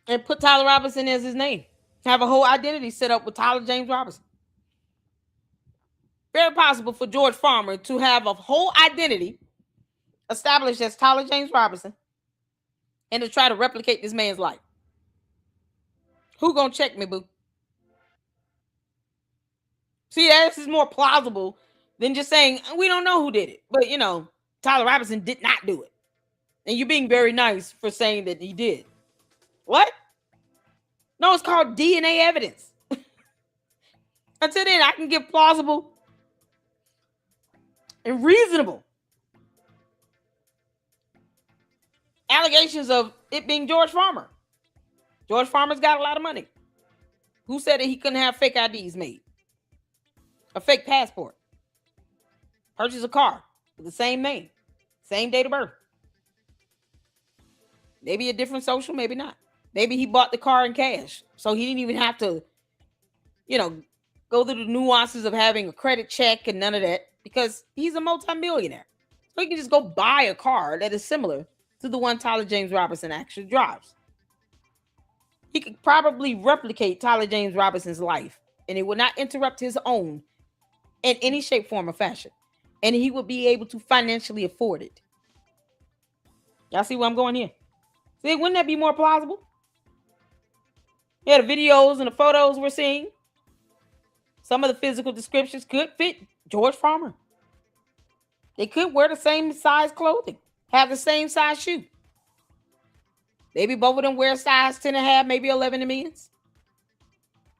and put Tyler Robinson as his name. Have a whole identity set up with Tyler James Robinson. Very possible for George Farmer to have a whole identity established as Tyler James Robinson and to try to replicate this man's life. Who gonna check me, boo? See, this is more plausible than just saying, we don't know who did it. But, Tyler Robinson did not do it. And you're being very nice for saying that he did. What? No, it's called DNA evidence. Until then, I can give plausible and reasonable allegations of it being George Farmer. George Farmer's got a lot of money. Who said that he couldn't have fake IDs made? A fake passport. Purchase a car with the same name, same date of birth. Maybe a different social, maybe not. Maybe he bought the car in cash, so he didn't even have to, go through the nuances of having a credit check and none of that because he's a multimillionaire. So he can just go buy a car that is similar to the one Tyler James Robinson actually drives. He could probably replicate Tyler James Robinson's life, and it would not interrupt his own in any shape, form, or fashion. And he would be able to financially afford it. Y'all see where I'm going here? See, wouldn't that be more plausible? Yeah, the videos and the photos we're seeing. Some of the physical descriptions could fit George Farmer. They could wear the same size clothing, have the same size shoe. Maybe both of them wear size 10.5, maybe 11 in men's.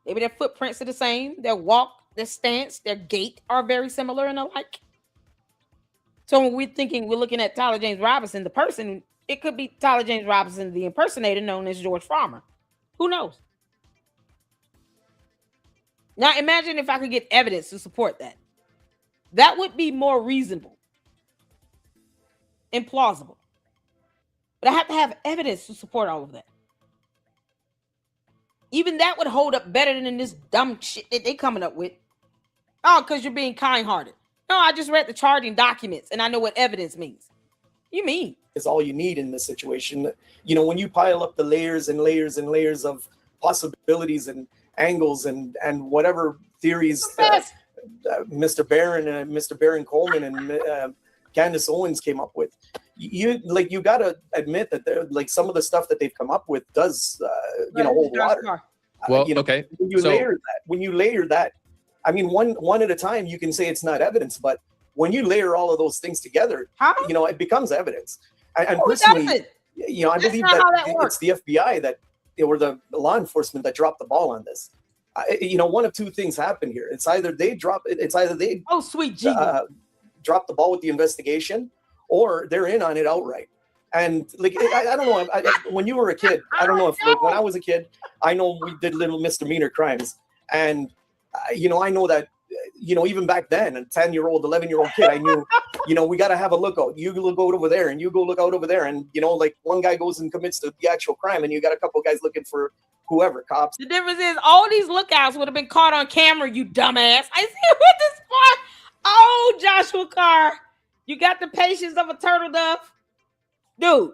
Maybe their footprints are the same. Their walk, their stance, their gait are very similar and alike. So when we're looking at Tyler James Robinson, the person, it could be Tyler James Robinson, the impersonator known as George Farmer. Who knows? Now imagine if I could get evidence to support that. That would be more reasonable and plausible. But I have to have evidence to support all of that. Even that would hold up better than this dumb shit that they coming up with. Oh, because you're being kind-hearted. No, I just read the charging documents and I know what evidence means. You mean? Is all you need in this situation. When you pile up the layers and layers and layers of possibilities and angles and whatever theories Mr. Baron Coleman and Candace Owens came up with, you got to admit that some of the stuff that they've come up with does hold water. Well, okay. When you layer that, I mean, one at a time, you can say it's not evidence, but when you layer all of those things together, it becomes evidence. And personally, I believe that it's the FBI that or the law enforcement that dropped the ball on this. One of two things happen here. It's either they drop the ball with the investigation, or they're in on it outright. And like, I don't know. When you were a kid, I don't know if like, when I was a kid, I know we did little misdemeanor crimes, and I know that even back then, a 10-year-old, 11-year-old kid, I knew, we got to have a lookout. You look out over there, and you go look out over there, and like one guy goes and commits the actual crime, and you got a couple guys looking for whoever, cops. The difference is all these lookouts would have been caught on camera. You dumbass! I see what this for. Oh, Joshua Carr, you got the patience of a turtle dove. Dude,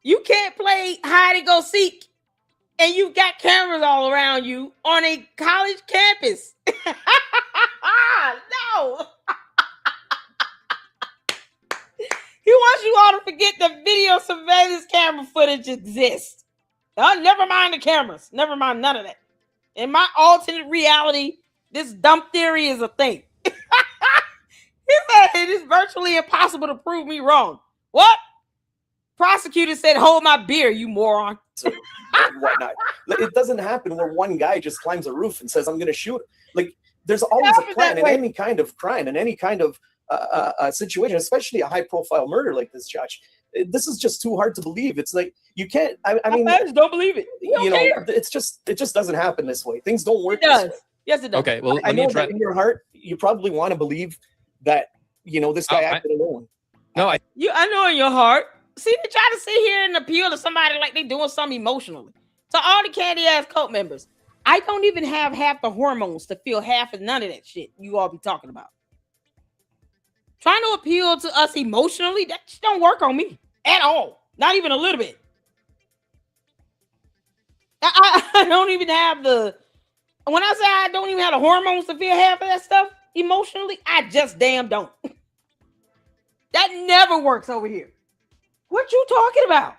you can't play hide and go seek, and you've got cameras all around you on a college campus. No. He wants you all to forget that video surveillance camera footage exists. Never mind the cameras. Never mind none of that. In my alternate reality, this dumb theory is a thing. He said it is virtually impossible to prove me wrong. What? Prosecutor said, hold my beer, you moron. Whatnot. Like, it doesn't happen where one guy just climbs a roof and says, I'm going to shoot. Like, there's always a plan in any kind of crime, in any kind of situation, especially a high-profile murder like this, Josh. This is just too hard to believe. It's like, you can't, I mean, I just don't believe it. It just doesn't happen this way. Things don't work this way. Yes, it does. Okay, well, I know that in your heart, you probably want to believe that, this guy acted alone. No, I know in your heart. See, they try to sit here and appeal to somebody like they're doing something emotionally. To all the candy ass cult members, I don't even have half the hormones to feel half of none of that shit you all be talking about. Trying to appeal to us emotionally, that just don't work on me at all. Not even a little bit. I don't even have when I say I don't even have the hormones to feel half of that stuff emotionally, I just damn don't. That never works over here. What you talking about?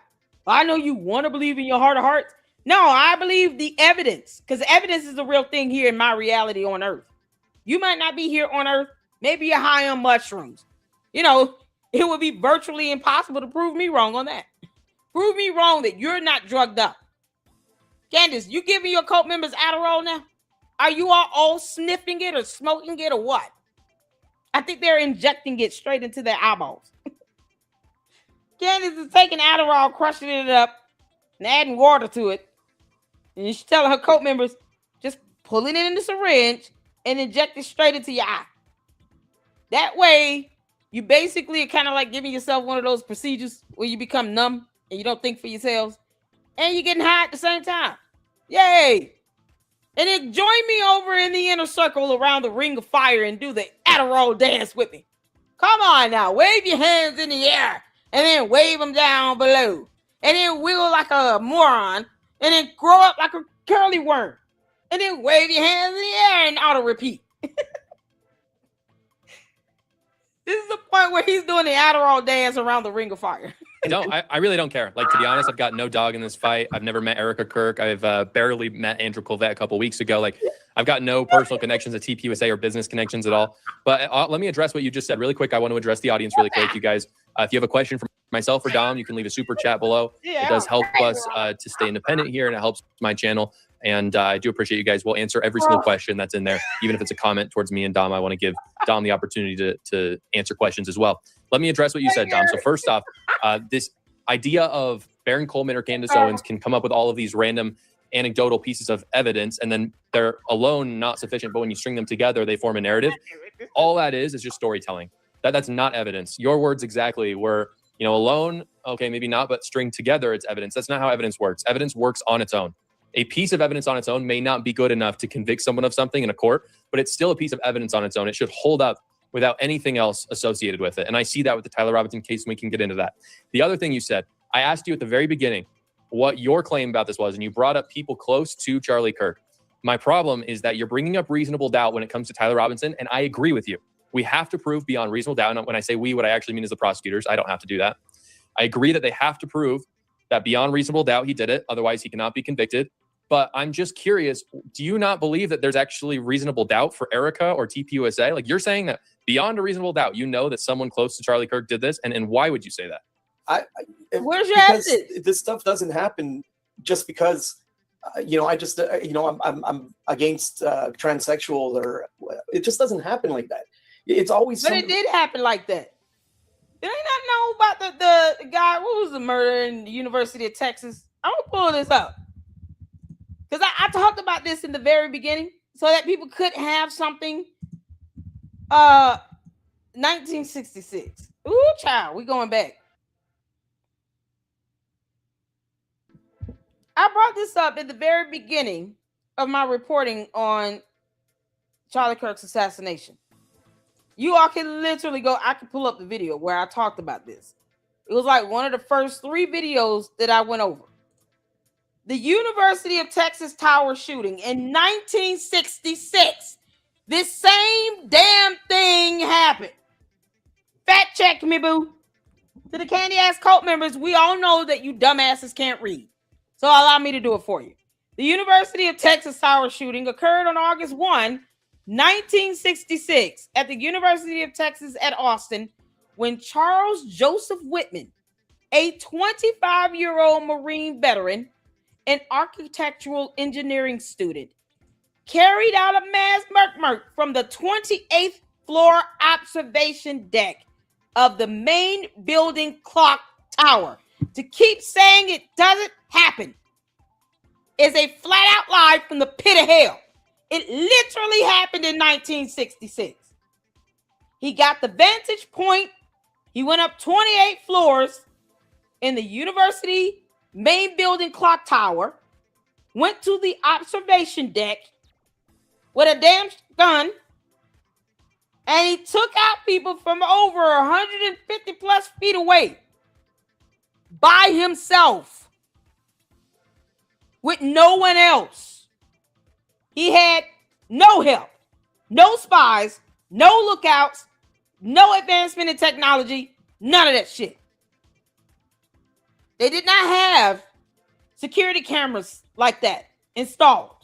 I know you want to believe in your heart of hearts. No, I believe the evidence, because evidence is a real thing here in my reality on Earth. You might not be here on Earth. Maybe you're high on mushrooms. It would be virtually impossible to prove me wrong on that. Prove me wrong that you're not drugged up. Candace, you giving your cult members Adderall now? Are you all sniffing it or smoking it or what? I think they're injecting it straight into their eyeballs. Candace is taking Adderall, crushing it up, and adding water to it. And she's telling her cult members, just pulling it in the syringe and inject it straight into your eye. That way, you basically are kind of like giving yourself one of those procedures where you become numb and you don't think for yourselves. And you're getting high at the same time. Yay! And then join me over in the inner circle around the ring of fire and do the Adderall dance with me. Come on now, wave your hands in the air. And then wave them down below. And then wiggle like a moron. And then grow up like a curly worm. And then wave your hands in the air and auto-repeat. This is the point where he's doing the Adderall dance around the ring of fire. I really don't care. Like, to be honest, I've got no dog in this fight. I've never met Erica Kirk. I've barely met Andrew Colvett a couple weeks ago. Like, I've got no personal connections at TPUSA or business connections at all. But let me address what you just said really quick. I want to address the audience really quick, you guys. If you have a question for myself or Dom, you can leave a super chat below. It does help us to stay independent here, and it helps my channel. And I do appreciate you guys. We'll answer every single question that's in there, even if it's a comment towards me and Dom. I want to give Dom the opportunity to answer questions as well. Let me address what you said, Dom. So first off, this idea of Baron Coleman or Candace Owens can come up with all of these random anecdotal pieces of evidence, and then they're alone not sufficient, but when you string them together, they form a narrative. All that is just storytelling. That's not evidence. Your words exactly were, alone, okay, maybe not, but string together, it's evidence. That's not how evidence works. Evidence works on its own. A piece of evidence on its own may not be good enough to convict someone of something in a court, but it's still a piece of evidence on its own. It should hold up without anything else associated with it. And I see that with the Tyler Robinson case, and we can get into that. The other thing you said, I asked you at the very beginning what your claim about this was, and you brought up people close to Charlie Kirk. My problem is that you're bringing up reasonable doubt when it comes to Tyler Robinson, and I agree with you. We have to prove beyond reasonable doubt. And when I say we, what I actually mean is the prosecutors. I don't have to do that. I agree that they have to prove that beyond reasonable doubt he did it. Otherwise, he cannot be convicted. But I'm just curious, do you not believe that there's actually reasonable doubt for Erica or TPUSA? Like, you're saying that beyond a reasonable doubt, you know that someone close to Charlie Kirk did this, and why would you say that? Where's your evidence? This stuff doesn't happen just because, I'm against transsexual, or it just doesn't happen like that. It's always. But it did happen like that. Did I not know about the guy? What was the murder in the University of Texas? I'm gonna pull this up because I talked about this in the very beginning, so that people could have something. 1966. Ooh, child, we going back. I brought this up at the very beginning of my reporting on Charlie Kirk's assassination. You all can literally go, I can pull up the video where I talked about this. It was like one of the first 3 videos that I went over. The University of Texas Tower shooting in 1966. This same damn thing happened. Fact check me, boo. To the candy ass cult members, we all know that you dumbasses can't read. So allow me to do it for you. The University of Texas Tower shooting occurred on August 1, 1966 at the University of Texas at Austin when Charles Joseph Whitman, a 25-year-old Marine veteran and architectural engineering student, carried out a mass murk from the 28th floor observation deck of the main building clock tower. To keep saying it doesn't happen is a flat out lie from the pit of hell. It literally happened in 1966. He got the vantage point. He went up 28 floors in the university main building clock tower, went to the observation deck with a damn gun, and he took out people from over 150 plus feet away by himself with no one else. He had no help, no spies, no lookouts, no advancement in technology, none of that shit. They did not have security cameras like that installed.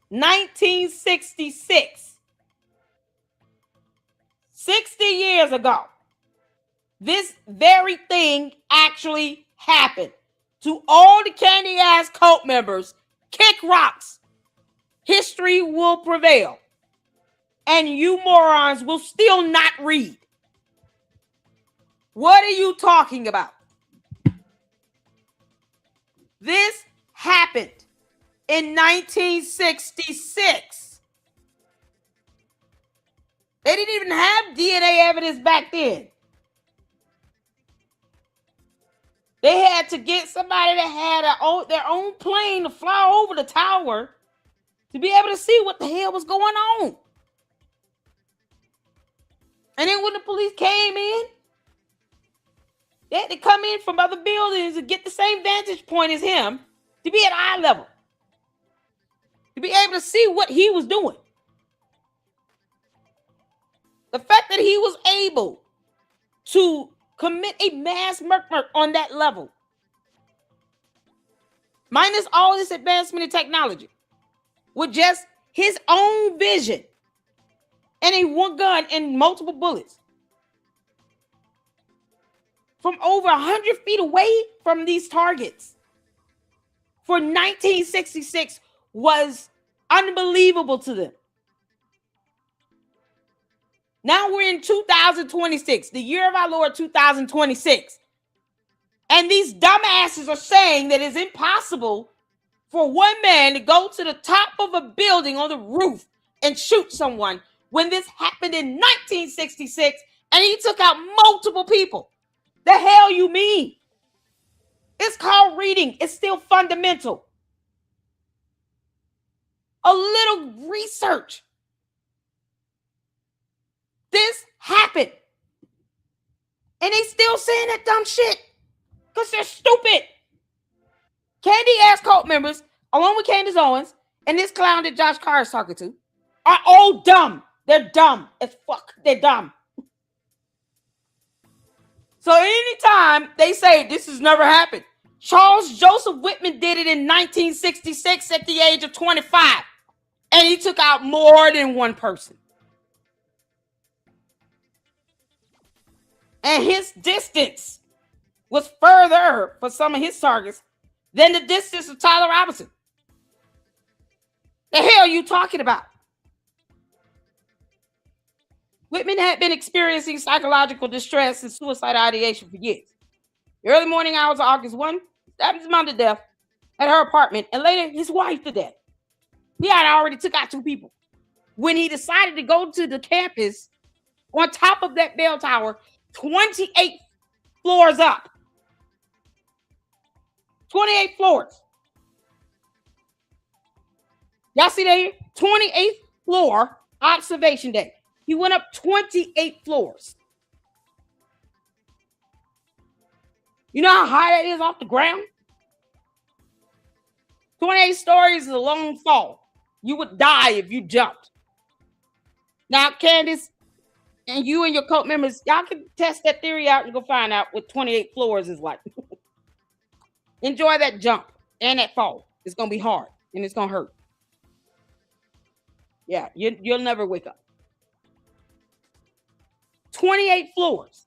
1966. 60 years ago, this very thing actually happened. To all the candy ass cult members, kick rocks. History will prevail. And you morons will still not read. What are you talking about? This happened in 1966. They didn't even have DNA evidence back then. They had to get somebody that had their own plane to fly over the tower to be able to see what the hell was going on. And then when the police came in, they had to come in from other buildings and get the same vantage point as him to be at eye level, to be able to see what he was doing. The fact that he was able to commit a mass murder on that level, minus all this advancement in technology, with just his own vision and a one gun and multiple bullets from over 100 feet away from these targets for 1966 was unbelievable to them. Now we're in 2026, the year of our Lord 2026. And these dumbasses are saying that it's impossible for one man to go to the top of a building on the roof and shoot someone when this happened in 1966 and he took out multiple people. The hell you mean? It's called reading. It's still fundamental. A little research. This happened. And they still saying that dumb shit because they're stupid. Candy ass cult members, along with Candace Owens and this clown that Josh Carr is talking to, are all dumb. They're dumb as fuck. They're dumb. So anytime they say this has never happened, Charles Joseph Whitman did it in 1966 at the age of 25. And he took out more than one person. And his distance was further for some of his targets than the distance of Tyler Robinson. The hell are you talking about? Whitman had been experiencing psychological distress and suicide ideation for years. The early morning hours of August 1, stabbed his mom to death at her apartment, and later his wife to death. He had already took out 2 people. When he decided to go to the campus on top of that bell tower, 28 floors up. 28 floors. Y'all see that here? 28th floor observation deck. He went up 28 floors. You know how high that is off the ground? 28 stories is a long fall. You would die if you jumped. Now, Candace, and you and your cult members, y'all can test that theory out and go find out what 28 floors is like. Enjoy that jump and that fall. It's going to be hard and it's going to hurt. Yeah, you'll never wake up. 28 floors.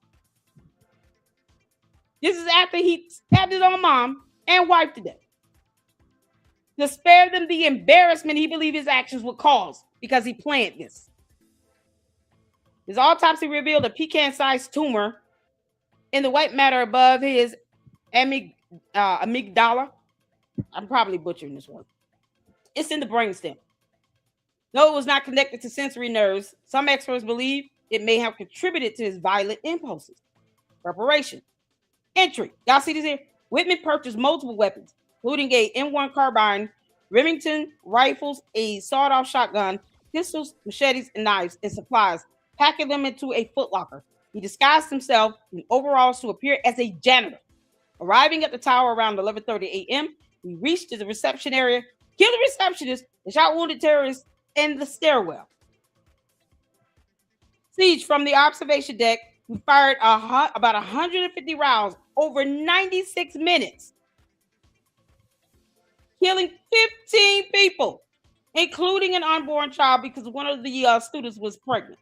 This is after he stabbed his own mom and wife to death. To spare them the embarrassment he believed his actions would cause because he planned this. His autopsy revealed a pecan-sized tumor in the white matter above his amygdala. I'm probably butchering this one. It's in the brainstem. Though it was not connected to sensory nerves, some experts believe it may have contributed to his violent impulses. Preparation. Entry. Y'all see this here? Whitman purchased multiple weapons, including a M1 carbine, Remington rifles, a sawed-off shotgun, pistols, machetes, and knives, and supplies, packing them into a footlocker. He disguised himself in overalls to appear as a janitor. Arriving at the tower around 11:30 a.m., he reached the reception area, killed the receptionist, and shot wounded terrorists in the stairwell. Siege from the observation deck. We fired about 150 rounds over 96 minutes, killing 15 people, including an unborn child because one of the students was pregnant,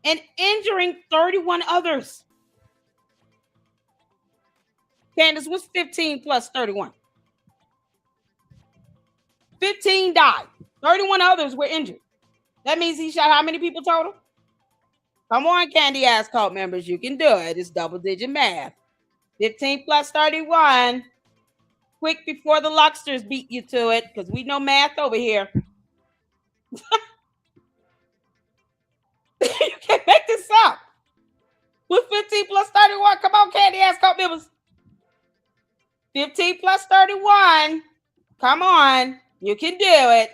and injuring 31 others. Candace, was 15 plus 31? 15 died. 31 others were injured. That means he shot how many people total? Come on, candy ass cult members. You can do it. It's double-digit math. 15 plus 31. Quick before the Luxters beat you to it, because we know math over here. You can't make this up. With 15 plus 31. Come on, candy ass cult members. 15 plus 31. Come on. You can do it.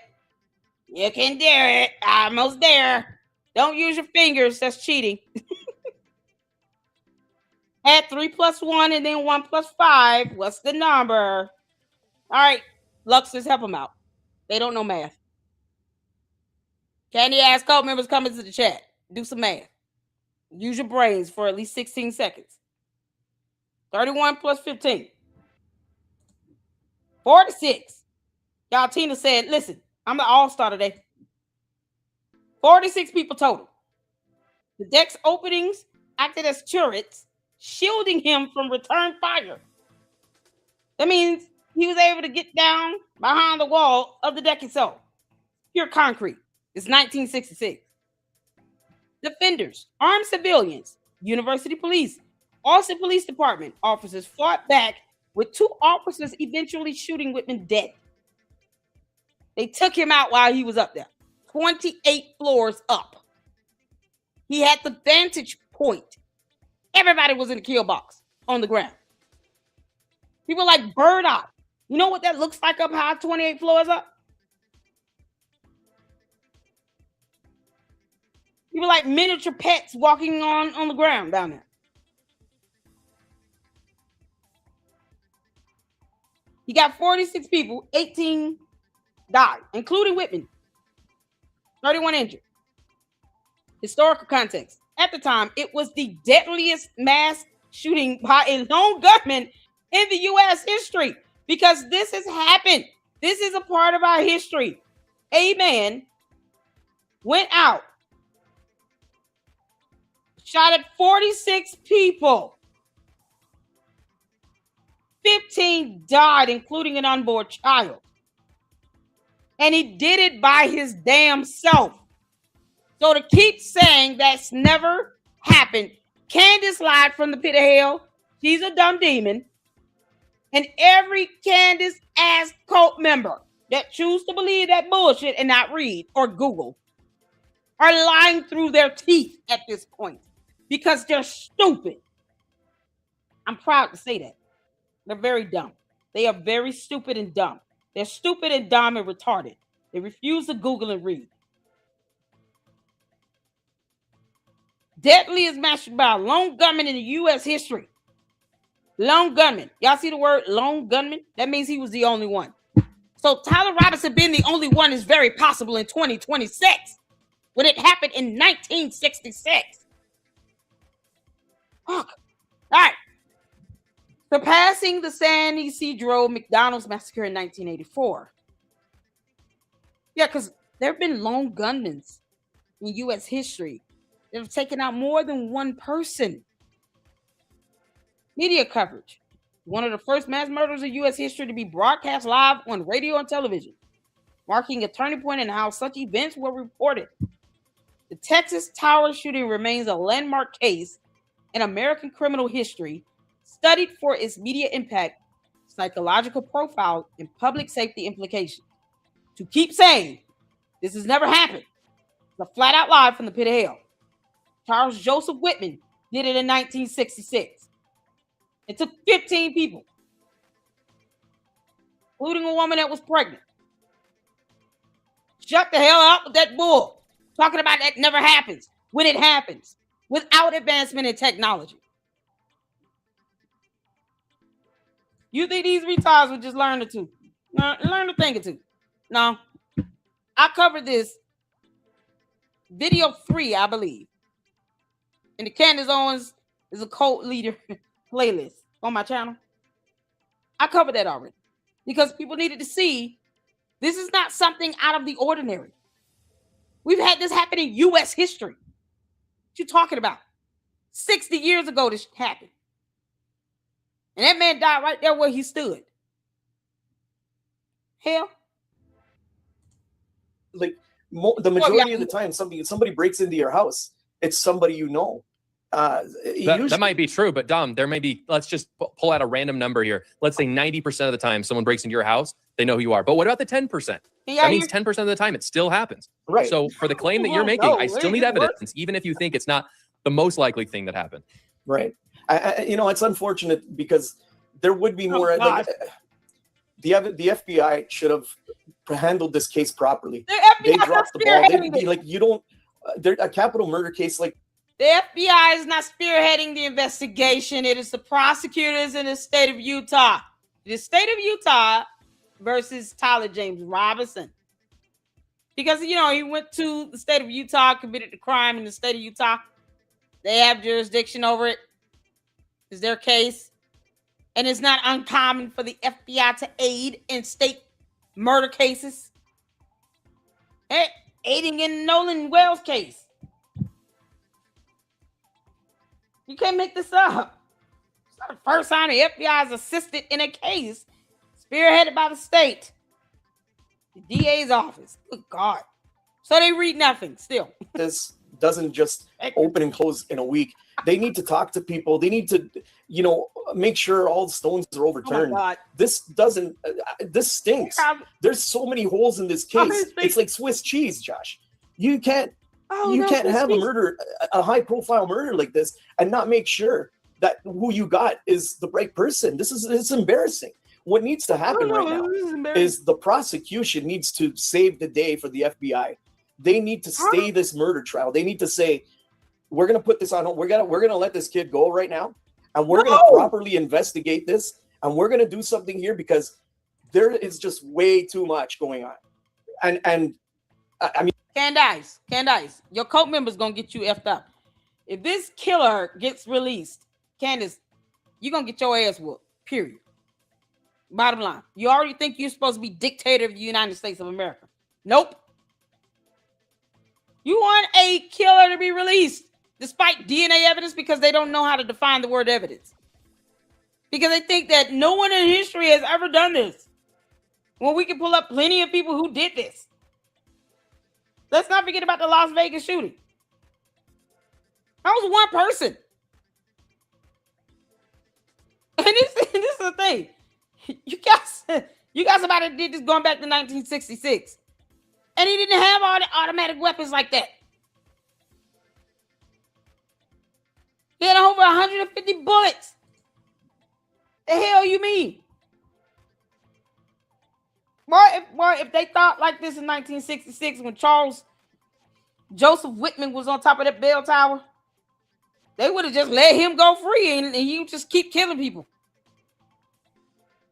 You can do it. Almost there. Don't use your fingers. That's cheating. Add 3 plus 1 and then 1 plus 5. What's the number? All right. Luxers, help them out. They don't know math. Candy ass cult members come into the chat. Do some math. Use your brains for at least 16 seconds. 31 plus 15. 46. Y'all, Tina said, listen, I'm the all-star today. 46 people total. The deck's openings acted as turrets, shielding him from return fire. That means he was able to get down behind the wall of the deck itself. Pure concrete. It's 1966. Defenders, armed civilians, University Police, Austin Police Department officers fought back with 2 officers eventually shooting Whitman dead. They took him out while he was up there. 28 floors up. He had the vantage point. Everybody was in the kill box on the ground. People like bird eye. You know what that looks like up high, 28 floors up? People like miniature pets walking on the ground down there. He got 46 people, 18 died, including Whitman. 31 injured. Historical context. At the time, it was the deadliest mass shooting by a lone gunman in the U.S. history, because this has happened. This is a part of our history. A man went out, shot at 46 people. 15 died, including an unborn child. And he did it by his damn self. So to keep saying that's never happened, Candace lied from the pit of hell. She's a dumb demon. And every Candace ass cult member that choose to believe that bullshit and not read or Google are lying through their teeth at this point because they're stupid. I'm proud to say that. They're very dumb. They are very stupid and dumb. They're stupid and dumb and retarded. They refuse to Google and read. Deadliest massacre by a lone gunman in the U.S. history. Lone gunman. Y'all see the word lone gunman? That means he was the only one. So Tyler Robinson being the only one is very possible in 2026 when it happened in 1966. Fuck. All right. Surpassing the San Isidro McDonald's massacre in 1984. Yeah, because there have been lone gunmen in U.S. history that have taken out more than one person. Media coverage. One of the first mass murders in U.S. history to be broadcast live on radio and television, marking a turning point in how such events were reported. The Texas Tower shooting remains a landmark case in American criminal history, studied for its media impact, psychological profile, and public safety implications. To keep saying this has never happened, it's a flat-out lie from the pit of hell. Charles Joseph Whitman did it in 1966. It took 15 people, including a woman that was pregnant. Shut the hell up with that bull. Talking about that never happens when it happens without advancement in technology. You think these retards would just learn a thing or two? No. I covered this video 3, I believe. And the Candace Owens is a cult leader playlist on my channel. I covered that already because people needed to see this is not something out of the ordinary. We've had this happen in U.S. history. What you talking about? 60 years ago this happened. And that man died right there where he stood. Hell. Like the majority of the time, somebody breaks into your house, it's somebody you know. That might be true, but Dom, there may be, let's just pull out a random number here. Let's say 90% of the time someone breaks into your house, they know who you are. But what about the 10%? Yeah, that means 10% of the time it still happens. Right. So for the claim that you're making, I still need evidence, even if you think it's not the most likely thing that happened. Right. It's unfortunate because there would be more. The FBI should have handled this case properly. They dropped the ball. A capital murder case like. The FBI is not spearheading the investigation. It is the prosecutors in the state of Utah. The state of Utah versus Tyler James Robinson. Because, he went to the state of Utah, committed the crime in the state of Utah. They have jurisdiction over it. It's their case. And it's not uncommon for the FBI to aid in state murder cases. Hey, aiding in Nolan Wells case. You can't make this up. It's not the first time the FBI has assisted in a case spearheaded by the state. The DA's office. Good God. So they read nothing still. This doesn't just open and close in a week. They need to talk to people. They need to, make sure all the stones are overturned. Oh my God. This stinks. There's so many holes in this case. It's like Swiss cheese, Josh. You can't have a high profile murder like this and not make sure that who you got is the right person. It's embarrassing. What needs to happen right now is the prosecution needs to save the day for the FBI. They need to stay this murder trial. They need to say, we're going to put this on. We're going to let this kid go right now. And we're going to properly investigate this. And we're going to do something here because there is just way too much going on. And I mean, Candace, your cult member's going to get you effed up. If this killer gets released, Candace, you're going to get your ass whooped, period. Bottom line. You already think you're supposed to be dictator of the United States of America. Nope. You want a killer to be released despite DNA evidence because they don't know how to define the word evidence. Because they think that no one in history has ever done this. When we can pull up plenty of people who did this. Let's not forget about the Las Vegas shooting. That was one person. And this is the thing. You got somebody that did this going back to 1966. And he didn't have all the automatic weapons like that. He had over 150 bullets. The hell you mean? If they thought like this in 1966 when Charles Joseph Whitman was on top of that bell tower, they would have just let him go free and he would just keep killing people.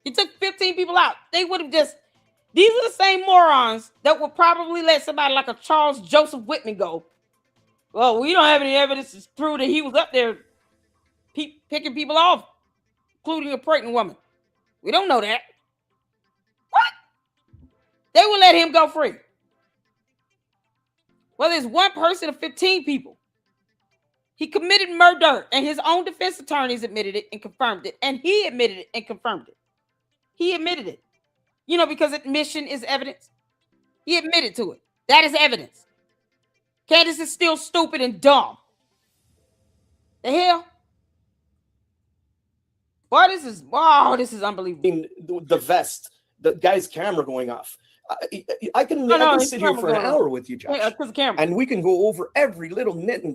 He took 15 people out. They would have just, these are the same morons that would probably let somebody like a Charles Joseph Whitman go. Well, we don't have any evidence to prove that he was up there picking people off, including a pregnant woman. We don't know that. What? They would let him go free. Well, there's one person or 15 people. He committed murder, and his own defense attorneys admitted it and confirmed it. And he admitted it and confirmed it. He admitted it. You know, because admission is evidence. He admitted to it. That is evidence. Candace is still stupid and dumb. The hell? Boy, this is unbelievable. The vest, the guy's camera going off. I can sit here for an hour with you, Josh. And we can go over every little nook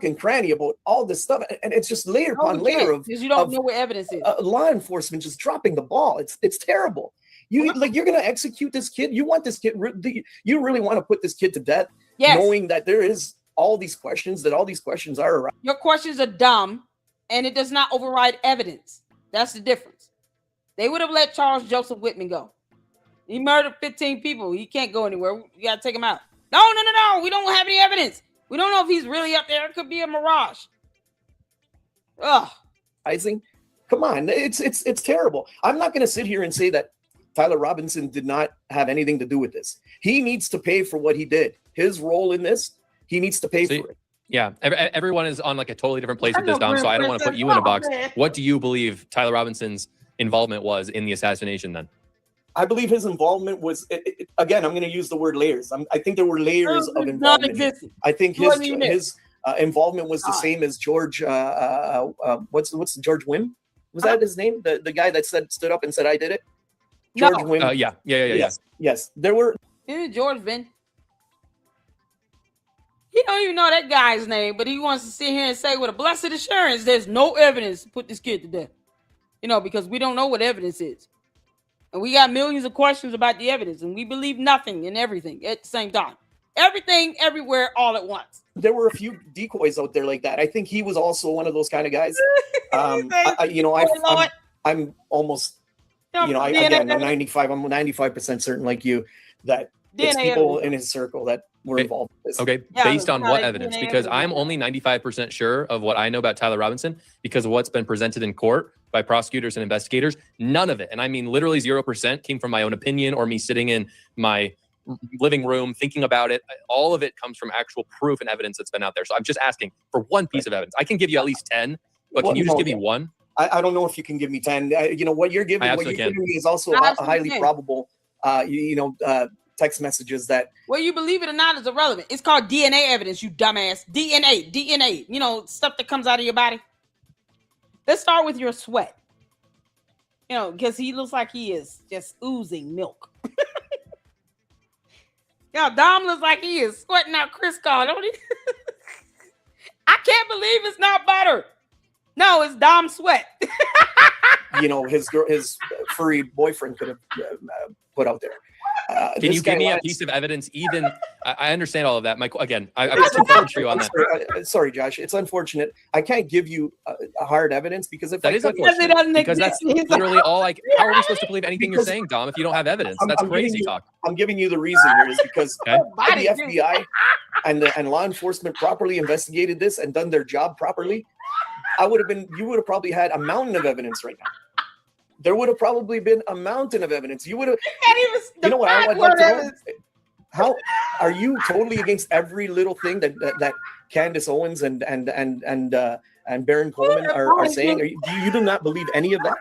and cranny about all this stuff. And it's just layer upon layer of, because you don't know what evidence is. Law enforcement just dropping the ball. It's terrible. You're going to execute this kid. You want this kid. You really want to put this kid to death, knowing that there is all these questions are around. Your questions are dumb, and it does not override evidence. That's the difference. They would have let Charles Joseph Whitman go. He murdered 15 people. He can't go anywhere. You got to take him out. No. We don't have any evidence. We don't know if he's really up there. It could be a mirage. Ugh. Come on. It's terrible. I'm not going to sit here and say that Tyler Robinson did not have anything to do with this. He needs to pay for what he did. His role in this, he needs to pay for it. Yeah, everyone is on like a totally different place with this, Dom, so I don't want to put you in a box. What do you believe Tyler Robinson's involvement was in the assassination then? I believe his involvement was, again, I'm going to use the word layers. I think there were layers of involvement. I think his involvement was the same as George, what's George Wynn? Was that his name? The guy that stood up and said, I did it? George Wynn. Yeah. Yes. There were. George Wynn. He don't even know that guy's name, but he wants to sit here and say with a blessed assurance, there's no evidence to put this kid to death. You know, because we don't know what evidence is. And we got millions of questions about the evidence, and we believe nothing and everything at the same time. Everything, everywhere, all at once. There were a few decoys out there like that. I think he was also one of those kind of guys. I'm almost, I'm 95% certain like you that it's people in his circle that were involved in this. Okay, based on what evidence? Because I'm only 95% sure of what I know about Tyler Robinson because of what's been presented in court by prosecutors and investigators. None of it, and I mean literally 0%, came from my own opinion or me sitting in my living room thinking about it. All of it comes from actual proof and evidence that's been out there. So I'm just asking for one piece of evidence. I can give you at least 10, but can you just give me one? I don't know if you can give me 10. What you're giving me is also a highly probable, text messages that. Well, you believe it or not is irrelevant. It's called DNA evidence, you dumbass. DNA, stuff that comes out of your body. Let's start with your sweat. Because he looks like he is just oozing milk. Dom looks like he is sweating out Crisco, don't he? I can't believe it's not butter. No, it's Dom sweat. His furry boyfriend could have put out there. Can you give me a piece of evidence? Even I understand all of that. Again, I've got too much for you on that. Sorry, Josh. It's unfortunate. I can't give you a hard evidence because if that is unfortunate. Because that's literally all. How are we supposed to believe anything you're saying, Dom? If you don't have evidence, that's crazy talk. I'm giving you the reason here is because the FBI and law enforcement properly investigated this and done their job properly. You would have probably had a mountain of evidence right now. There would have probably been a mountain of evidence. You would have. You know what I would like to know? How are you totally against every little thing that Candace Owens and Baron Coleman are saying? You do not believe any of that?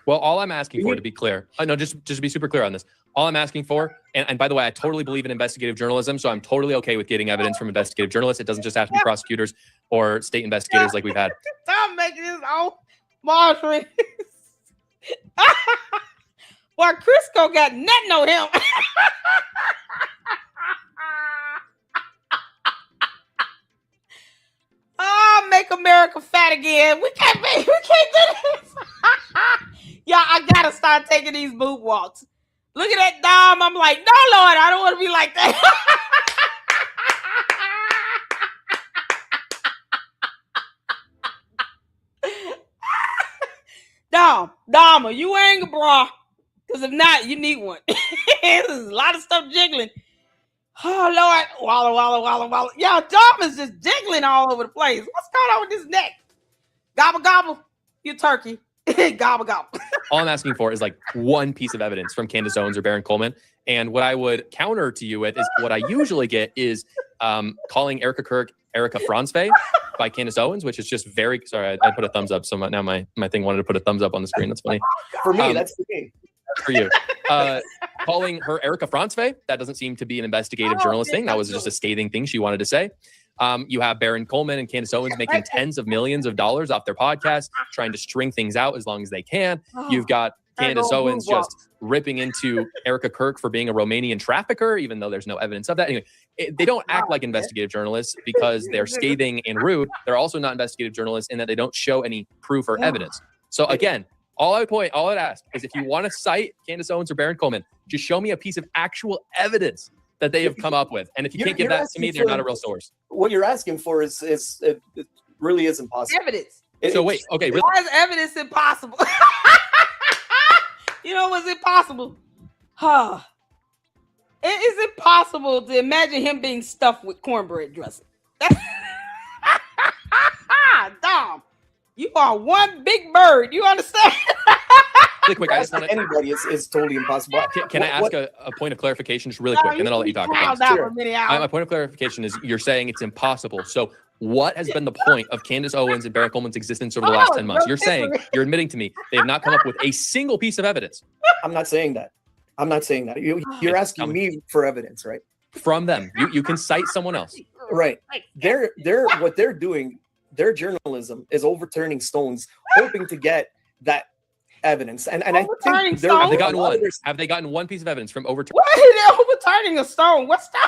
Well, all I'm asking for, to be clear, no, just to be super clear on this, all I'm asking for, and by the way, I totally believe in investigative journalism, so I'm totally okay with getting evidence from investigative journalists. It doesn't just have to be prosecutors or state investigators like we've had. Stop making his own Marjorie. Boy, Crisco got nothing on him. Oh, make America fat again. We can't do this. Yeah, I gotta start taking these boob walks. Look at that Dom. I'm like, no, Lord, I don't want to be like that. Dom, are you wearing a bra? Because if not, you need one. There's a lot of stuff jiggling. Oh, Lord. Walla. Yo, Dom is just jiggling all over the place. What's going on with this neck? Gobble, gobble. You turkey. Gobble, gobble. All I'm asking for is like one piece of evidence from Candace Owens or Baron Coleman. And what I would counter to you with is what I usually get is calling Erica Kirk Erica Franzfey by Candace Owens, which is just very, sorry, I put a thumbs up. So now my thing wanted to put a thumbs up on the screen. That's funny. For me, that's for me. For you. Calling her Erica Franzfey, that doesn't seem to be an investigative journalist thing. That was just a scathing thing she wanted to say. You have Baron Coleman and Candace Owens making tens of millions of dollars off their podcast, trying to string things out as long as they can. You've got Candace Owens just ripping into Erica Kirk for being a Romanian trafficker, even though there's no evidence of that. Anyway, they don't act like investigative journalists because they're scathing and rude. They're also not investigative journalists in that they don't show any proof or evidence. So again, all I'd ask is if you want to cite Candace Owens or Baron Coleman, just show me a piece of actual evidence that they have come up with. And if you can't give that to me, they're not a real source. What you're asking for is it really is impossible. Evidence. So wait, okay. Really? Why is evidence impossible? You know what's impossible? It is impossible to imagine him being stuffed with cornbread dressing. Dom, you are one big bird. You understand? Really quick, I just want to. Anybody is totally impossible. Can I ask a point of clarification just really quick, and then I'll let you talk about it. Sure. My point of clarification is you're saying it's impossible. So what has been the point of Candace Owens and Baron Coleman's existence over the last 10 months? You're saying, you're admitting to me, they have not come up with a single piece of evidence. I'm not saying that. You're asking me for evidence, right? From them. You can cite someone else. Right. They're what they're doing, their journalism is overturning stones, hoping to get that evidence. And I think have they gotten one? Have they gotten one piece of evidence from overturning? What is they overturning a stone? What stone?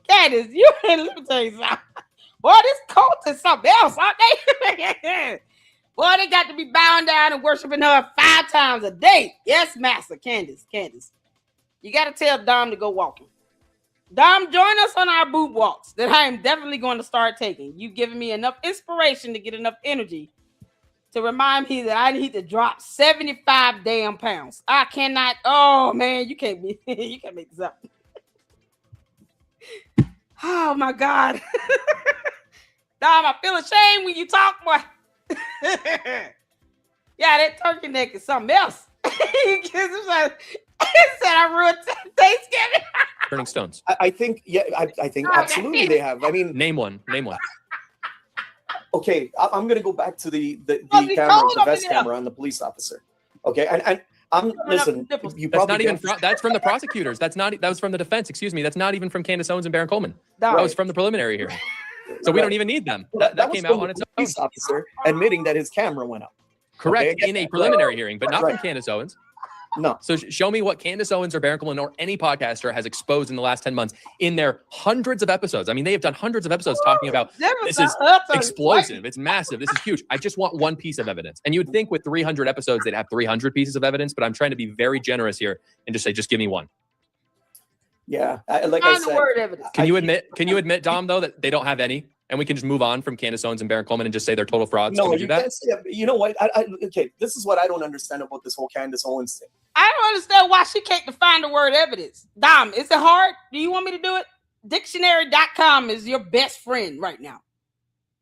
Candace, you let me tell you something. Boy, this cult is something else, aren't they? Boy, they got to be bowing down and worshiping her 5 times a day. Yes, Master Candace. You got to tell Dom to go walking. Dom, join us on our boob walks that I am definitely going to start taking. You've given me enough inspiration to get enough energy to remind me that I need to drop 75 damn pounds. I cannot. Oh man, you can't make this up. Oh my God. Dom, I feel ashamed when you talk, boy. Yeah, that turkey neck is something else. He said I ruined Thanksgiving. Turning stones. I think absolutely they have. I mean, name one. Okay, I'm gonna go back to the camera, the vest camera on the police officer. Okay, and listen. That's from the prosecutors. That was from the defense. Excuse me. That's not even from Candace Owens and Baron Coleman. That was from the preliminary hearing. So we don't even need them. That came out on its own. Police officer admitting that his camera went up. Correct, in a preliminary hearing, but not from Candace Owens. No. So show me what Candace Owens or Baron Coleman or any podcaster has exposed in the last 10 months in their hundreds of episodes. I mean, they have done hundreds of episodes talking about this is explosive. It's massive. This is huge. I just want one piece of evidence. And you would think with 300 episodes, they'd have 300 pieces of evidence, but I'm trying to be very generous here and just say, just give me one. Yeah. Like I said, can you admit, Dom, though, that they don't have any? And we can just move on from Candace Owens and Baron Coleman and just say they're total frauds. No, you can't say, you know what? Okay, this is what I don't understand about this whole Candace Owens thing. I don't understand why she can't define the word evidence. Dom, is it hard? Do you want me to do it? Dictionary.com is your best friend right now.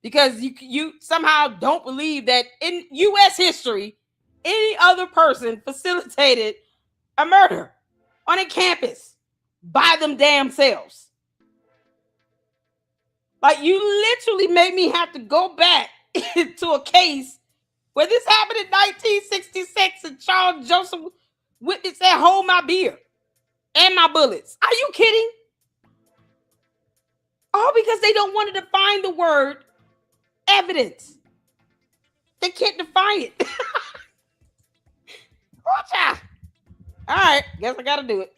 Because you somehow don't believe that in U.S. history, any other person facilitated a murder on a campus by them damn selves. Like, you literally made me have to go back to a case When this happened in 1966 and Charles Joseph Whitney said, hold my beer and my bullets. Are you kidding? All because they don't want to define the word evidence. They can't define it. Watch out. All right, guess I got to do it.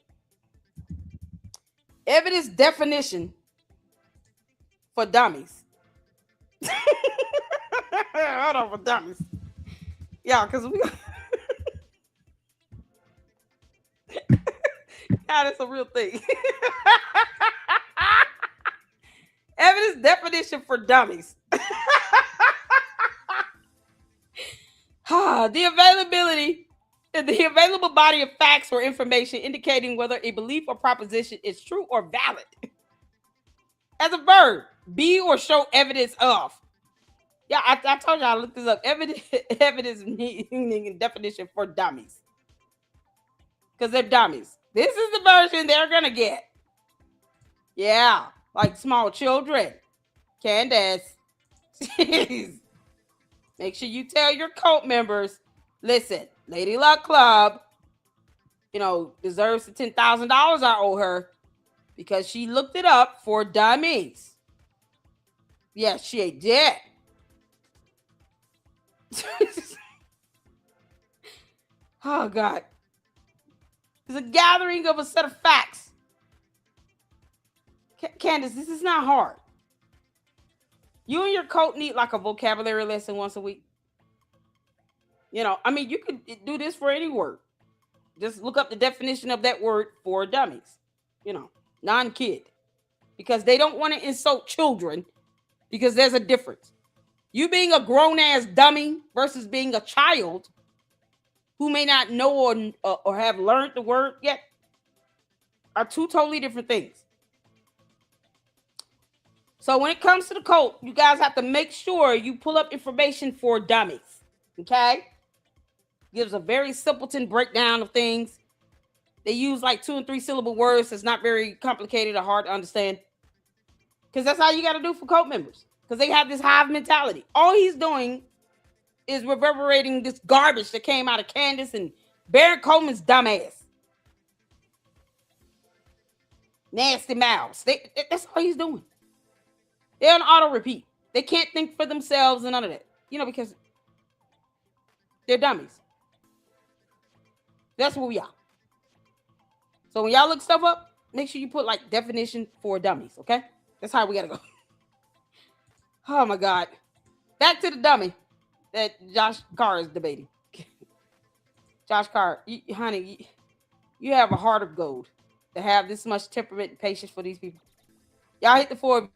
Evidence definition for dummies. Hold on, for dummies. Yeah, because we... God, it's a real thing. Evidence definition for dummies. The available body of facts or information indicating whether a belief or proposition is true or valid. As a verb, be or show evidence of. Yeah, I told you I looked this up. Evidence meaning definition for dummies. Because they're dummies. This is the version they're going to get. Yeah, like small children. Candace. Make sure you tell your cult members, listen, Lady Luck Club, deserves the $10,000 I owe her because she looked it up for dummies. Yes, she did. Oh, God. It's a gathering of a set of facts. Candace, this is not hard. You and your cult need like a vocabulary lesson once a week. You could do this for any word. Just look up the definition of that word for dummies. Non-kid. Because they don't want to insult children because there's a difference. You being a grown-ass dummy versus being a child who may not know or have learned the word yet are two totally different things. So when it comes to the cult, you guys have to make sure you pull up information for dummies. Okay? Gives a very simpleton breakdown of things. They use like 2 and 3 syllable words. It's not very complicated or hard to understand. Because that's how you got to do for cult members. Because they have this hive mentality. All he's doing is reverberating this garbage that came out of Candace and Baron Coleman's dumbass. Nasty mouths. That's all he's doing. They're on auto repeat. They can't think for themselves and none of that. Because they're dummies. That's what we are. So when y'all look stuff up, make sure you put like definition for dummies, okay? That's how we gotta go. Oh my God. Back to the dummy that Josh Carr is debating. Josh Carr, honey, you have a heart of gold to have this much temperament and patience for these people. Y'all hit the 4.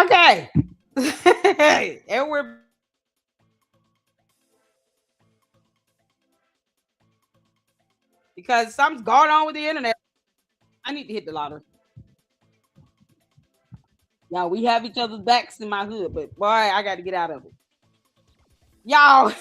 Okay. And we're because something's going on with the internet. I need to hit the lottery. Y'all, we have each other's backs in my hood, but boy, I got to get out of it. Y'all.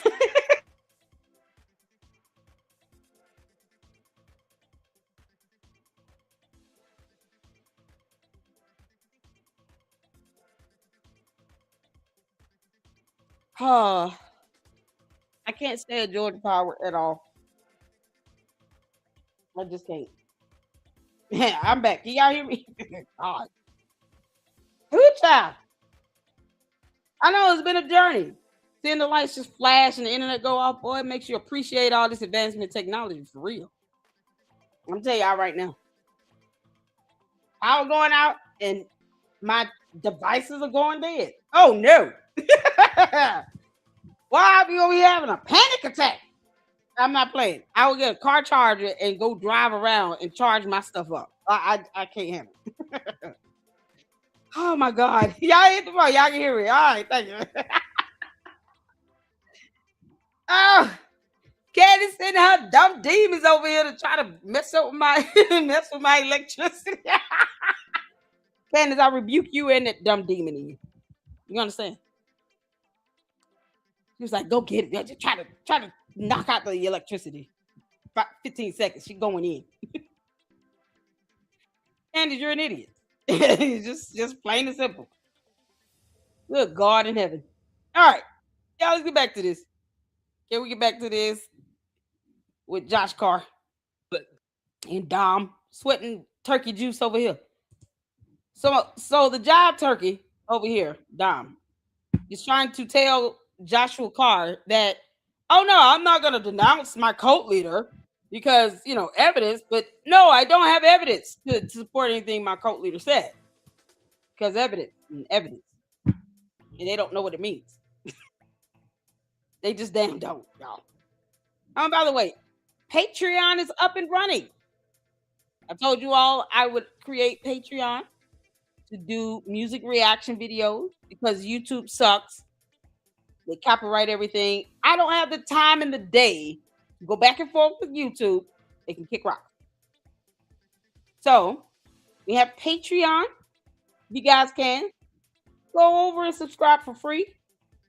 I can't stand Georgia Power at all. I just can't. I'm back. Can y'all hear me? God. Good child. I know it's been a journey. Seeing the lights just flash and the internet go off, boy, it makes you appreciate all this advancement in technology for real. I'm gonna tell y'all right now. Power going out and my devices are going dead. Oh no. Why are we over here having a panic attack? I'm not playing. I will get a car charger and go drive around and charge my stuff up. I can't handle it. Oh my God. Y'all hit the phone. Y'all can hear me. All right, thank you. Oh, Candace and her dumb demons over here to try to mess up with my electricity. Candace, I rebuke you and that dumb demon in you. You understand? She was like, go get it. Just try to knock out the electricity. 15 seconds. She going in. Candace, you're an idiot. just plain and simple. Good God in heaven. All right. Y'all, let's get back to this. Can we get back to this with Josh Carr and Dom sweating turkey juice over here? So the job turkey over here, Dom, is trying to tell Joshua Carr that, oh no, I'm not going to denounce my cult leader because, evidence, but no, I don't have evidence to support anything my cult leader said. Because evidence. And they don't know what it means. They just damn don't, y'all. By the way, Patreon is up and running. I told you all I would create Patreon to do music reaction videos because YouTube sucks. They copyright everything. I don't have the time in the day to go back and forth with YouTube. They can kick rock. So we have Patreon. You guys can go over and subscribe for free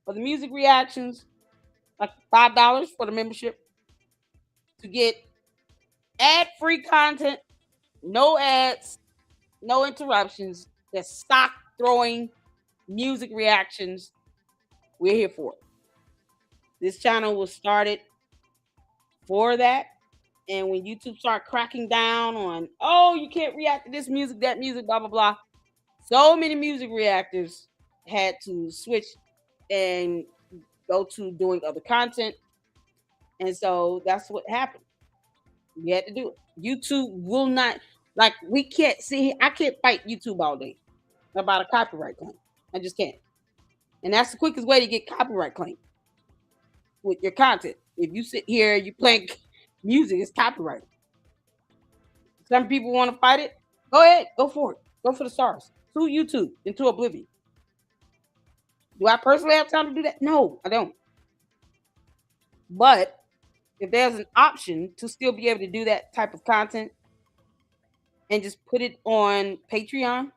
for the music reactions, like $5 for the membership to get ad-free content, no ads, no interruptions. Just stock throwing music reactions. We're here for it. This channel was started for that. And when YouTube started cracking down on, oh, you can't react to this music, that music, blah, blah, blah. So many music reactors had to switch and go to doing other content. And so that's what happened. We had to do it. YouTube will not, like, we can't see, I can't fight YouTube all day about a copyright claim. I just can't. And that's the quickest way to get copyright claim with your content. If you sit here, you playing music, it's copyright. Some people want to fight it. Go ahead, go for it. Go for the stars. Sue YouTube into oblivion. Do I personally have time to do that? No, I don't. But if there's an option to still be able to do that type of content and just put it on Patreon,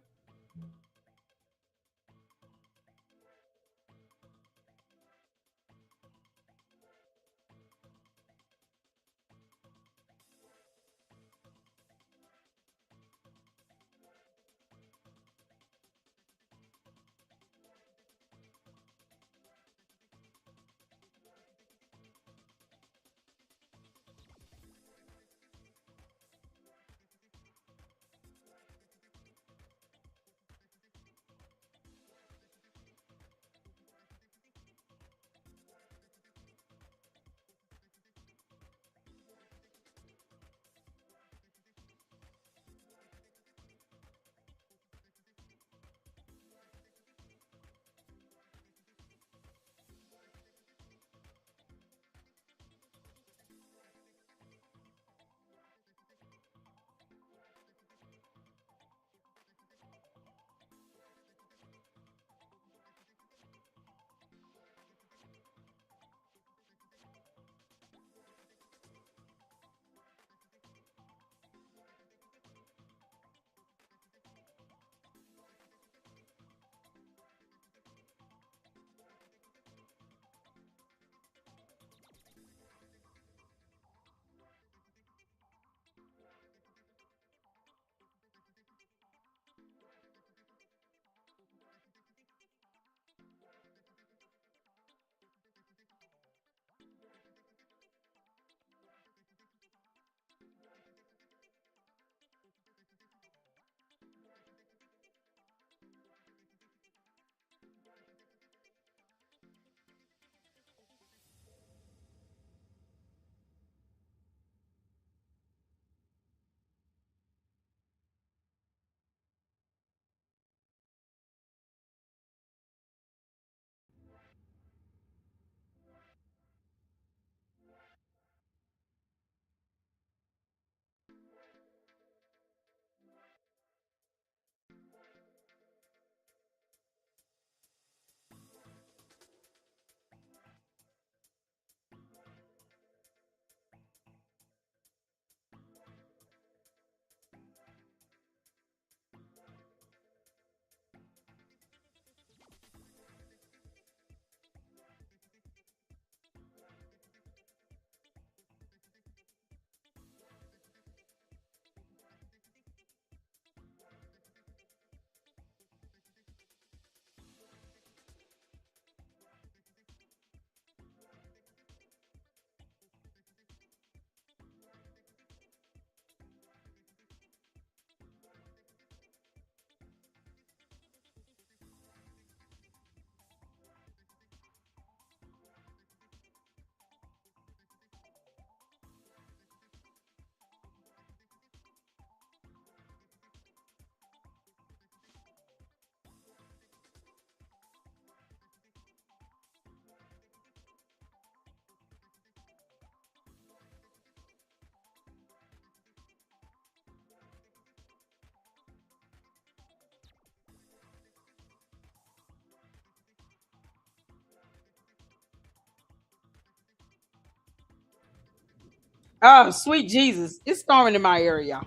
Oh, sweet Jesus. It's storming in my area.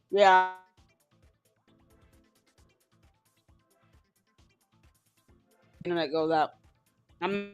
Yeah. Internet goes out. I'm